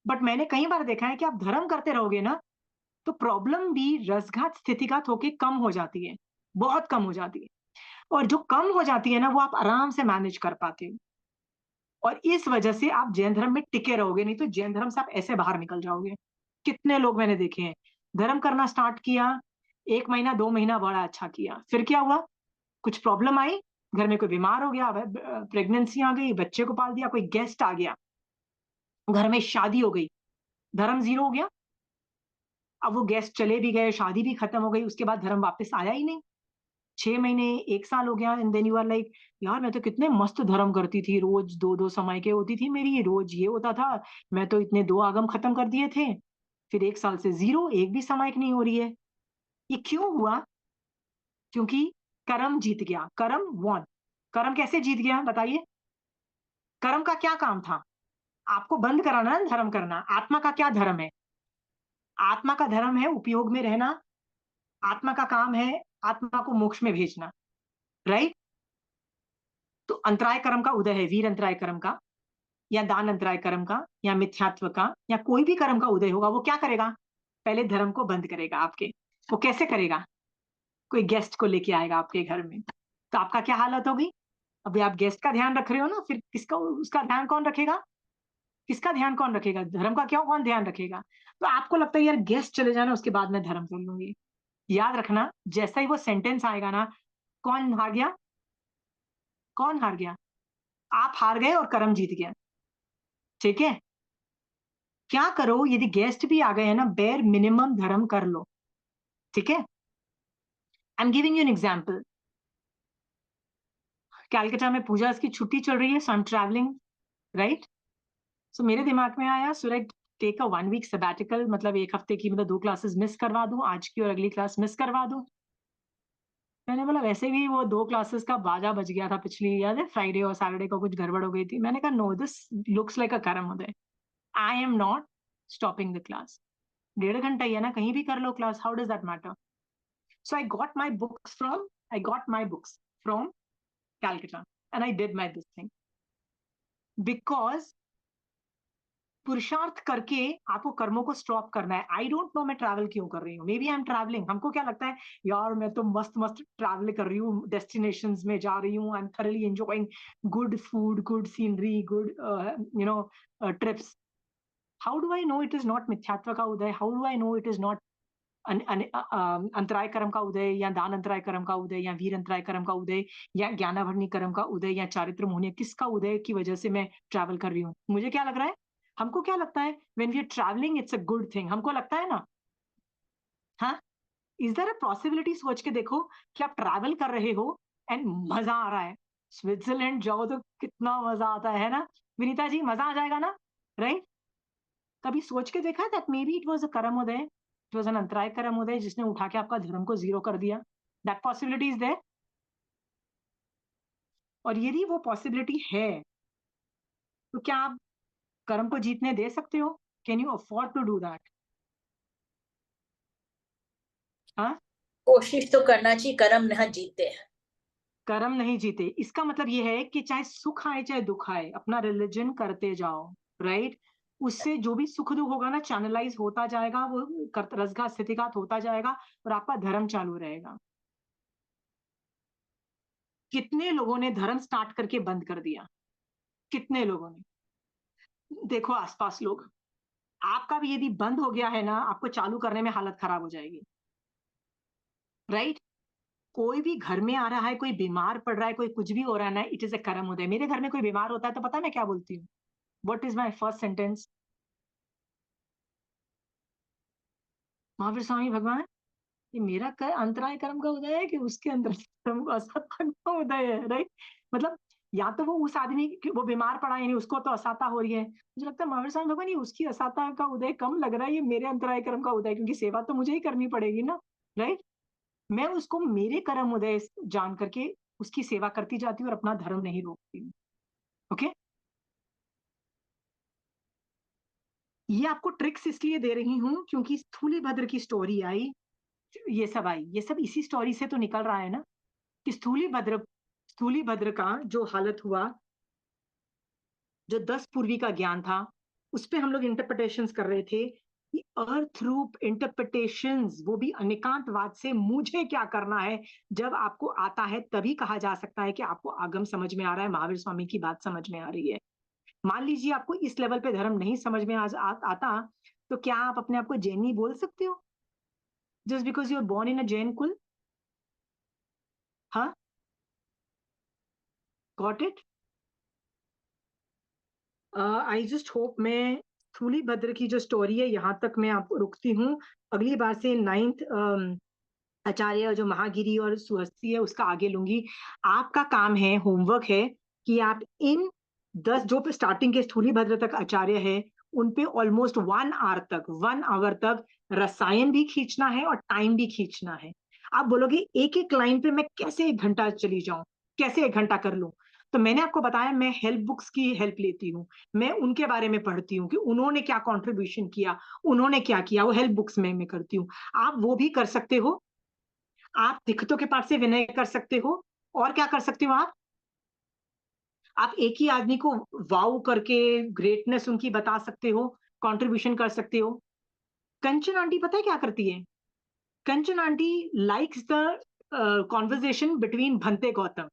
बट मैंने कई बार देखा है कि आप धर्म करते रहोगे ना, तो प्रॉब्लम भी रसघात स्थितिगत होके कम हो जाती है, बहुत कम हो जाती है, और जो कम हो जाती है ना, वो आप आराम से मैनेज कर पाते हो, और इस वजह से आप जैन धर्म में टिके रहोगे। नहीं तो जैन धर्म से आप ऐसे बाहर निकल जाओगे। कितने लोग मैंने देखे हैं, धर्म करना स्टार्ट किया, 1 महीना 2 महीना बड़ा अच्छा किया, फिर क्या हुआ? कुछ प्रॉब्लम आई, घर में कोई बीमार हो गया, प्रेगनेंसी आ गई, बच्चे को पाल दिया, कोई गेस्ट आ गया, घर में शादी हो गई, धर्म जीरो हो गया। अब वो गेस्ट चले भी गए, शादी भी खत्म हो गई, उसके बाद धर्म वापस आया ही नहीं। 6 महीने, 1 साल हो गया, and then you are like, यार मैं तो कितने मस्त धर्म करती थी, रोज 2-2 समय के होती थी मेरी, रोज ये होता था, मैं तो इतने 2 आगम खत्म कर दिए थे। फिर 1 साल से जीरो, एक भी समायक नहीं हो रही है। ये क्यों हुआ? क्योंकि कर्म जीत गया, कर्म वॉन। कर्म कैसे जीत गया बताइए? कर्म का क्या काम था? आपको बंद कराना है धर्म करना। आत्मा का क्या धर्म है? आत्मा का धर्म है उपयोग में रहना। आत्मा का काम है आत्मा को मोक्ष में भेजना, राइट? तो अंतराय कर्म का उदय है, वीर अंतराय कर्म का, या दान अंतराय कर्म का, या मिथ्यात्व का, या कोई भी कर्म का उदय होगा, वो क्या करेगा? पहले धर्म को बंद करेगा आपके। वो कैसे करेगा? कोई गेस्ट को लेके आएगा आपके घर में, तो आपका क्या हालत होगी? अभी आप गेस्ट का ध्यान रख रहे हो ना, फिर किसका, उसका ध्यान कौन रखेगा? किसका ध्यान कौन रखेगा? धर्म का क्यों, कौन ध्यान रखेगा? तो आपको लगता है यार गेस्ट चले जाना, उसके बाद मैं धर्म कर लूंगी। याद रखना, जैसा ही वो सेंटेंस आएगा ना, कौन हार गया? कौन हार गया? आप हार गए और कर्म जीत गया। ठीक है? क्या करो, यदि गेस्ट भी आ गए हैं ना, बेर मिनिमम धर्म कर लो। ठीक है? I am giving you an example. Calcutta में पूजा की छुट्टी चल रही है, so I am travelling, right? So मेरे दिमाग में आया, should I take a 1 week sabbatical, मतलब 1 हफ्ते की, मतलब 2 क्लासेस मिस करवा दूं, आज की और अगली क्लास मिस करवा दूं। मैंने बोला वैसे भी वो 2 क्लासेस का बाजा बज गया था पिछली, याद है, फ्राइडे और सैटरडे को कुछ गड़बड़ हो गई थी। मैंने कहा no, this looks like a karma uday, I am not stopping the class. 1.5 घंटा ही है ना, कहीं भी कर लो class, how does that matter? So I got my books from Calcutta and I did my this thing because पुरुषार्थ करके आपको कर्मों को स्टॉप करना है. आई डोंट नो मैं ट्रैवल क्यों कर रही हूँ. Maybe I am travelling. हमको क्या लगता है यार मैं तो मस्त मस्त ट्रैवल कर रही हूँ, डेस्टिनेशंस में जा रही हूँ, I am thoroughly enjoying good food, good scenery, good trips. How do I know it is not मिथ्यात्व का उदय? How do I know it is not अंतराय कर्म का उदय, या दान अंतराय कर्म का उदय, या वीर अंतराय कर्म का उदय, या ज्ञानाभरणी कर्म का उदय, या चारित्र मोहनीय, किसका उदय की वजह से मैं ट्रैवल कर रही हूँ? मुझे क्या लग रहा है, हमको क्या लगता है when we are travelling it's a good thing. हमको लगता है ना. हाँ, इज देयर अ पॉसिबिलिटी? सोच के देखो कि आप ट्रैवल कर रहे हो एंड मजा आ रहा है. स्विट्जरलैंड जाओ तो कितना मजा आता है ना विनीता जी, मजा आ जाएगा ना, राइट? कभी सोच के देखा that may be it was a कर्मोदय, इट वाज एन अंतराय कर्मोदय जिसने उठा के आपका धर्म को जीरो कर दिया? That possibility is there. और यदि वो पॉसिबिलिटी है तो क्या आप कर्म को जीतने दे सकते हो? Can you afford to do that? हाँ, कोशिश तो करना चाहिए, कर्म न जीते. कर्म नहीं जीते इसका मतलब ये है कि चाहे सुख आए चाहे दुख आए, अपना रिलीजन करते जाओ, राइट? उससे जो भी सुख दुख होगा ना, चैनलाइज होता जाएगा, वो रसघात स्थितिघात होता जाएगा और आपका धर्म चालू रहेगा. कितने लोगों ने धर्म स्टार्ट करके बंद कर दिया? कितने लोगों ने? देखो आसपास लोग. आपका भी यदि बंद हो गया है ना, आपको चालू करने में हालत खराब हो जाएगी, राइट? कोई भी घर में आ रहा है, कोई बीमार पड़ रहा है, कोई कुछ भी हो रहा है ना, इट इज अ कर्म उदय. मेरे घर में कोई बीमार होता है तो पता है मैं क्या बोलती हूँ? What is my first sentence? Mahavir Swami भगवान, ये मेरा अंतराय कर्म का उदय है कि उसके अंदर कर्म का असाता का उदय है, राइट? मतलब या तो वो उस आदमी वो बीमार पड़ा, यानी उसको तो असाता हो रही है. मुझे लगता है महावीर स्वामी भगवान, ये उसकी असाता का उदय कम लग रहा है, ये मेरे अंतराय कर्म का उदय, क्योंकि सेवा तो मुझे ही करनी पड़ेगी ना, राइट? मैं उसको मेरे कर्म उदय जान करके उसकी सेवा करती जाती हूँ और अपना धर्म नहीं रोकती हूँ. ओके, ये आपको ट्रिक्स इसलिए दे रही हूँ क्योंकि स्थूलीभद्र की स्टोरी आई, ये सब आई, ये सब इसी स्टोरी से तो निकल रहा है ना कि स्थूलीभद्र का जो हालत हुआ, जो 10 पूर्वी का ज्ञान था, उस पे हम लोग इंटरप्रिटेशंस कर रहे थे कि अर्थ रूप इंटरप्रिटेशंस, वो भी अनेकांतवाद से. मुझे क्या करना है? जब आपको आता है तभी कहा जा सकता है कि आपको आगम समझ में आ रहा है, महावीर स्वामी की बात समझ में आ रही है. मान लीजिए आपको इस लेवल पे धर्म नहीं समझ में आता, तो क्या आप अपने आप को जैनी बोल सकते हो just because you are born in a Jain कुल? हाँ, got it? I just hope मैं स्थूलीभद्र की जो स्टोरी है यहाँ तक मैं आपको रुकती हूँ. अगली बार से 9th आचार्य जो महागिरी और सुहस्ती है उसका आगे लूंगी. आपका काम है, होमवर्क है कि आप इन 10 जो स्टार्टिंग के स्थूलीभद्र तक आचार्य है उन पे ऑलमोस्ट 1 आवर तक रसायन भी खींचना है और टाइम भी खींचना है. आप बोलोगे एक एक लाइन पे मैं कैसे 1 घंटा चली जाऊं, कैसे 1 घंटा कर लूं? तो मैंने आपको बताया मैं हेल्प बुक्स की हेल्प लेती हूँ, मैं उनके बारे में पढ़ती हूँ कि उन्होंने क्या कॉन्ट्रीब्यूशन किया, उन्होंने क्या किया, वो हेल्प बुक्स में मैं करती हूँ. आप वो भी कर सकते हो. आप दिक्कतों के पाठ से विनय कर सकते हो. और क्या कर सकते हो आप एक ही आदमी को वाव करके ग्रेटनेस उनकी बता सकते हो, कंट्रीब्यूशन कर सकते हो. कंचन आंटी पता है क्या करती है? Kanchan aunty likes the conversation between Bhante Gautam.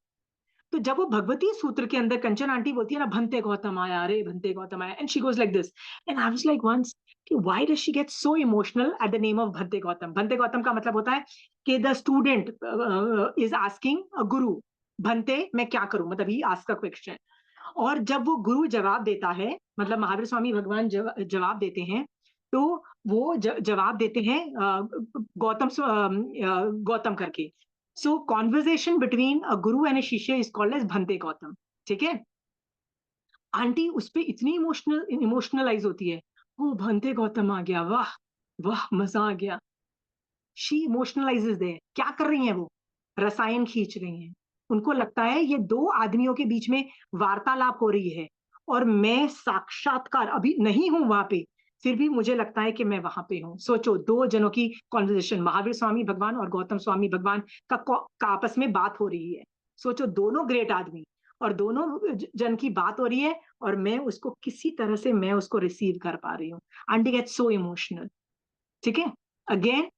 तो जब वो भगवती सूत्र के अंदर कंचन आंटी बोलती है ना, भंते गौतम आया, अरे भंते गौतम आया, and she goes like this, and I was like once कि why does she get so emotional at the name of Bhante Gautam? Bhante Gautam का मतलब होता है कि the student is asking a guru, Bhante मैं क्या करूं, मतलब ही आस्क अ क्वेश्चन. और जब वो गुरु जवाब देता है, मतलब महावीर स्वामी भगवान जवाब देते हैं, तो वो जवाब देते हैं गौतम करके. सो conversation between a Guru and a shishya is called as bhante Gautam. ठीक है? आंटी उस पर इतनी इमोशनलाइज होती है, ओ भंते गौतम आ गया, वाह वाह मजा आ गया. शी इमोशनलाइजेस दे. क्या कर रही हैं वो? रसायन खींच रही हैं. उनको लगता है ये 2 आदमियों के बीच में वार्तालाप हो रही है और मैं साक्षात्कार अभी नहीं हूं वहां पे, फिर भी मुझे लगता है कि मैं वहां पे हूँ। सोचो, दो जनों की कॉन्वर्सेशन, महावीर स्वामी भगवान और गौतम स्वामी भगवान का आपस में बात हो रही है। सोचो, दोनों ग्रेट आदमी और दोनों जन की बात हो रही है, और मैं उसको किसी तरह से मैं उसको रिसीव कर पा रही हूँ। Aunty gate so emotional. ठीक है, अगेन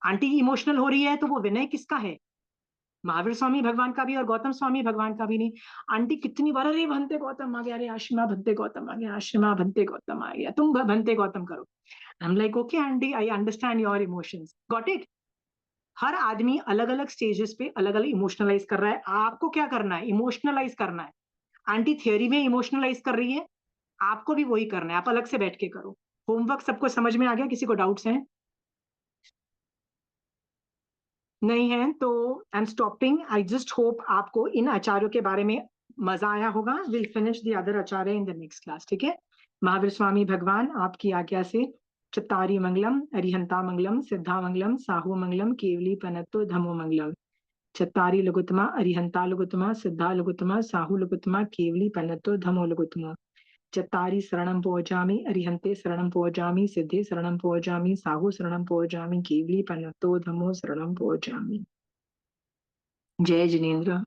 आंटी इमोशनल हो रही है तो वो विनय किसका है? महावीर स्वामी भगवान का भी और गौतम स्वामी भगवान का भी नहीं। आंटी कितनी बार, अरे भंते गौतम आ गया, अरे आशिमा भंते गौतम आ गया, आशिमा भंते गौतम आ गया, तुम भंते गौतम करो। I am like, okay aunty, I understand your emotions, got it. हर आदमी अलग अलग स्टेजेस पे अलग अलग इमोशनलाइज कर रहा है। आपको क्या करना है? इमोशनलाइज करना है। आंटी थियोरी में इमोशनलाइज कर रही है, आपको भी वही करना है, आप अलग से बैठ के करो। होमवर्क सबको समझ में आ गया? किसी को डाउट्स हैं? नहीं है तो I am stopping. I just hope आपको इन आचार्यों के बारे में मजा आया होगा। Will finish the other Acharya in the next class, ठीक है। महावीर स्वामी भगवान आपकी आज्ञा से चत्तारी मंगलम, अरिहंता मंगलम, सिद्धा मंगलम, साहू मंगलम, केवली पनत्तो धमो मंगलम। चत्तारी लघुत्तमा, अरिहंता लघुत्तमा, सिद्धा लघुत्तमा, साहू लघुत्तमा, केवली पनत्तो धमो लघुत्तमा। चत्तारी शरणं पोजामि, अरिहंते शरणं पोजामि, सिद्धे शरणं पोजामि, साहू शरणं पोजामि, केवली पनत्तो धमो शरणं पोजामि। जय जिनेन्द्र।